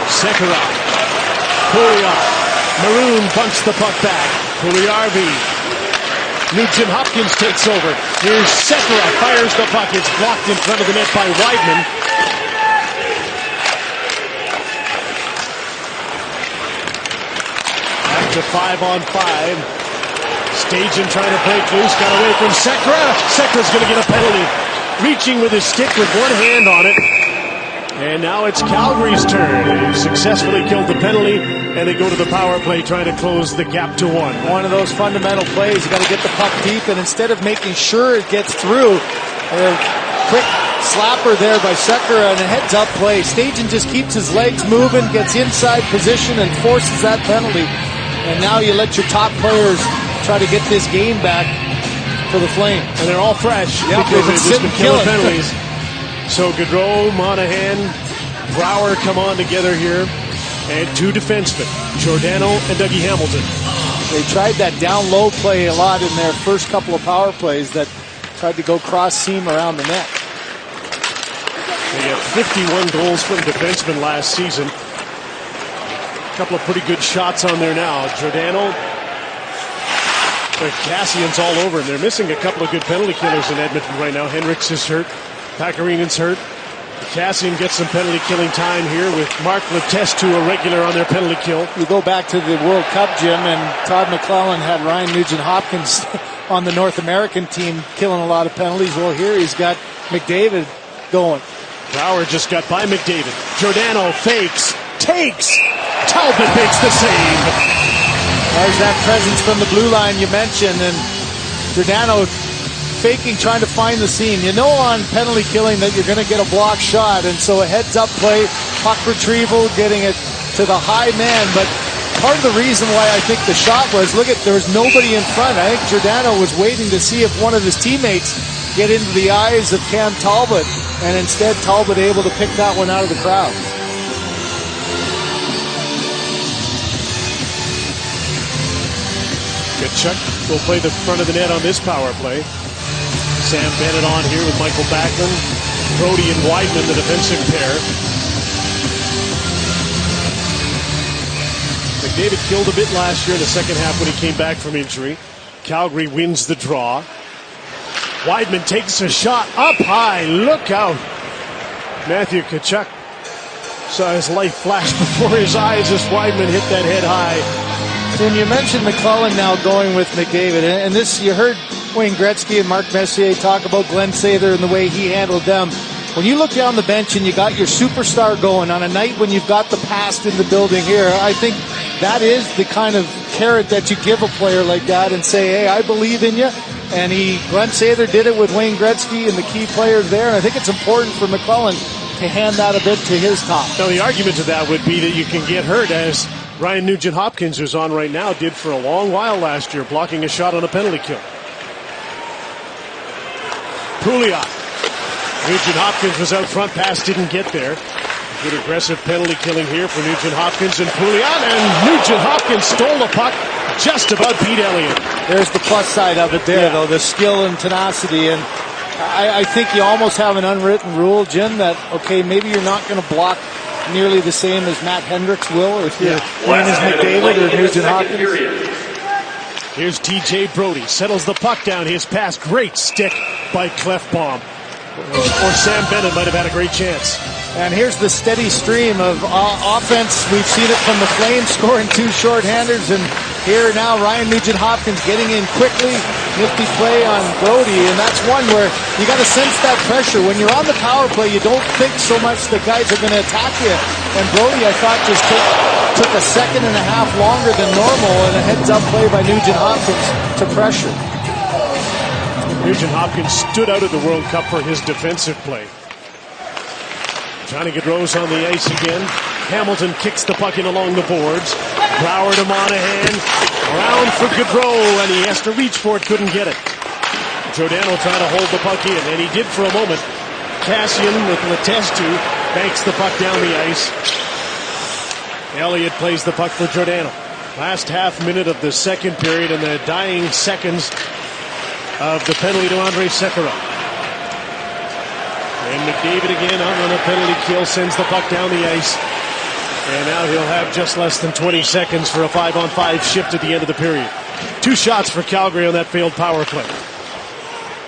Sekera. Pouliot. Maroon bunts the puck back. Puljujärvi. Nugent Hopkins takes over. Here's Sekera, fires the puck. It's blocked in front of the net by Weidman. Back to 5-on-5. Stajan trying to break loose, got away from Sekera. Sekera's going to get a penalty. Reaching with his stick with one hand on it. And now it's Calgary's turn. They've successfully killed the penalty, and they go to the power play trying to close the gap to 1. One of those fundamental plays. You got to get the puck deep, and instead of making sure it gets through, a quick slapper there by Sekera and a heads-up play. Stajan just keeps his legs moving, gets inside position, and forces that penalty. And now you let your top players try to get this game back for the Flames. And they're all fresh. Yep, because they've just been killing penalties. penalties. So Gaudreau, Monahan, Brouwer come on together here. And 2 defensemen, Giordano and Dougie Hamilton. They tried that down low play a lot in their first couple of power plays that tried to go cross seam around the net. They got 51 goals from defensemen last season. A couple of pretty good shots on there now. Giordano, Cassian's all over, and they're missing a couple of good penalty killers in Edmonton right now. Henriks is hurt. Pakarinen's hurt. Cassian gets some penalty killing time here with Mark Letestu, a regular on their penalty kill. You go back to the World Cup, Jim, and Todd McClellan had Ryan Nugent-Hopkins on the North American team killing a lot of penalties. Well, here he's got McDavid going. Brouwer just got by McDavid. Giordano fakes, takes. Talbot makes the save. There's that presence from the blue line you mentioned, and Giordano faking, trying to find the seam. You know on penalty killing that you're going to get a block shot, and so a heads-up play, puck retrieval, getting it to the high man. But part of the reason why I think the shot was, look at, there was nobody in front. I think Giordano was waiting to see if one of his teammates get into the eyes of Cam Talbot, and instead Talbot able to pick that one out of the crowd. Tkachuk will play the front of the net on this power play. Sam Bennett on here with Michael Backlund. Brody and Weidman, the defensive pair. McDavid killed a bit last year in the second half when he came back from injury. Calgary wins the draw. Weidman takes a shot up high. Look out. Matthew Tkachuk saw his life flash before his eyes as Weidman hit that head high. Tim, you mentioned McClellan now going with McDavid, and this, you heard Wayne Gretzky and Mark Messier talk about Glenn Sather and the way he handled them. When you look down the bench and you got your superstar going on a night when you've got the past in the building here, I think that is the kind of carrot that you give a player like that and say, hey, I believe in you. And Glenn Sather did it with Wayne Gretzky and the key players there, and I think it's important for McClellan to hand that a bit to his top. Now, the argument to that would be that you can get hurt, as Ryan Nugent-Hopkins, who's on right now, did for a long while last year, blocking a shot on a penalty kill. Pouliot. Nugent-Hopkins was out front, pass didn't get there. Good aggressive penalty killing here for Nugent-Hopkins and Pouliot, and Nugent-Hopkins stole the puck, just about beat Elliott. There's the plus side of it there, though, the skill and tenacity. And I think you almost have an unwritten rule, Jim, that, okay, maybe you're not going to block nearly the same as Matt Hendricks will if you're playing as McDavid or Nugent-Hopkins. Here's TJ Brody, settles the puck down, his pass, great stick by Clefbaum. Or Sam Bennett might have had a great chance. And here's the steady stream of offense. We've seen it from the Flames, scoring 2 shorthanders, and here now Ryan Nugent-Hopkins getting in quickly. Nifty play on Brody, and that's one where you got to sense that pressure. When you're on the power play, you don't think so much the guys are going to attack you. And Brody, I thought, just took a second and a half longer than normal, and a heads-up play by Nugent-Hopkins to pressure. Nugent-Hopkins stood out at the World Cup for his defensive play. Johnny Gaudreau's on the ice again. Hamilton kicks the puck in along the boards. Brouwer to Monahan. Around for Gaudreau, and he has to reach for it, couldn't get it. Giordano trying to hold the puck in, and he did for a moment. Cassian with Letestu banks the puck down the ice. Elliott plays the puck for Giordano. Last half minute of the second period and the dying seconds of the penalty to Andrei Sekera. And McDavid again on a penalty kill, sends the puck down the ice. And now he'll have just less than 20 seconds for a 5-on-5 shift at the end of the period. 2 shots for Calgary on that failed power play.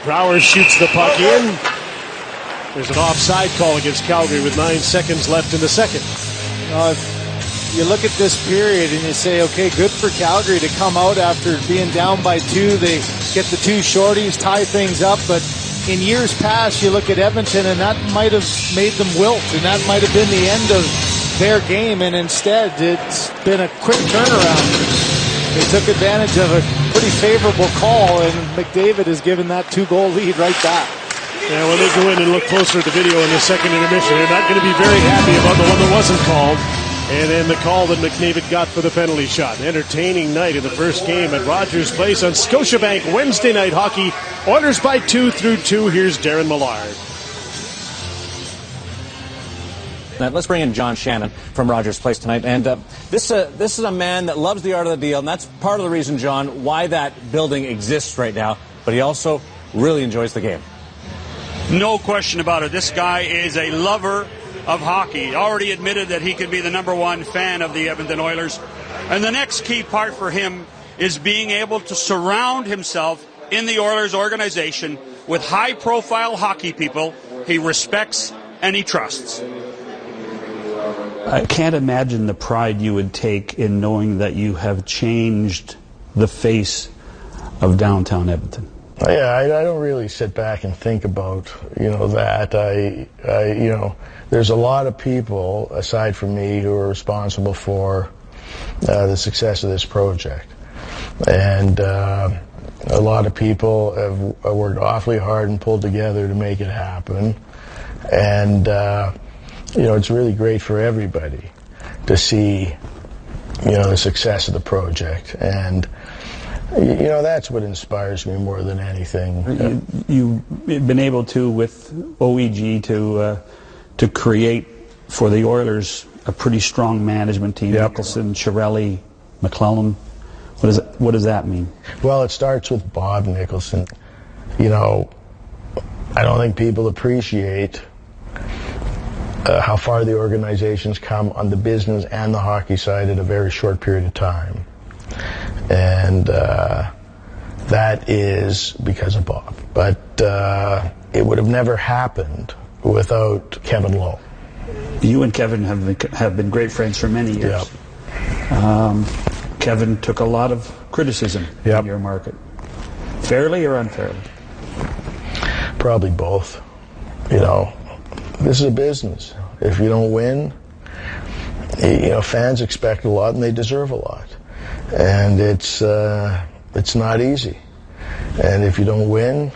Brouwer shoots the puck in. There's an offside call against Calgary with 9 seconds left in the second. You look at this period and you say, okay, good for Calgary to come out after being down by 2. They get the 2 shorties, tie things up. But in years past, you look at Edmonton and that might have made them wilt, and that might have been the end of their game. And instead, it's been a quick turnaround. They took advantage of a pretty favorable call, and McDavid has given that 2-goal lead right back. Yeah, when they go in and look closer at the video in the second intermission, they're not going to be very happy about the one that wasn't called. And then the call that McDavid got for the penalty shot. An entertaining night in the first game at Rogers Place on Scotiabank Wednesday night hockey. Oilers by 2 through 2. Here's Darren Millard. Now, let's bring in John Shannon from Rogers Place tonight. And this is a man that loves the art of the deal, and that's part of the reason, John, why that building exists right now. But he also really enjoys the game. No question about it. This guy is a lover of hockey. He already admitted that he could be the #1 fan of the Edmonton Oilers. And the next key part for him is being able to surround himself in the Oilers organization with high-profile hockey people he respects and he trusts. I can't imagine the pride you would take in knowing that you have changed the face of downtown Edmonton. Yeah, I don't really sit back and think about, that. There's a lot of people aside from me who are responsible for the success of this project. And a lot of people have worked awfully hard and pulled together to make it happen. And it's really great for everybody to see, the success of the project. And, that's what inspires me more than anything. You've been able to, with OEG, to create for the Oilers a pretty strong management team. Yep. Nicholson, Chiarelli, McClellan. What does that mean? Well, it starts with Bob Nicholson. I don't think people appreciate how far the organization's come on the business and the hockey side in a very short period of time. And that is because of Bob. But it would have never happened without Kevin Lowe. You and Kevin have been great friends for many years. Yep. Kevin took a lot of criticism in your market. Fairly or unfairly? Probably both. This is a business. If you don't win, fans expect a lot and they deserve a lot. And it's not easy. And if you don't win,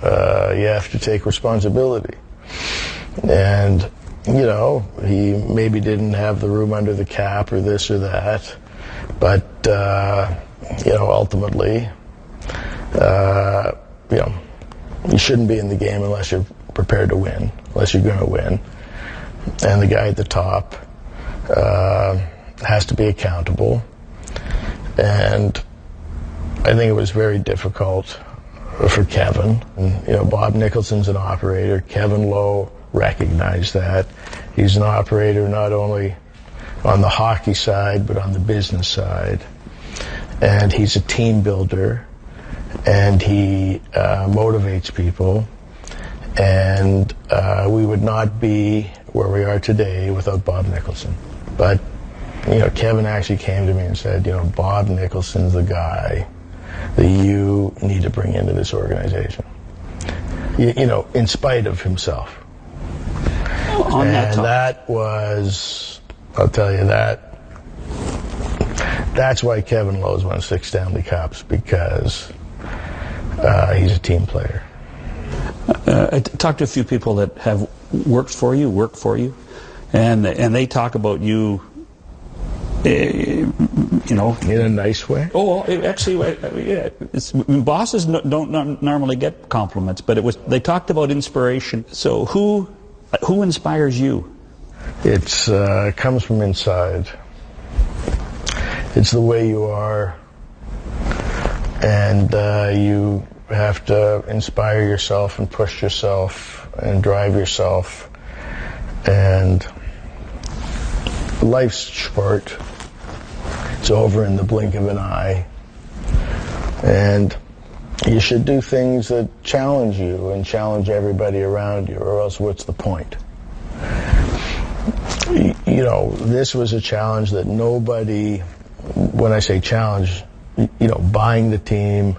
you have to take responsibility. And, he maybe didn't have the room under the cap or this or that. But, ultimately, you shouldn't be in the game unless you're prepared to win, unless you're going to win. And the guy at the top has to be accountable. And I think it was very difficult for Kevin. And, Bob Nicholson's an operator. Kevin Lowe recognized that. He's an operator not only on the hockey side, but on the business side. And he's a team builder. And he motivates people. And we would not be where we are today without Bob Nicholson. But, Kevin actually came to me and said, Bob Nicholson's the guy that you need to bring into this organization. In spite of himself. That was, I'll tell you that's why Kevin Lowe's won 6 Stanley Cups, because he's a team player. I talked to a few people that have worked for you, and they talk about you, in a nice way. Oh, actually, bosses don't normally get compliments, but they talked about inspiration. So who inspires you? It's comes from inside. It's the way you are, and you have to inspire yourself and push yourself and drive yourself. And life's short. It's over in the blink of an eye. And you should do things that challenge you and challenge everybody around you, or else what's the point? You know, this was a challenge that nobody, when I say challenge, you know, buying the team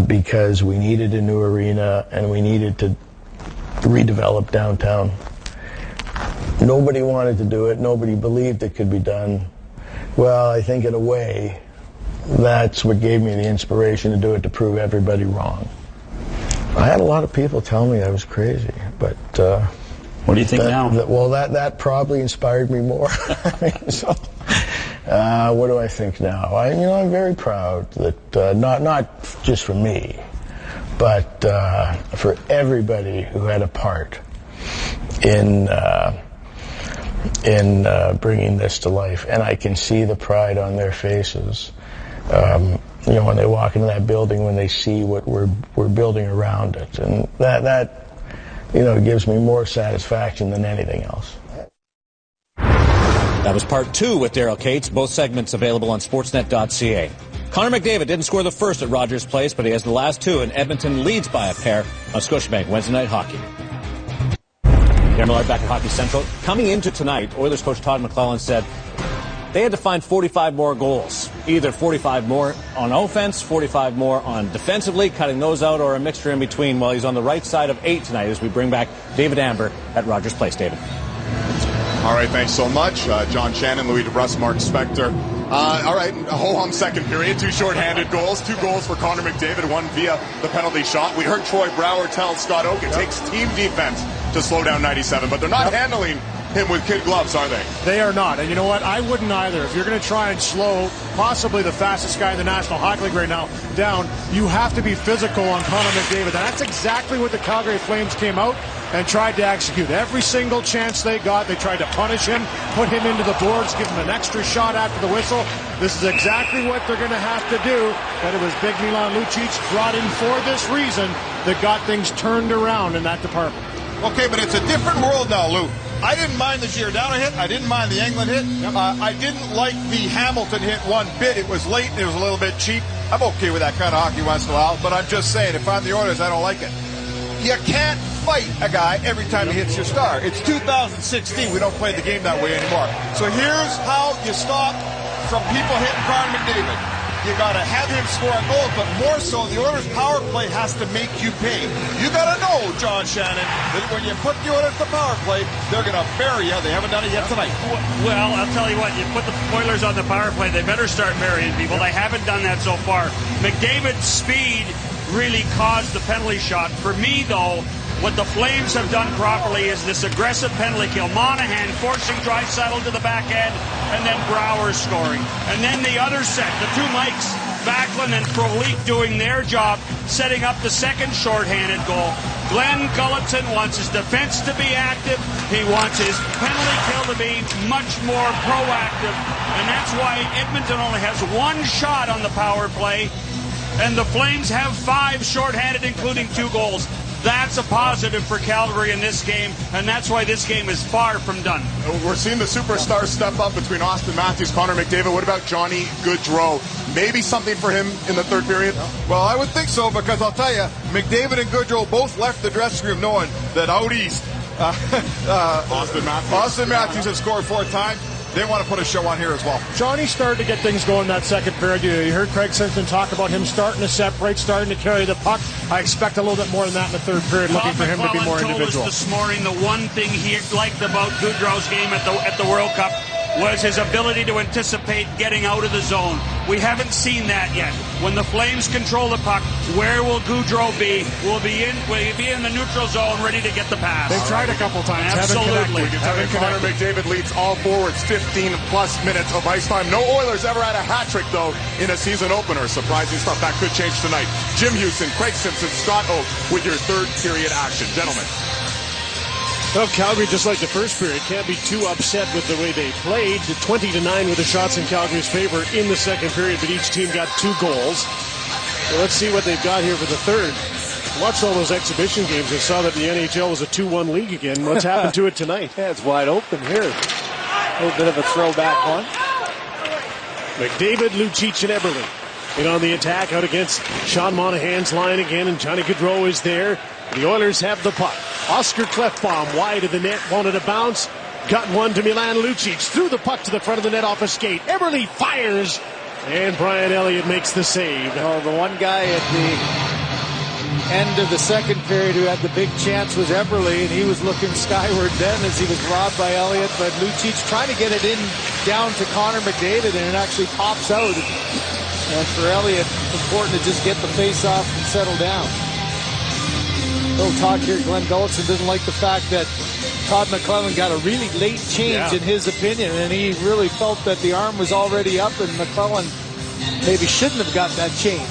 because we needed a new arena and we needed to redevelop downtown. Nobody wanted to do it. Nobody believed it could be done. Well, I think in a way, that's what gave me the inspiration to do it, to prove everybody wrong. I had a lot of people tell me I was crazy, but what do you think now? That probably inspired me more. So, what do I think now? I'm very proud that not just for me, but for everybody who had a part in bringing this to life, and I can see the pride on their faces. You know, when they walk into that building, when they see what we're building around it, and that you know, gives me more satisfaction than anything else. That was part 2 with Daryl Cates. Both segments available on Sportsnet.ca. Connor McDavid didn't score the first at Rogers Place, but he has the last 2, and Edmonton leads by a pair on Scotiabank Wednesday Night Hockey. Darren Millard back at Hockey Central. Coming into tonight, Oilers coach Todd McLellan said they had to find 45 more goals. Either 45 more on offense, 45 more on defensively, cutting those out, or a mixture in between. Well, he's on the right side of 8 tonight as we bring back David Amber at Rogers Place. David. All right, thanks so much. John Shannon, Louis DeBrusk, Mark Spector. All right, a ho-hum second period. 2 shorthanded goals. 2 goals for Connor McDavid, 1 via the penalty shot. We heard Troy Brouwer tell Scott Oak it takes team defense to slow down 97, but they're not handling him with kid gloves, are they? They are not. And you know what? I wouldn't either. If you're going to try and slow possibly the fastest guy in the National Hockey League right now down, you have to be physical on Connor McDavid. And that's exactly what the Calgary Flames came out and tried to execute. Every single chance they got, they tried to punish him, put him into the boards, give him an extra shot after the whistle. This is exactly what they're going to have to do. But it was big Milan Lucic brought in for this reason that got things turned around in that department. Okay, but it's a different world now, Lou. I didn't mind the Giordano hit. I didn't mind the Englund hit. I didn't like the Hamilton hit one bit. It was late and it was a little bit cheap. I'm okay with that kind of hockey once in a while, but I'm just saying, if I'm the Oilers, I don't like it. You can't fight a guy every time he hits your star. It's 2016. We don't play the game that way anymore. So here's how you stop from people hitting Connor McDavid. You got to have him score a goal, but more so, the Oilers' power play has to make you pay. You got to know, John Shannon, that when you put the Oilers to power play, they're going to bury you. They haven't done it yet tonight. Well, I'll tell you what, you put the Oilers on the power play, they better start burying people. They haven't done that so far. McDavid's speed really caused the penalty shot. For me, though, what the Flames have done properly is this aggressive penalty kill. Monahan forcing Draisaitl to the back end, and then Brouwer scoring. And then the other set, the 2 Mikes, Backlund and Frolik doing their job, setting up the second shorthanded goal. Glenn Gulleton wants his defense to be active. He wants his penalty kill to be much more proactive. And that's why Edmonton only has 1 shot on the power play, and the Flames have 5 shorthanded, including 2 goals. That's a positive for Calgary in this game, and that's why this game is far from done. We're seeing the superstars step up between Austin Matthews, Connor McDavid. What about Johnny Gaudreau? Maybe something for him in the third period? Well, I would think so, because I'll tell you, McDavid and Gaudreau both left the dressing room knowing that out east, Austin Matthews has scored 4 times. They want to put a show on here as well. Johnny started to get things going that second period. You heard Craig Simpson talk about him starting to separate, starting to carry the puck. I expect a little bit more than that in the third period, looking for him to be more individual. Told us this morning the one thing he liked about Gaudreau's game at the World Cup was his ability to anticipate getting out of the zone. We haven't seen that yet. When the Flames control the puck, where will Gaudreau be? Will he be in the neutral zone, ready to get the pass? They've tried a couple times. Absolutely. We can tell you Connor McDavid leads all forwards, 15-plus minutes of ice time. No Oilers ever had a hat trick, though, in a season opener. Surprising stuff. That could change tonight. Jim Houston, Craig Simpson, Scott Oak with your third period action. Gentlemen. Well, Calgary, just like the first period, can't be too upset with the way they played. 20-9 with the shots in Calgary's favor in the second period, but each team got 2 goals. So let's see what they've got here for the third. Watched all those exhibition games and saw that the NHL was a 2-1 league again. What's happened to it tonight? Yeah, it's wide open here. A little bit of a throwback one. McDavid, Lucic, and Eberle. And on the attack out against Sean Monahan's line again, and Johnny Gaudreau is there. The Oilers have the puck. Oscar Klefbom wide of the net, wanted a bounce. Got one to Milan Lucic. Threw the puck to the front of the net off a skate. Eberle fires. And Brian Elliott makes the save. Oh, the one guy at the end of the second period who had the big chance was Eberle, and he was looking skyward then as he was robbed by Elliott. But Lucic trying to get it in down to Connor McDavid, and it actually pops out. And for Elliott, important to just get the face off and settle down. Little talk here, Glenn Gulletson doesn't like the fact that Todd McClellan got a really late change in his opinion, and he really felt that the arm was already up, and McClellan maybe shouldn't have got that change.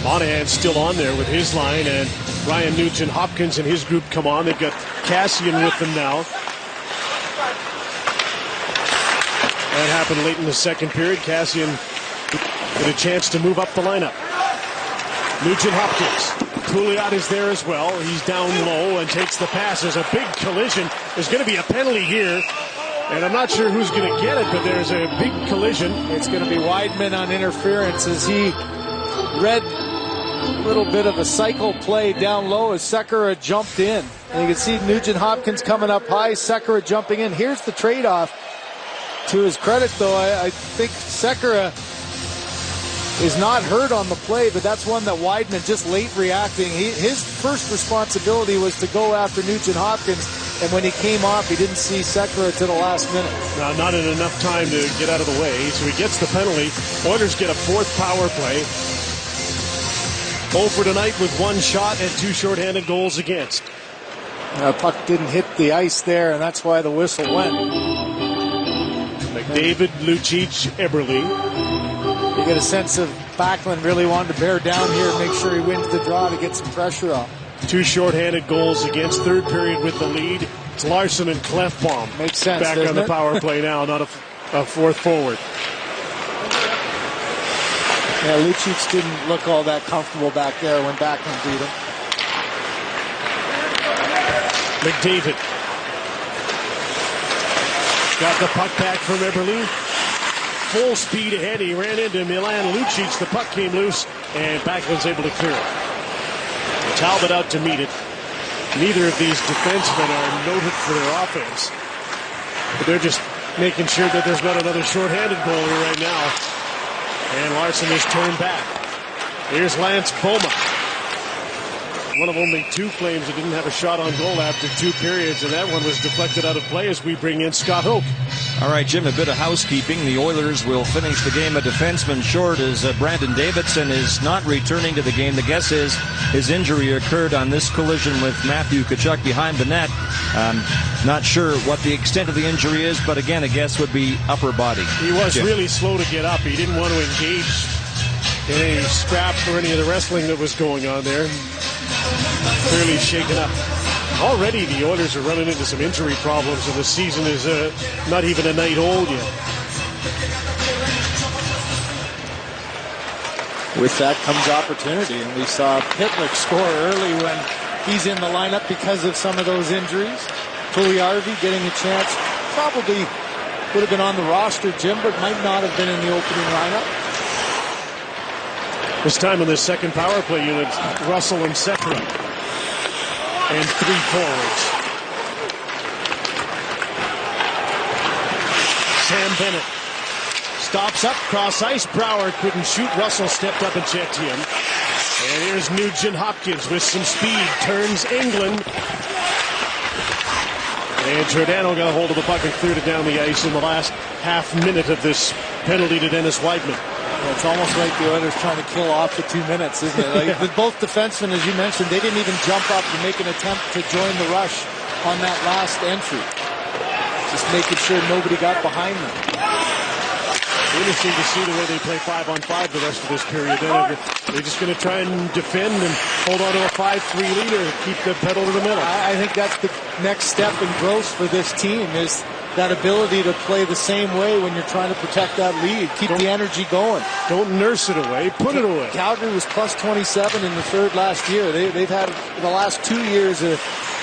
Monahan's still on there with his line, and Ryan Nugent-Hopkins and his group come on. They've got Cassian with them now. That happened late in the second period. Cassian get a chance to move up the lineup. Nugent-Hopkins. Pouliot is there as well. He's down low and takes the pass. There's a big collision. There's going to be a penalty here. And I'm not sure who's going to get it, but there's a big collision. It's going to be Weidman on interference as he read a little bit of a cycle play down low as Sekera jumped in. And you can see Nugent-Hopkins coming up high, Sekera jumping in. Here's the trade-off. To his credit, though, I think Sekera is not hurt on the play, but that's one that Weidman just late reacting. His first responsibility was to go after Nugent-Hopkins, and when he came off, he didn't see Sekera to the last minute. No, not in enough time to get out of the way, so he gets the penalty. Oilers get a fourth power play. 0 for tonight with one shot and 2 shorthanded goals against. Puck didn't hit the ice there, and that's why the whistle went. McDavid, Lucic, Eberle. You get a sense of Backlund really wanted to bear down here and make sure he wins the draw to get some pressure off. 2 shorthanded goals against. Third period with the lead. It's Larson and Klefbom. Makes sense, back on the power play now, not a fourth forward. Yeah, Lucic didn't look all that comfortable back there when Backlund beat him. McDavid. Got the puck back from Eberle. Full speed ahead. He ran into Milan Lucic. The puck came loose, and Backlund's able to clear it. Talbot out to meet it. Neither of these defensemen are noted for their offense, but they're just making sure that there's not another shorthanded goalie right now. And Larson is turned back. Here's Lance Boma. One of only 2 Flames that didn't have a shot on goal after 2 periods, and that one was deflected out of play as we bring in Scott Hoke. All right, Jim, a bit of housekeeping. The Oilers will finish the game a defenseman short as Brandon Davidson is not returning to the game. The guess is his injury occurred on this collision with Matthew Tkachuk behind the net. Not sure what the extent of the injury is, but again, a guess would be upper body. He was really slow to get up. He didn't want to engage in any scrap or any of the wrestling that was going on there. Clearly shaken up. Already the Oilers are running into some injury problems, and the season is not even a night old yet. With that comes opportunity, and we saw Pitlick score early when he's in the lineup because of some of those injuries. Puljujarvi getting a chance, probably would have been on the roster, Jim, but might not have been in the opening lineup. This time in the second power play unit, Russell and Sekera. And 3 forwards. Sam Bennett stops up, cross ice. Brouwer couldn't shoot. Russell stepped up and checked him. And here's Nugent-Hopkins with some speed. Turns England. And Giordano got a hold of the puck and cleared it down the ice in the last half minute of this penalty to Dennis Weidman. It's almost like the Oilers trying to kill off the 2 minutes, isn't it? Like, with both defensemen, as you mentioned, they didn't even jump up and make an attempt to join the rush on that last entry. Just making sure nobody got behind them. Interesting to see the way they play 5-on-5 the rest of this period. They're just going to try and defend and hold on to a 5-3 lead and keep the pedal to the metal. I think that's the next step in growth for this team, is that ability to play the same way when you're trying to protect that lead. Keep the energy going. Don't nurse it away. Put it away. Calgary was plus 27 in the third last year. They've had, in the last 2 years,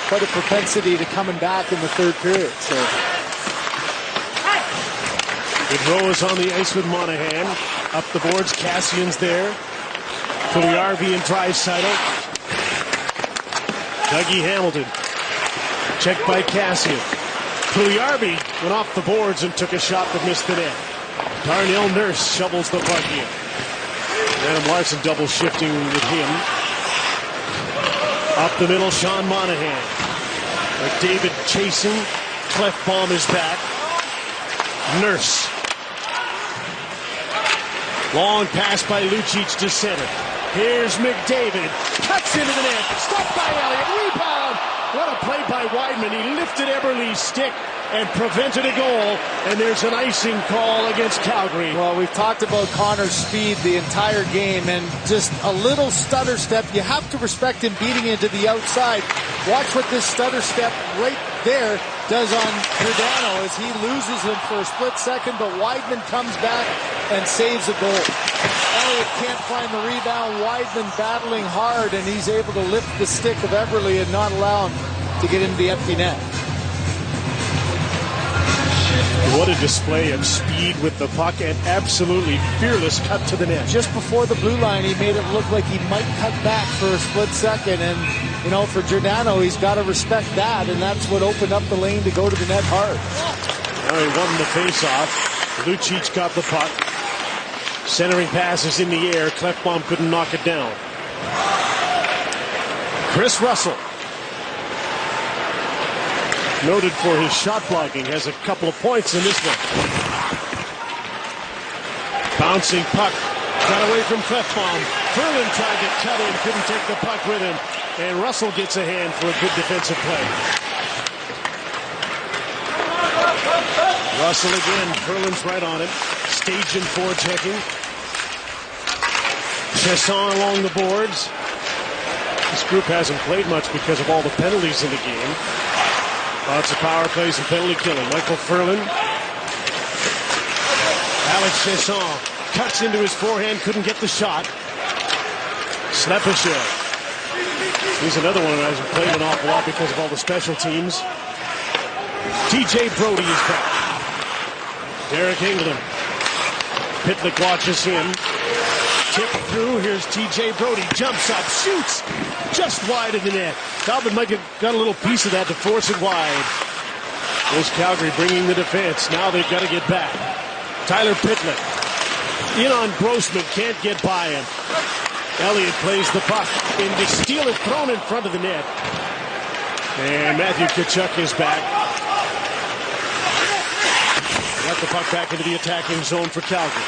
quite a propensity to coming back in the third period. So Gaudreau is on the ice with Monahan. Up the boards, Cassian's there. Puljujärvi and Draisaitl. Dougie Hamilton. Checked by Cassian. Puljujärvi went off the boards and took a shot that missed the net. Darnell Nurse shovels the puck in. Adam Larson double shifting with him. Up the middle, Sean Monahan. McDavid chasing. Clefbaum is back. Nurse. Long pass by Lucic to center. Here's McDavid. Cuts into the net. Stopped by Elliott. Rebound. What a play by Wideman. He lifted Eberle's stick and prevented a goal. And there's an icing call against Calgary. Well, we've talked about Connor's speed the entire game, and just a little stutter step. You have to respect him beating into the outside. Watch what this stutter step right there does on Giordano as he loses him for a split second, but Wideman comes back and saves a goal. Elliott can't find the rebound. Wideman battling hard, and he's able to lift the stick of Eberle and not allow him to get into the empty net. What a display of speed with the puck and absolutely fearless cut to the net. Just before the blue line, he made it look like he might cut back for a split second. And, you know, for Giordano, he's got to respect that. And that's what opened up the lane to go to the net hard. Now he won the faceoff. Lucic got the puck. Centering pass is in the air. Clefbaum couldn't knock it down. Chris Russell, noted for his shot blocking, has a couple of points in this one. Bouncing puck, got away from Clefbaum. Ferland tried to cut in, couldn't take the puck with him. And Russell gets a hand for a good defensive play. Russell again, Ferland's right on him. Stage and forechecking. Chesson along the boards. This group hasn't played much because of all the penalties in the game. Lots of power plays and penalty killing. Michael Ferland. Alex Chesson cuts into his forehand, couldn't get the shot. Slepyshev. He's another one who hasn't played an awful lot because of all the special teams. TJ Brody is back. Derek England. Pitlick watches him. Tip through. Here's TJ Brody. Jumps up. Shoots. Just wide of the net. Calvin might have got a little piece of that to force it wide. There's Calgary bringing the defense. Now they've got to get back. Tyler Pitlick. In on Grossman. Can't get by him. Elliott plays the puck. And to steal it, thrown in front of the net. And Matthew Tkachuk is back. Got the puck back into the attacking zone for Calgary.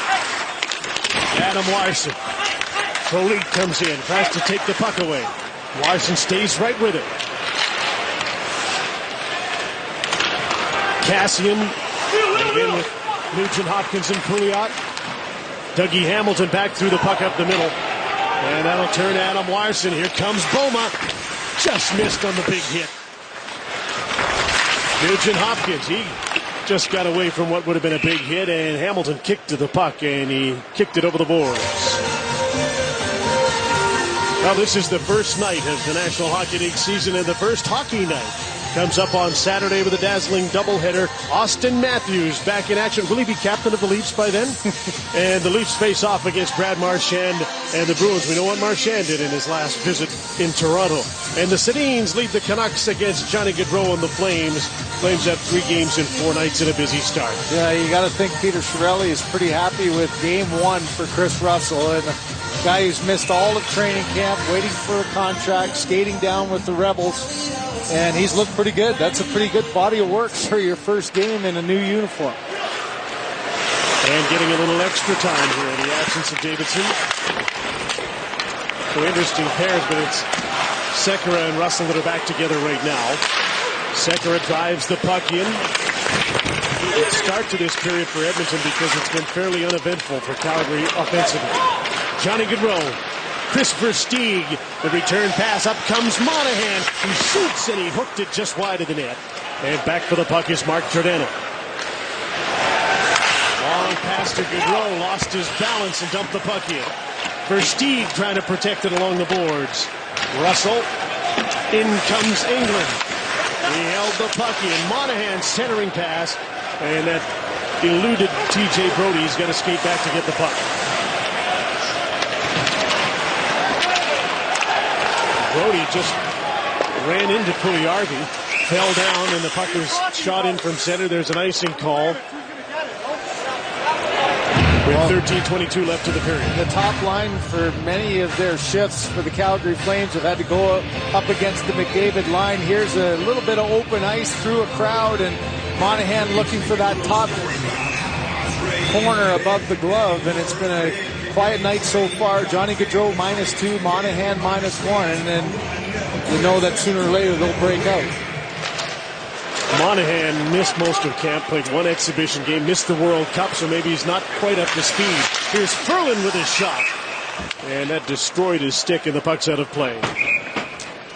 Adam Larson. Foley comes in, tries to take the puck away. Larson stays right with it. Cassian in with Nugent Hopkins and Pouliot. Dougie Hamilton back through the puck up the middle. And that'll turn Adam Larson. Here comes Boma. Just missed on the big hit. Nugent Hopkins, he just got away from what would have been a big hit, and Hamilton kicked to the puck, and he kicked it over the boards. Well, this is the first night of the National Hockey League season, and the first hockey night comes up on Saturday with a dazzling doubleheader. Austin Matthews back in action. Will he be captain of the Leafs by then? And the Leafs face off against Brad Marchand and the Bruins. We know what Marchand did in his last visit in Toronto. And the Sedins lead the Canucks against Johnny Gaudreau and the Flames. Flames have 3 games in 4 nights and a busy start. Yeah, you got to think Peter Chiarelli is pretty happy with game 1 for Chris Russell. And a guy who's missed all of training camp, waiting for a contract, skating down with the Rebels. And he's looked pretty good. That's a pretty good body of work for your first game in a new uniform. And getting a little extra time here in the absence of Davidson. So interesting pairs, but it's Sekera and Russell that are back together right now. Sekera drives the puck in. Good start to this period for Edmonton because it's been fairly uneventful for Calgary offensively. Johnny Gaudreau. Chris Versteeg, the return pass, up comes Monahan. He shoots and he hooked it just wide of the net. And back for the puck is Mark Giordano. Long pass to Gaudreau, lost his balance and dumped the puck in. Versteeg trying to protect it along the boards. Russell, in comes England. He held the puck in. Monahan centering pass, and that eluded T.J. Brody. He's got to skate back to get the puck. Brody just ran into Puljujarvi, fell down, and the puck was shot in from center. There's an icing call. With 13:22 left of the period. The top line for many of their shifts for the Calgary Flames have had to go up against the McDavid line. Here's a little bit of open ice through a crowd, and Monahan looking for that top corner above the glove, and it's been a quiet night so far. Johnny Gaudreau -2, Monahan -1, and then you know that sooner or later they'll break out. Monahan missed most of camp, played one exhibition game, missed the World Cup, so maybe he's not quite up to speed. Here's Ferland with his shot, and that destroyed his stick, and the puck's out of play.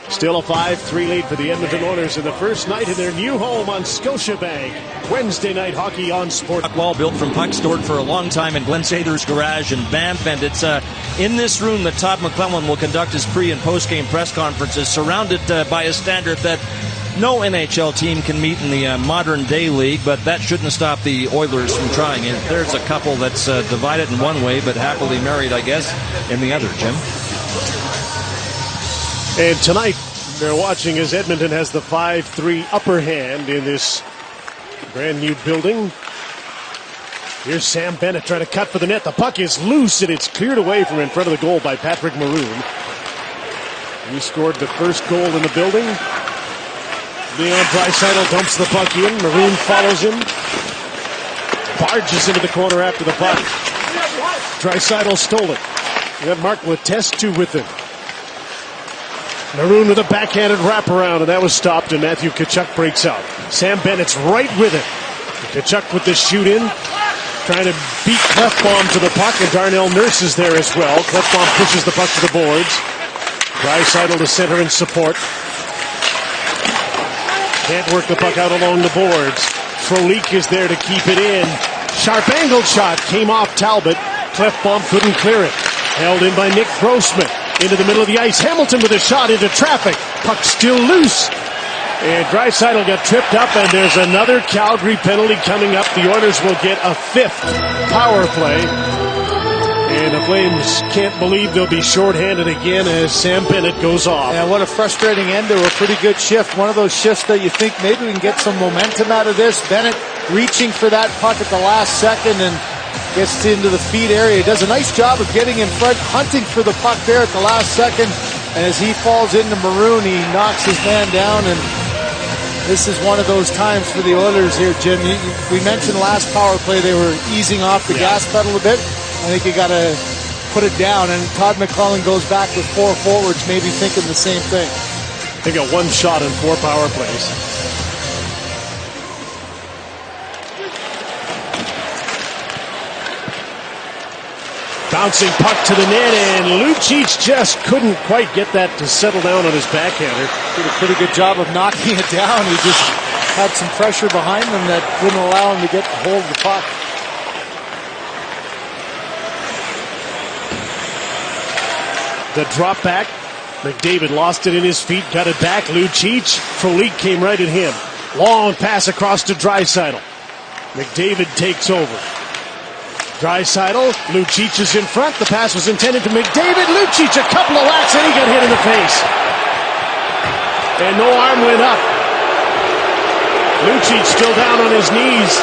Still a 5-3 lead for the Edmonton Oilers in the first night in their new home on Scotiabank. Wednesday night hockey on Sport. Wall built from puck stored for a long time in Glen Sather's garage in Banff, and it's in this room that Todd McClellan will conduct his pre- and post-game press conferences, surrounded by a standard that no NHL team can meet in the modern-day league, but that shouldn't stop the Oilers from trying. And there's a couple that's divided in one way, but happily married, I guess, in the other, Jim. And tonight, they're watching as Edmonton has the 5-3 upper hand in this brand new building. Here's Sam Bennett trying to cut for the net. The puck is loose, and it's cleared away from in front of the goal by Patrick Maroon. He scored the first goal in the building. Leon Draisaitl dumps the puck in. Maroon follows him. Barges into the corner after the puck. Draisaitl stole it. He had Mark Letestu with him. Maroon with a backhanded wraparound, and that was stopped, and Matthew Tkachuk breaks out. Sam Bennett's right with it. Tkachuk with the shoot in, trying to beat Clefbaum to the puck, and Darnell Nurse is there as well. Clefbaum pushes the puck to the boards. Draisaitl to center in support. Can't work the puck out along the boards. Frolik is there to keep it in. Sharp angled shot came off Talbot. Clefbaum couldn't clear it. Held in by Nick Grossman. Into the middle of the ice. Hamilton with a shot into traffic. Puck still loose. And Draisaitl got tripped up, and there's another Calgary penalty coming up. The Oilers will get a 5th power play. And the Flames can't believe they'll be shorthanded again as Sam Bennett goes off. Yeah, what a frustrating end to a pretty good shift. One of those shifts that you think maybe we can get some momentum out of this. Bennett reaching for that puck at the last second and gets into the feed area. He does a nice job of getting in front, hunting for the puck there at the last second. And as he falls into Maroon, he knocks his man down. And this is one of those times for the Oilers here, Jim. We mentioned last power play they were easing off the gas pedal a bit. I think you got to put it down. And Todd McClellan goes back with 4 forwards, maybe thinking the same thing. They got 1 shot in 4 power plays. Bouncing puck to the net, and Lucic just couldn't quite get that to settle down on his backhander. Did a pretty good job of knocking it down. He just had some pressure behind him that wouldn't allow him to get hold of the puck. The drop back. McDavid lost it in his feet, got it back. Lucic. Frolik came right at him. Long pass across to Draisaitl. McDavid takes over. Draisaitl. Lucic is in front. The pass was intended to McDavid. Lucic, a couple of whacks, and he got hit in the face. And no arm went up. Lucic still down on his knees.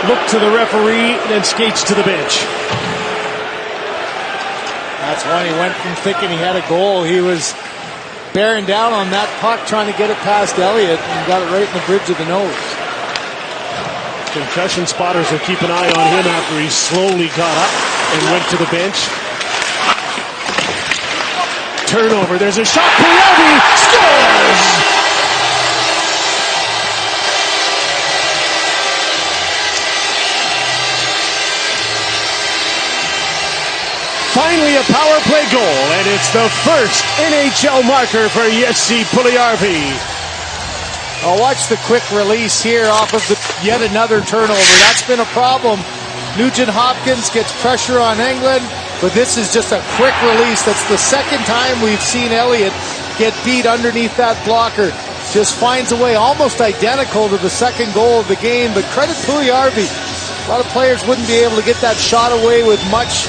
Looked to the referee, and then skates to the bench. That's why he went from thinking he had a goal. He was bearing down on that puck, trying to get it past Elliott, and got it right in the bridge of the nose. Concussion spotters will keep an eye on him after he slowly got up and went to the bench. Turnover. There's a shot. Puljujarvi scores! Finally a power play goal, and it's the first NHL marker for Jesse Puljujarvi. I'll watch the quick release here off of yet another turnover. That's been a problem. Nugent Hopkins gets pressure on England, but this is just a quick release. That's the second time we've seen Elliott get beat underneath that blocker. Just finds a way, almost identical to the second goal of the game, but credit Puljujarvi. A lot of players wouldn't be able to get that shot away with much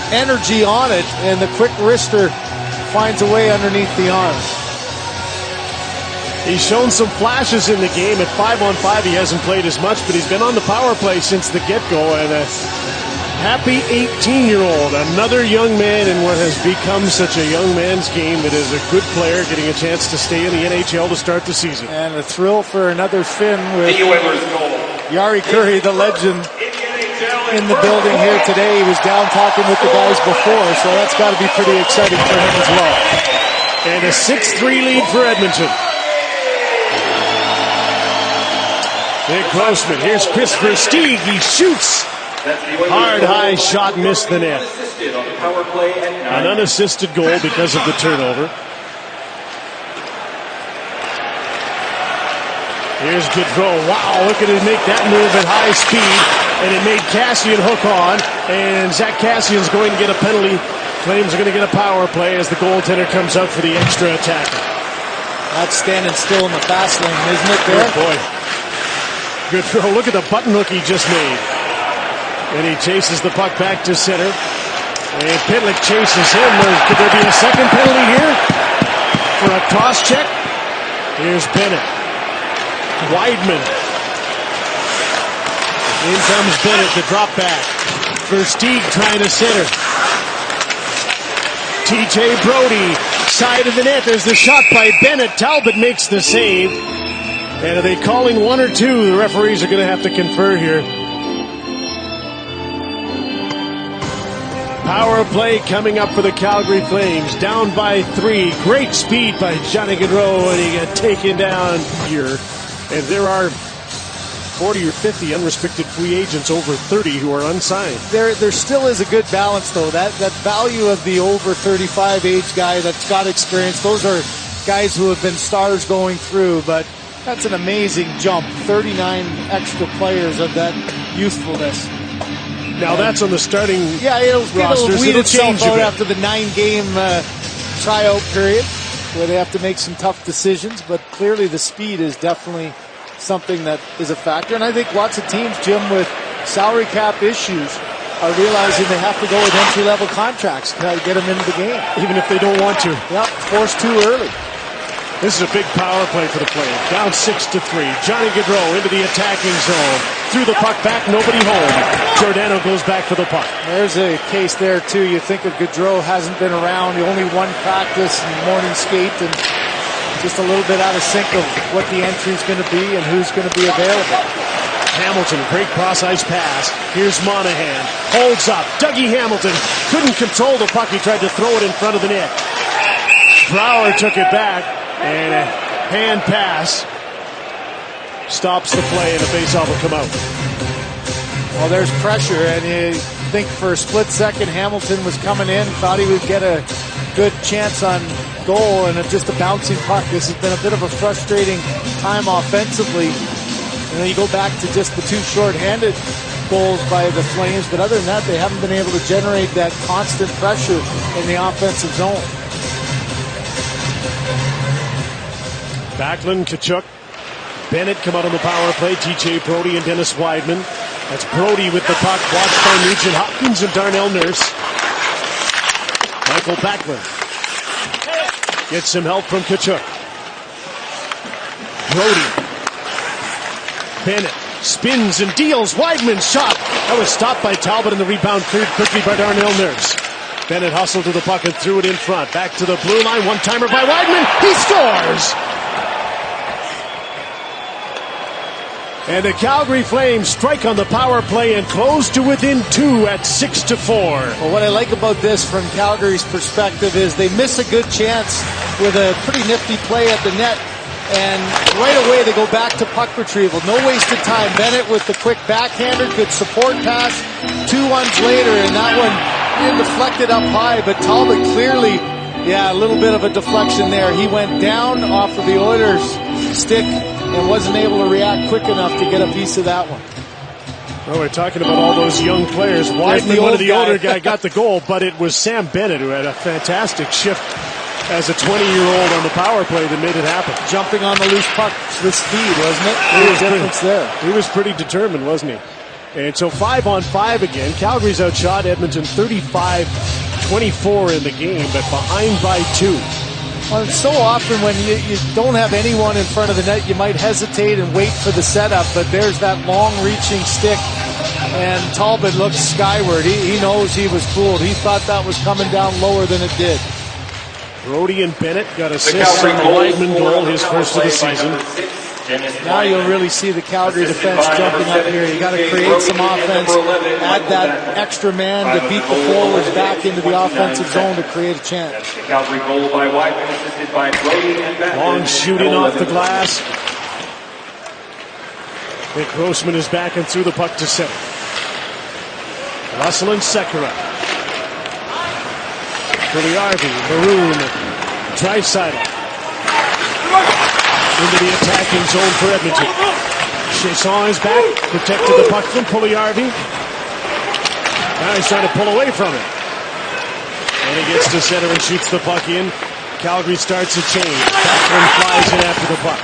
energy on it, and the quick wrister finds a way underneath the arm. He's shown some flashes in the game. At 5-on-5, he hasn't played as much, but he's been on the power play since the get-go. And a happy 18-year-old, another young man in what has become such a young man's game that is a good player getting a chance to stay in the NHL to start the season. And a thrill for another Finn with Jari Kurri, the legend, in the building here today. He was down talking with the guys before, so that's got to be pretty exciting for him as well. And a 6-3 lead for Edmonton. Nick Grossman. Here's Chris Versteeg. He shoots. Hard, high shot, missed the net. An unassisted goal because of the turnover. Here's Gaudreau. Wow, look at him make that move at high speed. And it made Cassian hook on. And Zach Cassian's going to get a penalty. Flames are going to get a power play as the goaltender comes out for the extra attack. That's standing still in the fast lane, isn't it, there? Good boy. Good throw. Look at the button hook he just made. And he chases the puck back to center. And Pitlick chases him. Could there be a second penalty here for a cross check? Here's Bennett. Weidman. In comes Bennett, the drop back. Versteeg trying to center. TJ Brody, side of the net. There's the shot by Bennett. Talbot makes the save. And are they calling one or two? The referees are going to have to confer here. Power play coming up for the Calgary Flames. Down by 3. Great speed by Johnny Gaudreau, and he got taken down here. And there are 40 or 50 unrestricted free agents over 30 who are unsigned. There still is a good balance, though. That value of the over 35 age guy that's got experience. Those are guys who have been stars going through, but that's an amazing jump. 39 extra players of that youthfulness. Now that's on the starting it'll weed itself out after the 9-game tryout period where they have to make some tough decisions, but clearly the speed is definitely something that is a factor. And I think lots of teams, Jim, with salary cap issues are realizing they have to go with entry-level contracts to get them into the game. Even if they don't want to. Yep, forced too early. This is a big power play for the Flames. Down 6-3. Johnny Gaudreau into the attacking zone. Threw the puck back, nobody home. Giordano goes back for the puck. There's a case there, too. You think of Gaudreau, hasn't been around. The only one practice and morning skate, and just a little bit out of sync of what the entry's going to be and who's going to be available. Hamilton, great cross-ice pass. Here's Monahan. Holds up. Dougie Hamilton couldn't control the puck. He tried to throw it in front of the net. Brouwer took it back. And a hand pass stops the play, and a faceoff will come out. Well, there's pressure, and you think for a split second Hamilton was coming in, thought he would get a good chance on goal, and just a bouncing puck. This has been a bit of a frustrating time offensively. You know, you go back to just the 2 short-handed goals by the Flames, but other than that, they haven't been able to generate that constant pressure in the offensive zone. Backlund, Tkachuk, Bennett come out on the power play. TJ Brody and Dennis Weidman. That's Brody with the puck, watched by Nugent Hopkins and Darnell Nurse. Michael Backlund gets some help from Tkachuk. Brody. Bennett spins and deals. Weidman's shot. That was stopped by Talbot, and the rebound cleared quickly by Darnell Nurse. Bennett hustled to the puck and threw it in front. Back to the blue line. One-timer by Weidman. He scores! And the Calgary Flames strike on the power play and close to within 2 at 6-4. Well, what I like about this from Calgary's perspective is they miss a good chance with a pretty nifty play at the net. And right away they go back to puck retrieval. No wasted time. Bennett with the quick backhander, good support pass. 2 ones later, and that one deflected up high. But Talbot clearly, a little bit of a deflection there. He went down off of the Oilers' stick and wasn't able to react quick enough to get a piece of that one. Well, we're talking about all those young players. Weidman, one of the older guy, got the goal, but it was Sam Bennett who had a fantastic shift as a 20-year-old on the power play that made it happen. Jumping on the loose puck with speed, wasn't it? There was difference there. He was pretty determined, wasn't he? And so 5-on-5 again. Calgary's outshot Edmonton 35-24 in the game, but behind by 2. Well, so often when you don't have anyone in front of the net, you might hesitate and wait for the setup, but there's that long-reaching stick, and Talbot looks skyward. He knows he was fooled. He thought that was coming down lower than it did. Brody and Bennett got assists on the Weidman goal, his first of the season. Now you'll really see the Calgary defense jumping up here. You got to create some offense, add that extra man to beat the forwards back into the offensive zone to create a chance. Calgary goal by Weidman, assisted by Brody and Bennett. Long shooting off the glass. Nick Grossman is back and threw the puck to center. Russell and Sekera. Puljujärvi, Maroon, Draisaitl. Into the attacking zone for Edmonton. Chiasson is back, protected the puck from Puljujärvi. Now he's trying to pull away from it. And he gets to center and shoots the puck in. Calgary starts a change. Backlund flies in after the puck.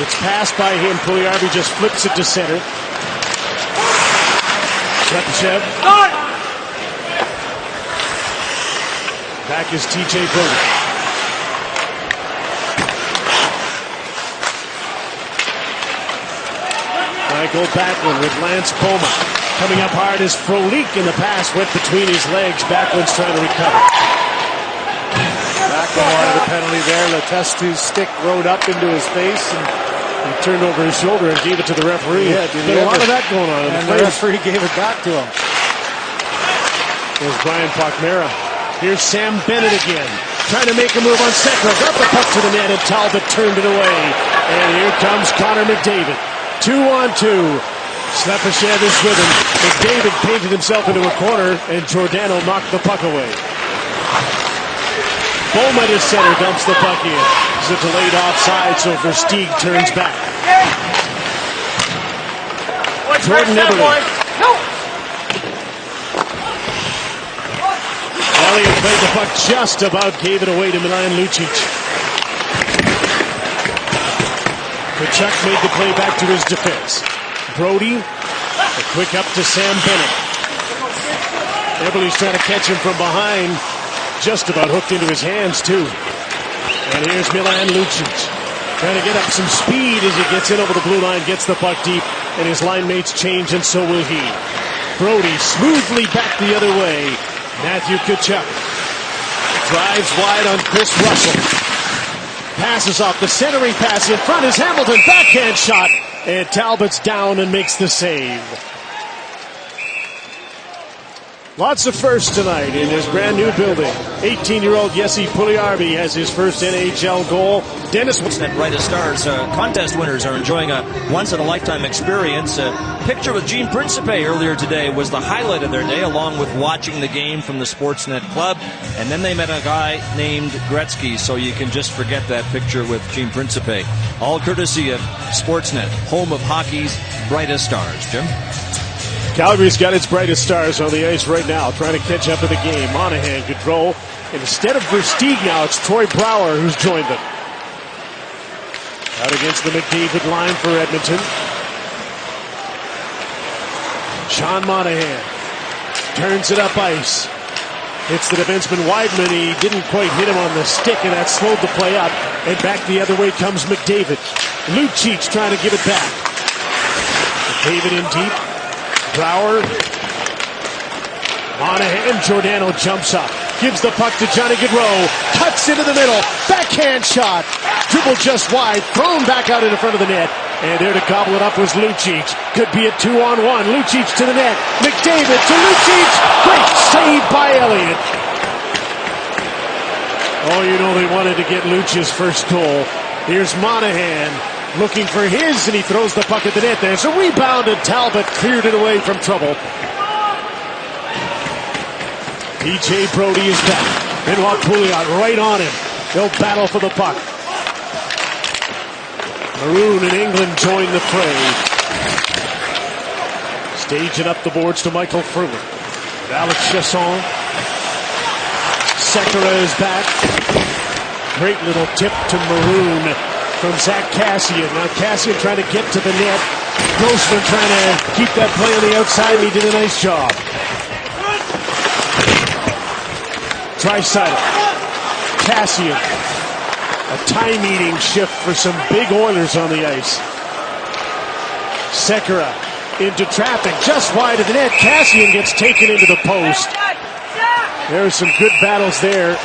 It's passed by him. Puljujärvi just flips it to center. Slepyshev. Back is TJ Brody. Michael Backlund with Lance Boma. Coming up hard is Frolik, in the pass went between his legs. Backlund's trying to recover. Backlund wanted a penalty there. Letestu's stick rode up into his face, and he turned over his shoulder and gave it to the referee. Yeah, There's a lot of that going on. And the referee gave it back to him. There's Brian Pochmera. Here's Sam Bennett again. Trying to make a move on Sekera. Got the puck to the net, and Talbot turned it away. And here comes Connor McDavid. 2-on-2. Slepyshev is with him. McDavid painted himself into a corner, and Giordano knocked the puck away. Bowman is center, dumps the puck in. It's a delayed offside, so Versteeg turns back. Jordan Eberle. Elliott played the puck just about, gave it away to Milan Lucic. Kachuk made the play back to his defense. Brody, a quick up to Sam Bennett. Eberle's trying to catch him from behind. Just about hooked into his hands, too. And here's Milan Lucic. Trying to get up some speed as he gets in over the blue line, gets the puck deep, and his line mates change, and so will he. Brody smoothly back the other way. Matthew Kachuk drives wide on Chris Russell. Passes off the centering pass. In front is Hamilton. Backhand shot. And Talbot's down and makes the save. Lots of firsts tonight in this brand new building. 18-year-old Jesse Puljujärvi has his first NHL goal. Dennis Sportsnet Brightest Stars contest winners are enjoying a once-in-a-lifetime experience. A picture with Gene Principe earlier today was the highlight of their day, along with watching the game from the Sportsnet Club. And then they met a guy named Gretzky, so you can just forget that picture with Gene Principe. All courtesy of Sportsnet, home of hockey's brightest stars. Jim? Calgary's got its brightest stars on the ice right now, trying to catch up in the game. Monahan control. Instead of Versteeg now, it's Troy Brouwer who's joined them. Out against the McDavid line for Edmonton. Sean Monahan turns it up ice. Hits the defenseman Weidman. He didn't quite hit him on the stick, and that slowed the play up. And back the other way comes McDavid. Lucic trying to give it back. McDavid in deep. Brouwer. Monahan. Giordano jumps up. Gives the puck to Johnny Gaudreau. Cuts into the middle. Backhand shot. Dribble just wide. Thrown back out in front of the net. And there to gobble it up was Lucic. Could be a 2-on-1. Lucic to the net. McDavid to Lucic. Great save by Elliott. Oh, you know they wanted to get Lucic's first goal. Here's Monahan looking for his, and he throws the puck at the net. There's a rebound, and Talbot cleared it away from trouble. TJ Brody is back. Benoit Pouliot right on him. They'll battle for the puck. Maroon and England join the fray. Staging up the boards to Michael Froome. Alex Chiasson. Sekera is back. Great little tip to Maroon from Zach Kassian. Now Kassian trying to get to the net. Grossman trying to keep that play on the outside, and he did a nice job. Draisaitl. Kassian. A time-eating shift for some big Oilers on the ice. Sekera into traffic, just wide of the net. Kassian gets taken into the post. There are some good battles there.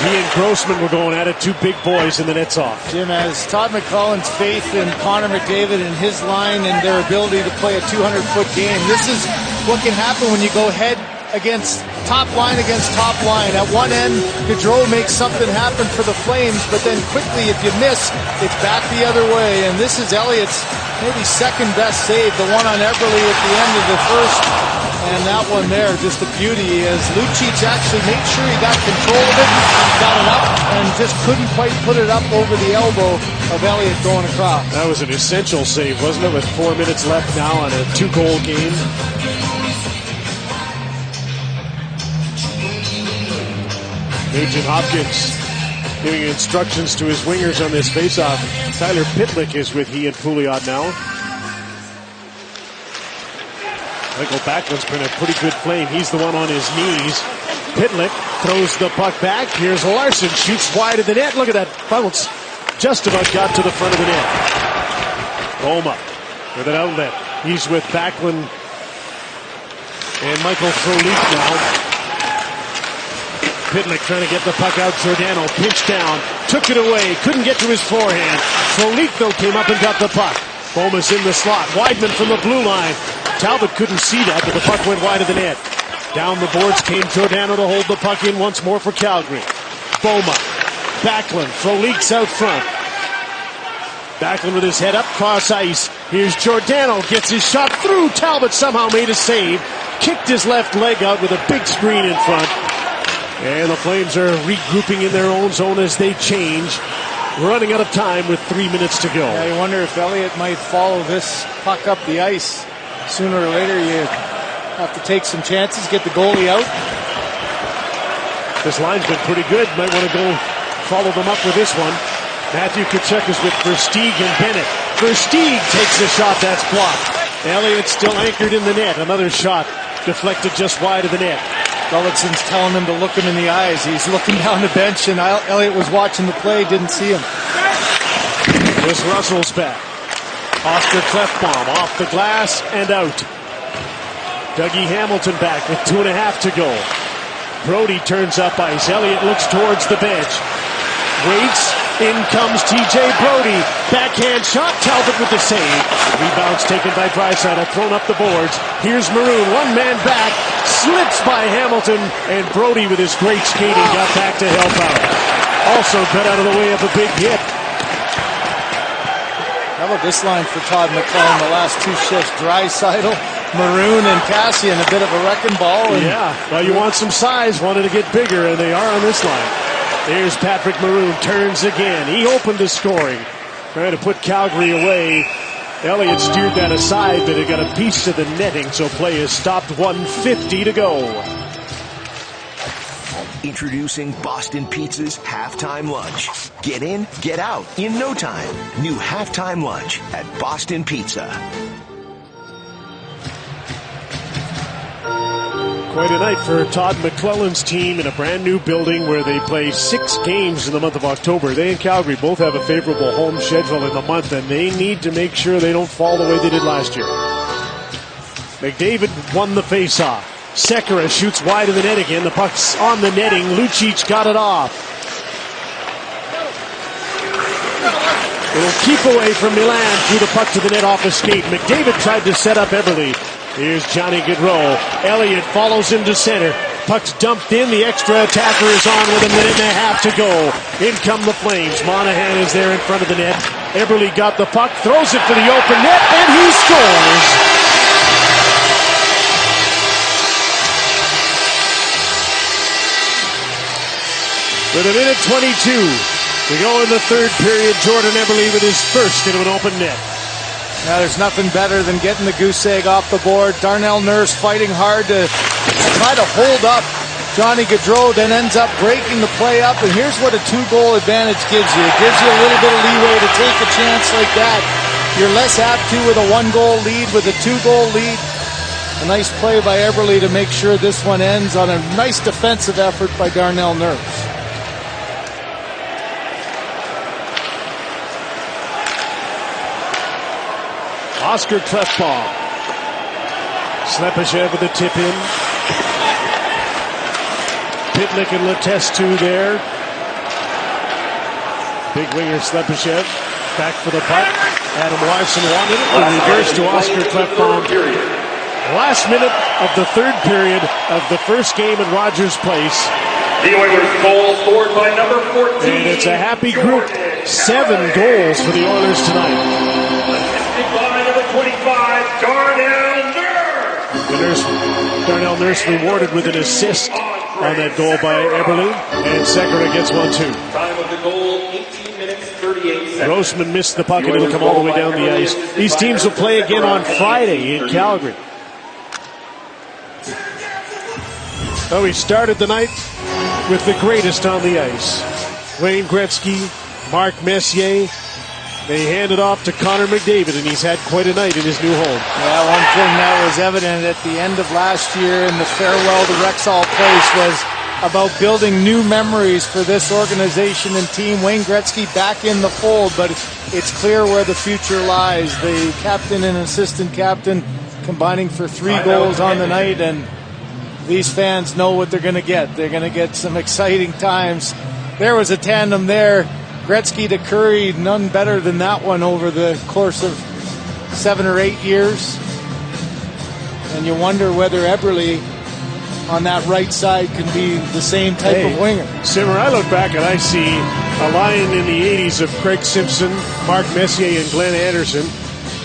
He and Grossman were going at it, two big boys, and the net's off. Jim, has Todd McClelland's faith in Connor McDavid and his line and their ability to play a 200-foot game. This is what can happen when you go head against top line against top line. At one end, Gaudreau makes something happen for the Flames, but then quickly, if you miss, it's back the other way. And this is Elliott's maybe second best save, the one on Eberle at the end of the first. And that one there, just a beauty, as Lucic actually made sure he got control of it, got it up, and just couldn't quite put it up over the elbow of Elliott going across. That was an essential save, wasn't it, with 4 minutes left now on a 2-goal game? Nugent Hopkins giving instructions to his wingers on this faceoff. Tyler Pitlick is with he and Pouliot now. Michael Backlund's been a pretty good flame. He's the one on his knees. Pitlick throws the puck back. Here's Larson, shoots wide of the net. Look at that bounce. Just about got to the front of the net. Boma with an outlet. He's with Backlund and Michael Frolik now. Pitlick trying to get the puck out. Giordano pinched down. Took it away. Couldn't get to his forehand. Frolik, though, came up and got the puck. Boma's in the slot. Weidman from the blue line. Talbot couldn't see that, but the puck went wide of the net. Down the boards came Giordano to hold the puck in once more for Calgary. Boma. Backlund. Frolik's out front. Backlund with his head up, cross ice. Here's Giordano. Gets his shot through. Talbot somehow made a save. Kicked his left leg out with a big screen in front. And the Flames are regrouping in their own zone as they change. Running out of time with 3 minutes to go. Yeah, you wonder if Elliott might follow this puck up the ice. Sooner or later, you have to take some chances, get the goalie out. This line's been pretty good. Might want to go follow them up with this one. Matthew Tkachuk is with Versteeg and Bennett. Versteeg takes a shot that's blocked. Elliott still anchored in the net. Another shot deflected just wide of the net. Gullickson's telling him to look him in the eyes. He's looking down the bench, and Elliott was watching the play, didn't see him. This Russell's back. Oscar Klefbom off the glass and out. Dougie Hamilton back with 2.5 to go. Brody turns up ice. Elliott looks towards the bench. Waits. In comes TJ Brody. Backhand shot. Talbot with the save. Rebounds taken by Draisaitl. Thrown up the boards. Here's Maroon. One man back. Slips by Hamilton. And Brody with his great skating got back to help out. Also got out of the way of a big hit. How about this line for Todd McClelland the last two shifts? Draisaitl, Maroon, and Kassian. A bit of a wrecking ball. And yeah, well, you want some size. Wanted to get bigger, and they are on this line. There's Patrick Maroon, turns again. He opened the scoring. Trying to put Calgary away. Elliott steered that aside, but it got a piece of the netting, so play is stopped. 1:50 to go. Introducing Boston Pizza's Halftime Lunch. Get in, get out in no time. New Halftime Lunch at Boston Pizza. Quite a night for Todd McClelland's team in a brand new building where they play 6 games in the month of October. They and Calgary both have a favorable home schedule in the month, and they need to make sure they don't fall the way they did last year. McDavid won the faceoff. Sekera shoots wide of the net again. The puck's on the netting. Lucic got it off. It'll keep away from Milan. Threw the puck to the net off a skate. McDavid tried to set up Eberle. Here's Johnny Gaudreau. Elliott follows him to center. Puck's dumped in. The extra attacker is on with 1.5 to go. In come the Flames. Monahan is there in front of the net. Eberle got the puck, throws it for the open net, and he scores. With 1:22 to go in the third period, Jordan Eberle with his first into an open net. Now there's nothing better than getting the goose egg off the board. Darnell Nurse fighting hard to try to hold up Johnny Gaudreau, then ends up breaking the play up. And here's what a 2-goal advantage gives you. It gives you a little bit of leeway to take a chance like that. you're less apt to with a 1-goal lead, with a 2-goal lead. A nice play by Eberle to make sure this one ends on a nice defensive effort by Darnell Nurse. Oct.12 ball. Slepyshev with a tip in. Pitlick and Letestu there. Big winger Slepyshev. Back for the puck. Adam Larson wanted it. And reverse to Oct.12. Last minute of the third period of the first game at Rogers Place. The Oilers goal scored by number 14. And it's a happy group. 7 goals for the Oilers tonight. Assisted by number 25, Darnell Nurse. Darnell Nurse rewarded with an assist on that goal by Eberle. And Sekera gets one too. Time of the goal, 18 minutes, 38 seconds. Grossman missed the puck and it'll come all the way down the ice. These teams will play again on Friday in Calgary. So we started the night with the greatest on the ice. Wayne Gretzky, Mark Messier. They hand it off to Connor McDavid, and he's had quite a night in his new home. Yeah, one thing that was evident at the end of last year in the farewell to Rexall Place was about building new memories for this organization and team. Wayne Gretzky back in the fold, but it's clear where the future lies. The captain and assistant captain combining for 3 goals on the night, and these fans know what they're going to get. They're going to get some exciting times. There was a tandem there. Gretzky to Curry, none better than that one over the course of 7 or 8 years. And you wonder whether Eberle on that right side can be the same type of winger. Simmer, I look back and I see a line in the 80s of Craig Simpson, Mark Messier, and Glenn Anderson.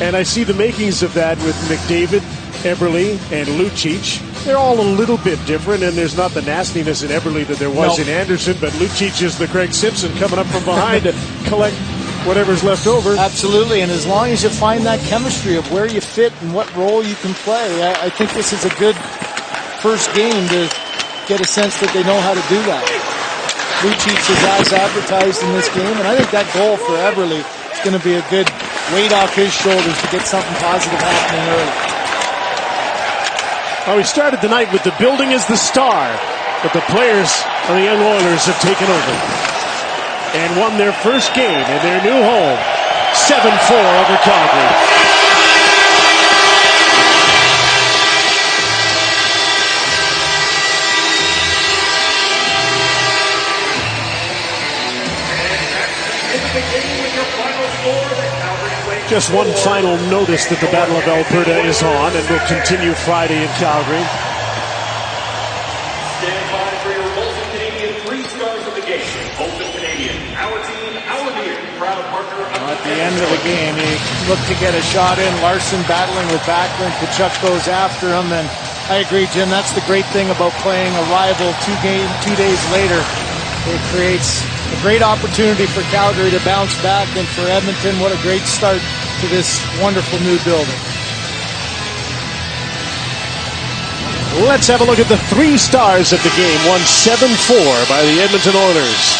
And I see the makings of that with McDavid, Eberle, and Lucic. They're all a little bit different, and there's not the nastiness in Eberle that there was in Anderson, but Lucic is the Craig Simpson coming up from behind to collect whatever's left over. Absolutely, and as long as you find that chemistry of where you fit and what role you can play, I think this is a good first game to get a sense that they know how to do that. Lucic is as advertised in this game, and I think that goal for Eberle is going to be a good weight off his shoulders to get something positive happening early. Well, we started the night with the building as the star, but the players of the young Oilers have taken over and won their first game in their new home, 7-4 over Calgary. Just one final notice that the Battle of Alberta is on and will continue Friday in Calgary. Stand by for your Bolton Canadian 3 stars of the game. Bolton Canadian, our team, our beer, proud partner. At the end of the game, he looked to get a shot in. Larson battling with Backlund. Kachuk goes after him, and I agree, Jim. That's the great thing about playing a rival 2 days later. It creates a great opportunity for Calgary to bounce back, and for Edmonton, what a great start to this wonderful new building. Let's have a look at the 3 stars of the game, won 7-4 by the Edmonton Oilers.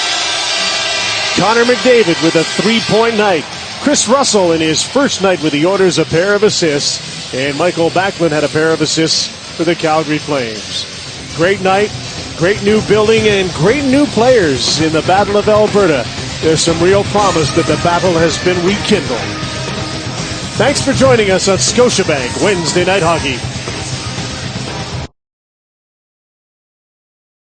Connor McDavid with a 3-point night. Chris Russell in his first night with the Oilers, a pair of assists, and Michael Backlund had a pair of assists for the Calgary Flames. Great night. Great new building and great new players in the Battle of Alberta. There's some real promise that the battle has been rekindled. Thanks for joining us on Scotiabank Wednesday Night Hockey.